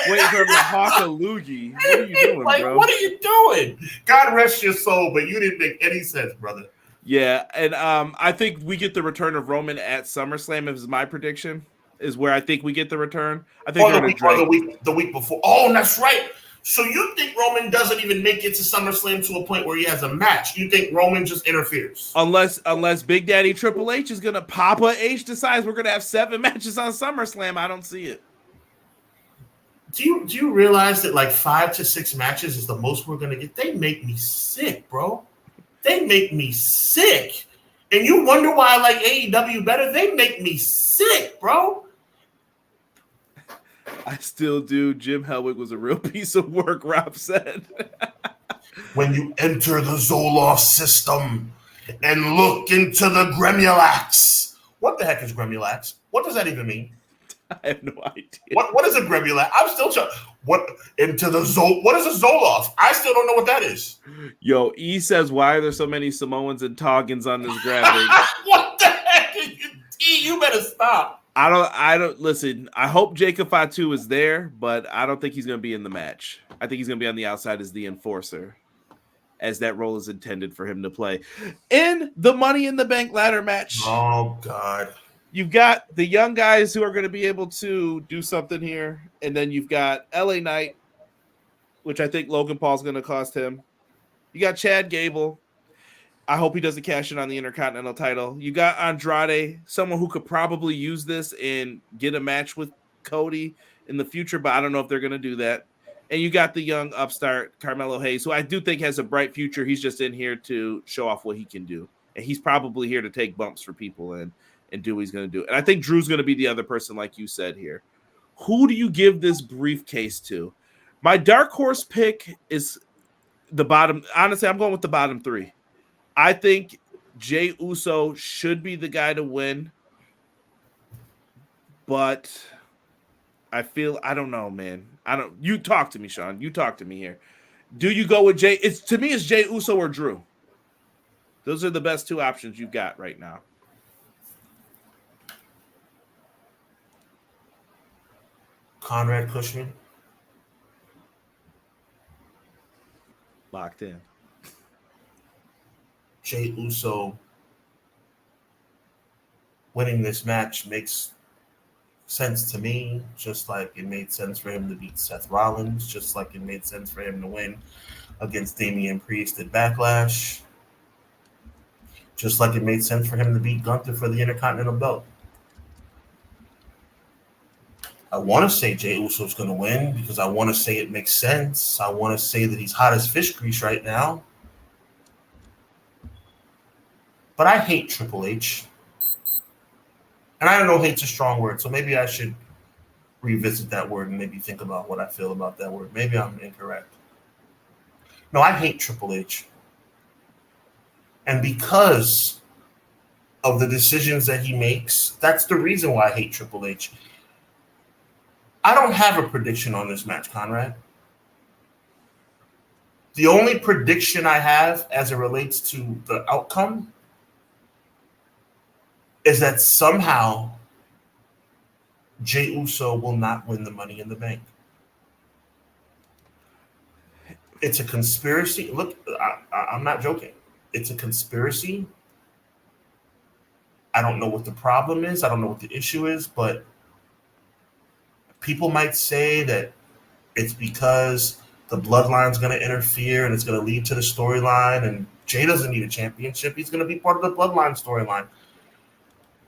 Wait for him to hawk a loogie. What are you doing, bro? What are you doing? God rest your soul, but you didn't make any sense, brother. Yeah, and I think we get the return of Roman at SummerSlam. Is my prediction is where I think we get the return. I think the week before. Oh, that's right. So you think Roman doesn't even make it to SummerSlam to a point where he has a match? You think Roman just interferes? Unless Big Daddy Triple H is gonna Papa H decides we're gonna have 7 matches on SummerSlam, I don't see it. Do you realize that like 5 to 6 matches is the most we're gonna get? They make me sick, bro. They make me sick. And you wonder why I like AEW better? They make me sick, bro. I still do. Jim Hellwig was a real piece of work, Rob said. When you enter the Zoloft system and look into the Gremulax. What the heck is Gremulax? What does that even mean? I have no idea. What is a Gremulax? I'm still trying. What is a Zoloft? I still don't know what that is. Yo, E says, why are there so many Samoans and Toggins on this graphic? What the heck? E, you better stop. I don't listen. I hope Jacob Fatu is there, but I don't think he's going to be in the match. I think he's going to be on the outside as the enforcer, as that role is intended for him to play in the Money in the Bank ladder match. Oh God. You've got the young guys who are going to be able to do something here. And then you've got LA Knight, which I think Logan Paul's going to cost him. You got Chad Gable. I hope he doesn't cash in on the Intercontinental title. You got Andrade, someone who could probably use this and get a match with Cody in the future, but I don't know if they're going to do that. And you got the young upstart Carmelo Hayes, who I do think has a bright future. He's just in here to show off what he can do. And he's probably here to take bumps for people and do what he's going to do. And I think Drew's going to be the other person, like you said here. Who do you give this briefcase to? My dark horse pick is the bottom. Honestly, I'm going with the bottom 3. I think Jey Uso should be the guy to win. But I don't know, man. You talk to me, Sean. You talk to me here. Do you go with Jey? To me, it's Jey Uso or Drew. Those are the best 2 options you've got right now. Conrad Cushman. Locked in. Jey Uso winning this match makes sense to me, just like it made sense for him to beat Seth Rollins, just like it made sense for him to win against Damian Priest at Backlash, just like it made sense for him to beat Gunther for the Intercontinental belt. I want to say Jey Uso's going to win because I want to say it makes sense. I want to say that he's hot as fish grease right now. But I hate Triple H. And I don't know hate's a strong word, so maybe I should revisit that word and maybe think about what I feel about that word. Maybe I'm incorrect. No, I hate Triple H. And because of the decisions that he makes, that's the reason why I hate Triple H. I don't have a prediction on this match, Conrad. The only prediction I have as it relates to the outcome is that somehow Jey Uso will not win the Money in the Bank. It's a conspiracy. Look, I'm not joking. It's a conspiracy. I don't know what the problem is. I don't know what the issue is, but people might say that it's because the bloodline's going to interfere and it's going to lead to the storyline, and Jey doesn't need a championship. He's going to be part of the bloodline storyline.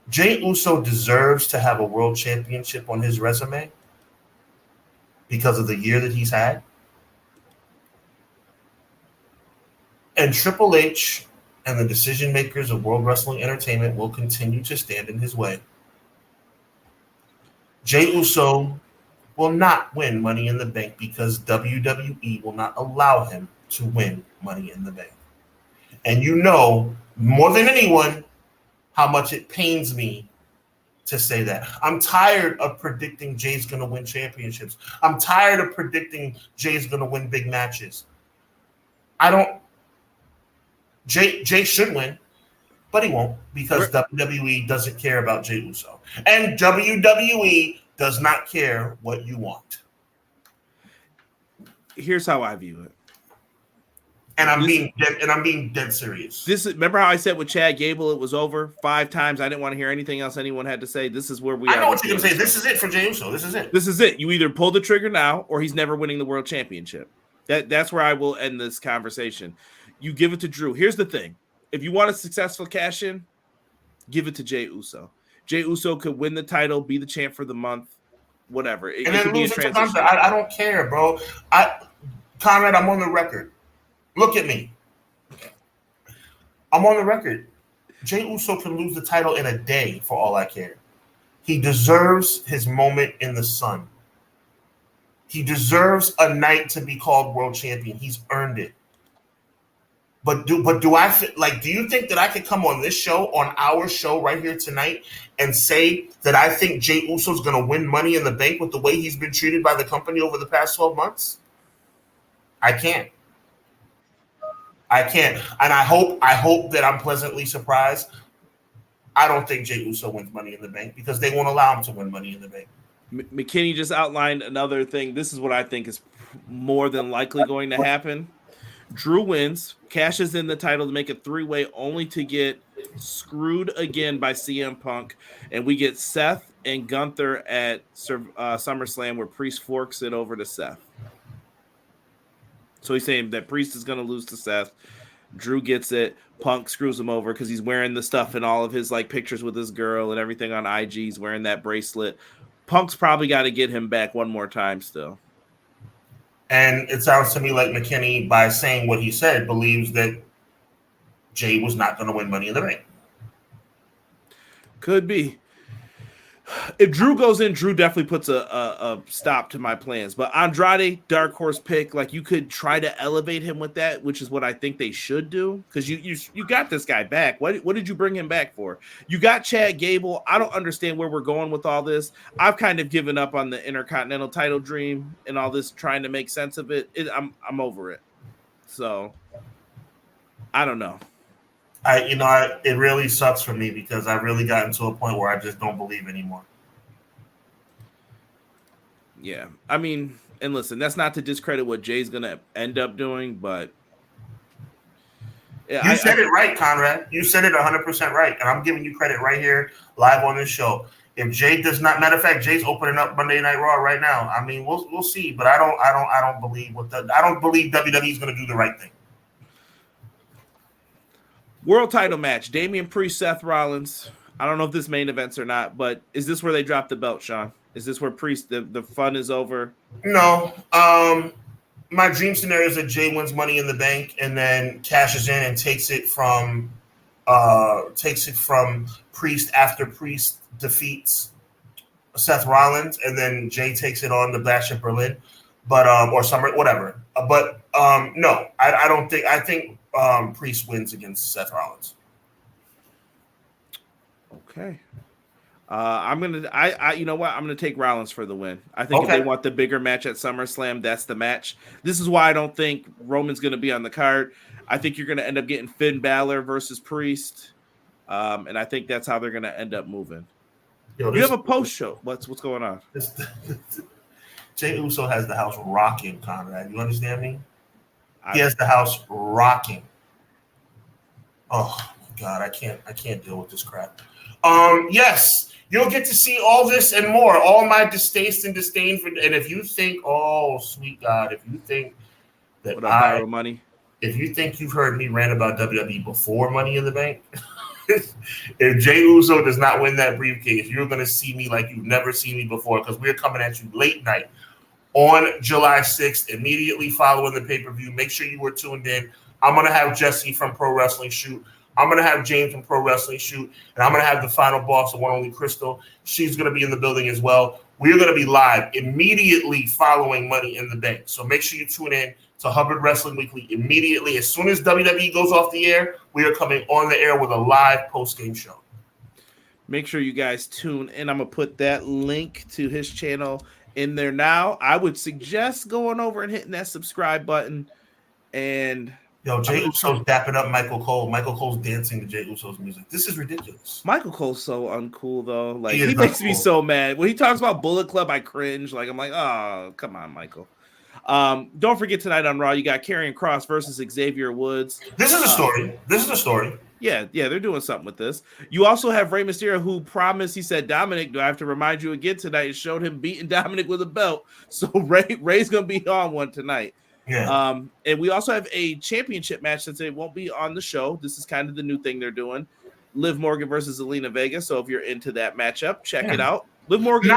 Jey Uso deserves to have a world championship on his resume because of the year that he's had. And Triple H and the decision makers of World Wrestling Entertainment will continue to stand in his way. Jey Uso will not win Money in the Bank because WWE will not allow him to win Money in the Bank. And you know more than anyone how much it pains me to say that. I'm tired of predicting Jay's going to win championships. I'm tired of predicting Jay's going to win big matches. Jay should win, but he won't because WWE doesn't care about Jey Uso. And WWE does not care what you want. Here's how I view it. And I'm being dead serious. Remember how I said with Chad Gable it was over 5 times? I didn't want to hear anything else anyone had to say. This is where we are. I know what you're gonna say. This is it for Jey Uso. This is it. This is it. You either pull the trigger now or he's never winning the world championship. That's where I will end this conversation. You give it to Drew. Here's the thing. If you want a successful cash in, give it to Jey Uso. Jey Uso could win the title, be the champ for the month, whatever. And then lose it to Gunther. I don't care, bro. Conrad, I'm on the record. Look at me. I'm on the record. Jey Uso can lose the title in a day for all I care. He deserves his moment in the sun. He deserves a night to be called world champion. He's earned it. But do you think that I could come on this show, on our show right here tonight, and say that I think Jey Uso's going to win Money in the Bank with the way he's been treated by the company over the past 12 months? I can't. And I hope that I'm pleasantly surprised. I don't think Jey Uso wins Money in the Bank because they won't allow him to win Money in the Bank. McKinney just outlined another thing. This is what I think is more than likely going to happen. Drew wins, cashes in the title to make it 3-way, only to get screwed again by CM Punk. And we get Seth and Gunther at SummerSlam where Priest forks it over to Seth. So he's saying that Priest is going to lose to Seth. Drew gets it. Punk screws him over because he's wearing the stuff in all of his pictures with his girl and everything on IG. He's wearing that bracelet. Punk's probably got to get him back one more time still. And it sounds to me like McKinney, by saying what he said, believes that Jey was not going to win Money in the Bank. Could be. If Drew goes in, Drew definitely puts a stop to my plans. But Andrade, dark horse pick, you could try to elevate him with that, which is what I think they should do. Because you got this guy back. What did you bring him back for? You got Chad Gable. I don't understand where we're going with all this. I've kind of given up on the Intercontinental title dream and all this trying to make sense of it. I'm over it. So I don't know. It really sucks for me because I really gotten to a point where I just don't believe anymore. Yeah. I mean, and listen, that's not to discredit what Jay's going to end up doing, but you said it right, Conrad. You said it 100% right, and I'm giving you credit right here live on this show. If Jay does not, matter of fact, Jay's opening up Monday Night Raw right now. I mean, we'll see, but I don't believe WWE is going to do the right thing. World title match, Damian Priest, Seth Rollins. I don't know if this main events or not, but is this where they drop the belt, Sean? Is this where Priest, the fun is over? No. My dream scenario is that Jay wins Money in the Bank and then cashes in and takes it from Priest after Priest defeats Seth Rollins, and then Jay takes it on the Bash at Berlin, but or Summer, whatever. No, I don't think. I think Priest wins against Seth Rollins. Okay. You know what? I'm gonna take Rollins for the win. I think if they want the bigger match at SummerSlam, that's the match. This is why I don't think Roman's gonna be on the card. I think you're gonna end up getting Finn Balor versus Priest, and I think that's how they're gonna end up moving. You have a post show. What's going on? Jey Uso has the house rocking, Conrad. You understand me? He has the house rocking. Oh my God, I can't deal with this crap. Yes, you'll get to see all this and more. All my distaste and disdain for. And if you think, oh sweet God, if you think that money, if you think you've heard me rant about WWE before Money in the Bank, if Jey Uso does not win that briefcase, you're going to see me like you've never seen me before because we're coming at you late night on July 6th, immediately following the pay-per-view. Make sure you were tuned in. I'm going to have Jesse from Pro Wrestling shoot. I'm going to have James from Pro Wrestling shoot. And I'm going to have the final boss, the one only Crystal. She's going to be in the building as well. We're going to be live immediately following Money in the Bank. So make sure you tune in to Hubbard Wrestling Weekly immediately. As soon as WWE goes off the air, we are coming on the air with a live post-game show. Make sure you guys tune in. I'm going to put that link to his channel in there now. I would suggest going over and hitting that subscribe button. And Jey Uso's dapping up Michael Cole. Michael Cole's dancing to Jey Uso's music. This is ridiculous. Michael Cole's so uncool though. He makes me so mad. When he talks about Bullet Club, I cringe. I'm like, oh, come on, Michael. Don't forget tonight on Raw, you got Karrion Kross versus Xavier Woods. This is a story. Yeah, they're doing something with this. You also have Rey Mysterio, who promised, he said, Dominic, do I have to remind you again tonight? It showed him beating Dominic with a belt. So Ray's going to be on one tonight. Yeah. And we also have a championship match since it won't be on the show. This is kind of the new thing they're doing. Liv Morgan versus Zelina Vega. So if you're into that matchup, check it out. Liv Morgan.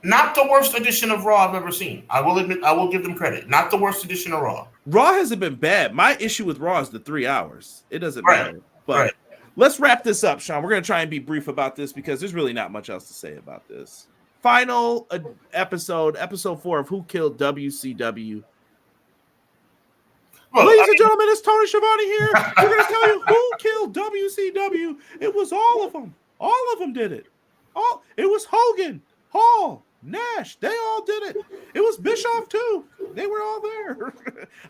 Not the worst edition of Raw I've ever seen. I will admit, I will give them credit. Not the worst edition of Raw. Raw hasn't been bad. My issue with Raw is the 3 hours. It doesn't matter. But let's wrap this up, Sean. We're going to try and be brief about this because there's really not much else to say about this. Final episode 4 of Who Killed WCW. Well, ladies and gentlemen, it's Tony Schiavone here. We're going to tell you who killed WCW. It was all of them. All of them did it. It was Hogan, Hall, Nash. They all did it. It was Bischoff too. They were all there.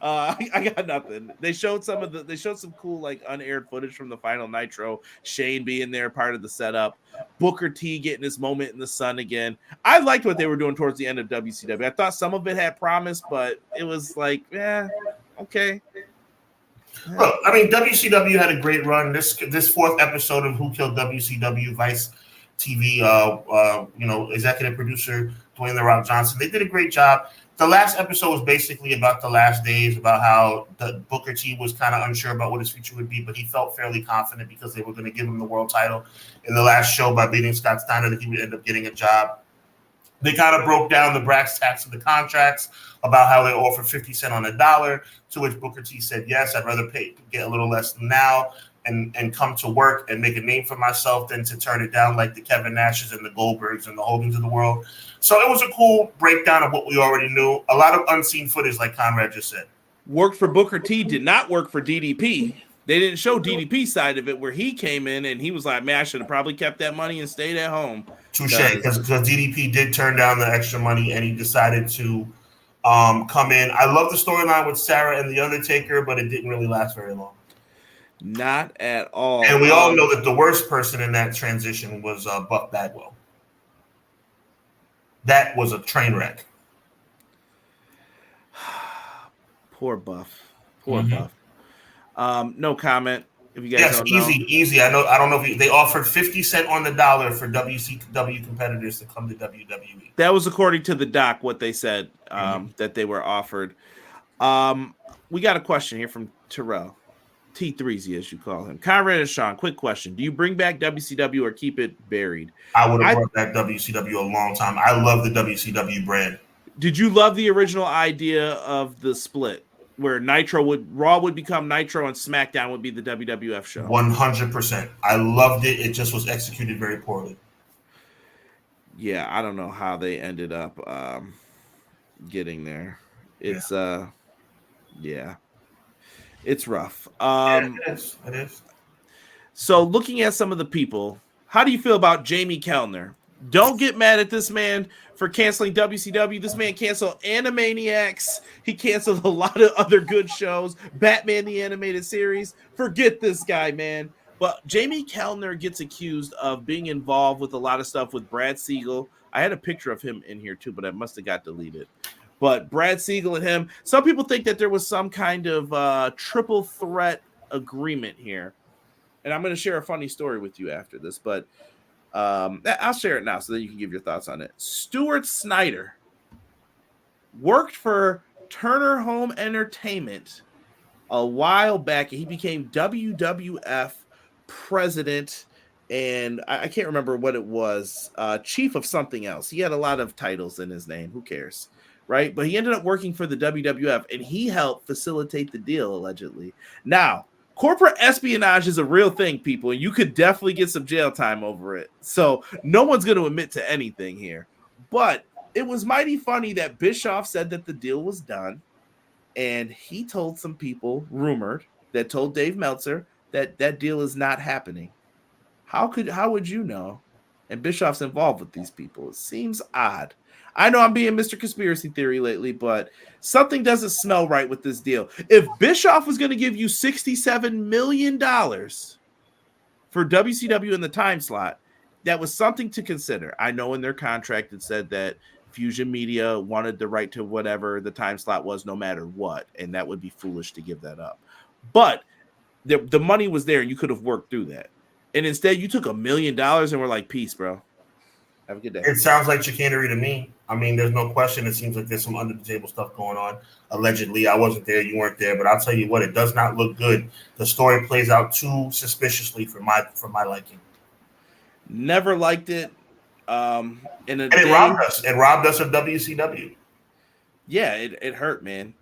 I got nothing. They showed some cool like unaired footage from the final Nitro. Shane being there, part of the setup. Booker T getting his moment in the sun again. I liked what they were doing towards the end of WCW. I thought some of it had promise, but it was like, okay. Look, I mean, WCW had a great run. This 4th episode of Who Killed WCW, Vice TV, executive producer Dwayne "The Rock" Johnson, they did a great job. The last episode was basically about the last days, about how the Booker T was kind of unsure about what his future would be, but he felt fairly confident because they were going to give him the world title in the last show by beating Scott Steiner, that he would end up getting a job. They kind of broke down the brass tacks of the contracts about how they offered 50 cents on a dollar, to which Booker T said, yes, I'd rather get a little less now and come to work and make a name for myself than to turn it down like the Kevin Nashes and the Goldbergs and the Hogans of the world. So it was a cool breakdown of what we already knew. A lot of unseen footage, like Conrad just said. Worked for Booker T, did not work for DDP. They didn't show DDP's side of it, where he came in and he was like, man, I should have probably kept that money and stayed at home. Touche, because DDP did turn down the extra money and he decided to come in. I love the storyline with Sarah and The Undertaker, but it didn't really last very long. Not at all. And we all know that the worst person in that transition was Buff Bagwell. That was a train wreck. Poor Buff. Buff. No comment. If you guys don't know. Easy. I don't know if they offered 50 cents on the dollar for WCW competitors to come to WWE. That was according to the doc, what they said that they were offered. We got a question here from Terrell. T3Z, as you call him. Conrad and Sean, quick question. Do you bring back WCW or keep it buried? I would have brought back WCW a long time. I love the WCW brand. Did you love the original idea of the split where Raw would become Nitro and SmackDown would be the WWF show? 100%. I loved it. It just was executed very poorly. Yeah, I don't know how they ended up getting there. It's It's rough. It is. So looking at some of the people, how do you feel about Jamie Kellner? Don't get mad at this man for canceling WCW. This man canceled Animaniacs. He canceled a lot of other good shows. Batman the Animated Series. Forget this guy, man. But Jamie Kellner gets accused of being involved with a lot of stuff with Brad Siegel. I had a picture of him in here too, but it must have got deleted. But Brad Siegel and him, some people think that there was some kind of triple threat agreement here. And I'm going to share a funny story with you after this, but I'll share it now so that you can give your thoughts on it. Stuart Snyder worked for Turner Home Entertainment a while back. He became WWF president, and I can't remember what it was, chief of something else. He had a lot of titles in his name. Who cares? Right? But he ended up working for the WWF, and he helped facilitate the deal, allegedly. Now, corporate espionage is a real thing, people, and you could definitely get some jail time over it. So no one's going to admit to anything here. But it was mighty funny that Bischoff said that the deal was done, and he told some people, rumored, that told Dave Meltzer that that deal is not happening. How would you know? And Bischoff's involved with these people. It seems odd. I know I'm being Mr. Conspiracy Theory lately, but something doesn't smell right with this deal. If Bischoff was going to give you $67 million for WCW in the time slot, that was something to consider. I know in their contract it said that Fusion Media wanted the right to whatever the time slot was, no matter what, and that would be foolish to give that up. But the money was there, and you could have worked through that. And instead, you took $1 million and we're like, peace, bro. Have a good day. It sounds like chicanery to me. I mean, there's no question. It seems like there's some under the table stuff going on. Allegedly, I wasn't there. You weren't there. But I'll tell you what, it does not look good. The story plays out too suspiciously for my liking. Never liked it. And it robbed us. It robbed us of WCW. Yeah, it hurt, man.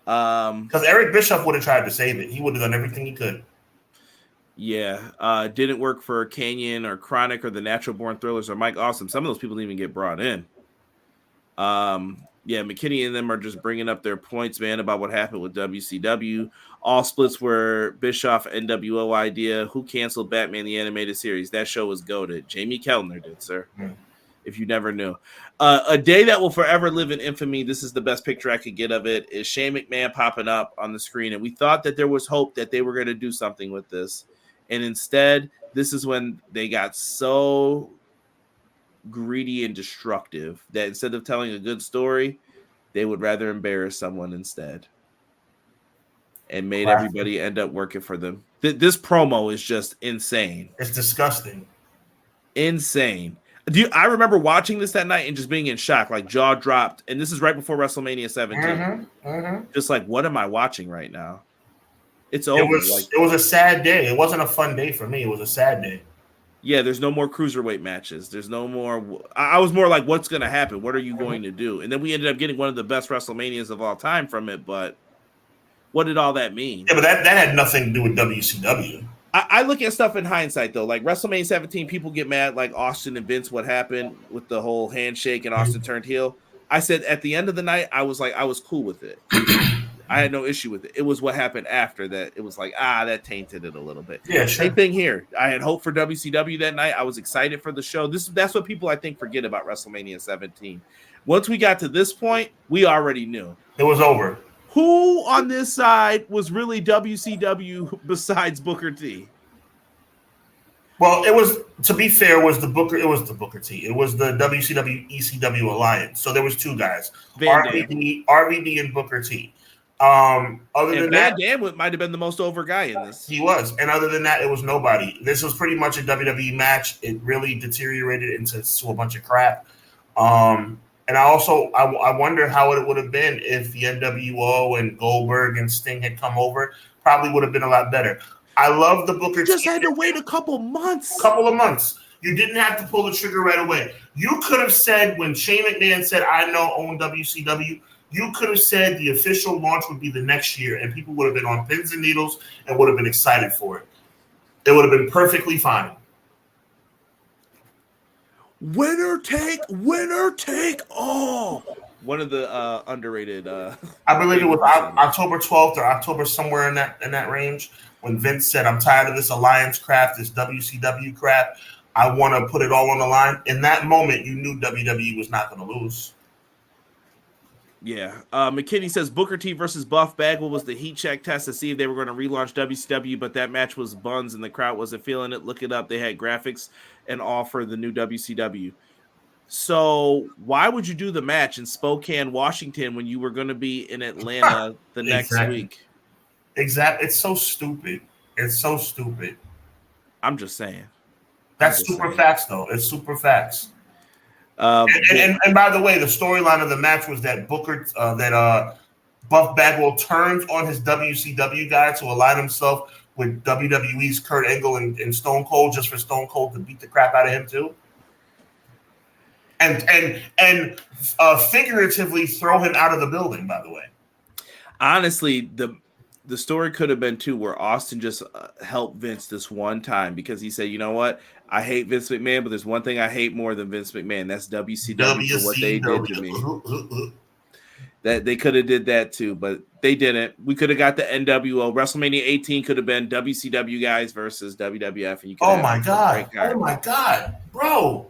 Because Eric Bischoff would have tried to save it. He would have done everything he could. Yeah, didn't work for Canyon or Chronic or the Natural Born Thrillers or Mike Awesome. Some of those people didn't even get brought in. Yeah, McKinney and them are just bringing up their points, man, about what happened with WCW. All splits were Bischoff NWO idea. Who canceled Batman the Animated Series? That show was goated. Jamie Kellner did, sir. If you never knew. A day that will forever live in infamy, this is the best picture I could get of it, is Shane McMahon popping up on the screen. And we thought that there was hope that they were going to do something with this. And instead, this is when they got so greedy and destructive that instead of telling a good story, they would rather embarrass someone instead. And made everybody end up working for them. This promo is just insane. It's disgusting. Insane. I remember watching this that night and just being in shock, like jaw dropped. And this is right before WrestleMania 17. Just like, what am I watching right now? It's over. It was a sad day. It wasn't a fun day for me. It was a sad day. Yeah, there's no more cruiserweight matches. There's no more. I was more like, what's going to happen? What are you going to do? And then we ended up getting one of the best WrestleManias of all time from it. But what did all that mean? Yeah, but that had nothing to do with WCW. I look at stuff in hindsight, though. Like WrestleMania 17, people get mad, like Austin and Vince, what happened with the whole handshake and Austin turned heel. I said at the end of the night, I was cool with it. I had no issue with it. It was what happened after that. It was like, that tainted it a little bit. Yeah, sure. Same thing here. I had hope for WCW that night. I was excited for the show. That's what people, I think, forget about WrestleMania 17. Once we got to this point, we already knew. It was over. Who on this side was really WCW besides Booker T? Well, it was, to be fair, it was the Booker T. It was the WCW ECW alliance. So there was two guys, RVD and Booker T. Van Dam might have been the most over guy in this. He was, and other than that, it was nobody. This was pretty much a WWE match. It really deteriorated into a bunch of crap. And I wonder how it would have been if the NWO and Goldberg and Sting had come over. Probably would have been a lot better. I love the Booker. Just had to wait a couple of months. You didn't have to pull the trigger right away. You could have said when Shane McMahon said, "I know own WCW." You could have said the official launch would be the next year, and people would have been on pins and needles and would have been excited for it. It would have been perfectly fine. Winner take all. One of the underrated. I believe it was October 12th or October somewhere in that range when Vince said, "I'm tired of this alliance crap, this WCW crap. I want to put it all on the line." In that moment, you knew WWE was not going to lose. Yeah. McKinney says Booker T versus Buff Bagwell was the heat check test to see if they were going to relaunch WCW, but that match was buns and the crowd wasn't feeling it. Look it up. They had graphics and all for the new WCW. So why would you do the match in Spokane, Washington, when you were going to be in Atlanta the next week? Exactly. It's so stupid. I'm just saying. That's super facts, though. It's super facts. And by the way, the storyline of the match was that Buff Bagwell turns on his WCW guy to align himself with WWE's Kurt Angle and Stone Cold just for Stone Cold to beat the crap out of him too, and figuratively throw him out of the building. By the way, honestly, the story could have been too where Austin just helped Vince this one time because he said, "You know what? I hate Vince McMahon, but there's one thing I hate more than Vince McMahon. That's WCW for what they did to me." That they could have did that too, but they didn't. We could have got the NWO. WrestleMania 18 could have been WCW guys versus WWF. And you could oh my god, bro!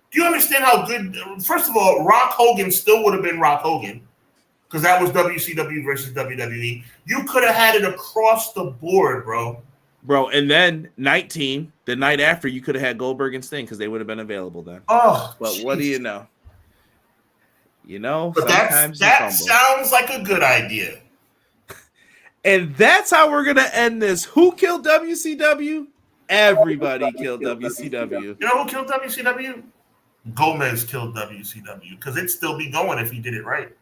Do you understand how good? First of all, Rock Hogan still would have been Rock Hogan because that was WCW versus WWE. You could have had it across the board, bro. And then 19, the night after, you could have had Goldberg and Sting because they would have been available then. Oh, but geez. What do you know? But sometimes that sounds like a good idea. And that's how we're gonna end this. Who killed WCW? Everybody killed WCW. You know who killed WCW? Gomez killed WCW because it'd still be going if he did it right.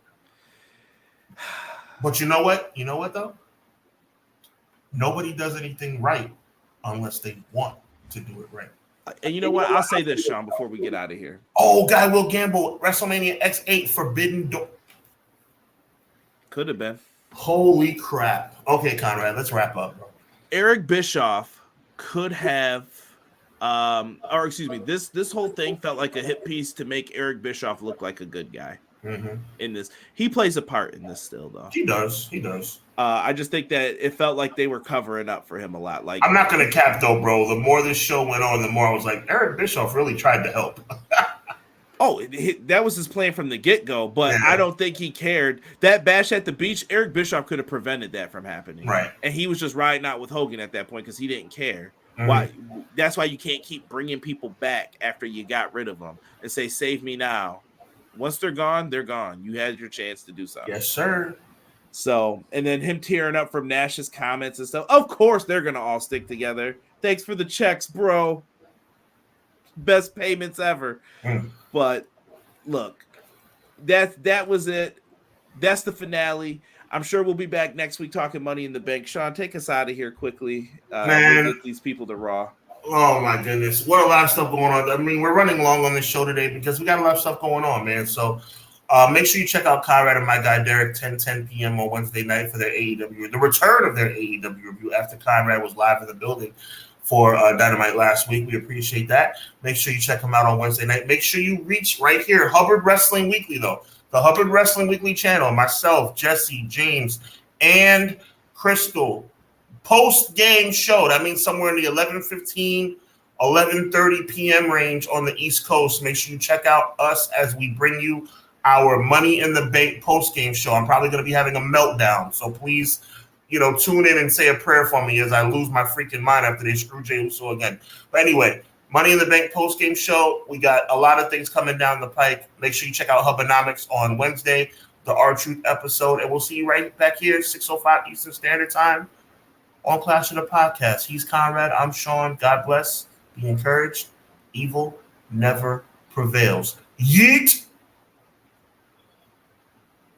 But you know what? You know what though? Nobody does anything right unless they want to do it right. And you know what? I'll say this, Sean, before we get out of here. Oh, Guy Will Gamble, WrestleMania X8 Forbidden Door. Could have been. Holy crap. Okay, Conrad, let's wrap up, bro. Eric Bischoff could have, this whole thing felt like a hit piece to make Eric Bischoff look like a good guy in this. He plays a part in this still, though. He does. I just think that it felt like they were covering up for him a lot. Like, I'm not going to cap, though, bro. The more this show went on, the more I was like, Eric Bischoff really tried to help. That was his plan from the get-go, but I don't think he cared. That bash at the beach, Eric Bischoff could have prevented that from happening. Right. And he was just riding out with Hogan at that point because he didn't care. Why? That's why you can't keep bringing people back after you got rid of them and say, save me now. Once they're gone, they're gone. You had your chance to do something. Yes, sir. So, and then him tearing up from Nash's comments and stuff. Of course, they're going to all stick together. Thanks for the checks, bro. Best payments ever. But look, that was it. That's the finale. I'm sure we'll be back next week talking Money in the Bank. Sean, take us out of here quickly. Man, we'll get these people to Raw. Oh my goodness, what a lot of stuff going on. I mean, we're running long on this show today because we got a lot of stuff going on, man. So make sure you check out Conrad and my guy Derek 10 p.m. on Wednesday night for their AEW, the return of their AEW review after Conrad was live in the building for Dynamite last week. We appreciate that. Make sure you check them out on Wednesday night. Make sure you reach right here, Hubbard Wrestling Weekly, though. The Hubbard Wrestling Weekly channel, myself, Jesse, James, and Crystal. Post-game show. That means somewhere in the 11:15, 11:30 p.m. range on the East Coast. Make sure you check out us as we bring you our Money in the Bank post-game show. I'm probably going to be having a meltdown, so please, tune in and say a prayer for me as I lose my freaking mind after they screw Jey Uso again. But anyway, Money in the Bank post-game show. We got a lot of things coming down the pike. Make sure you check out Hubbonomics on Wednesday, the R-Truth episode, and we'll see you right back here, 6:05 Eastern Standard Time on Clash of the Podcast. He's Conrad. I'm Sean. God bless. Be encouraged. Evil never prevails. Yeet!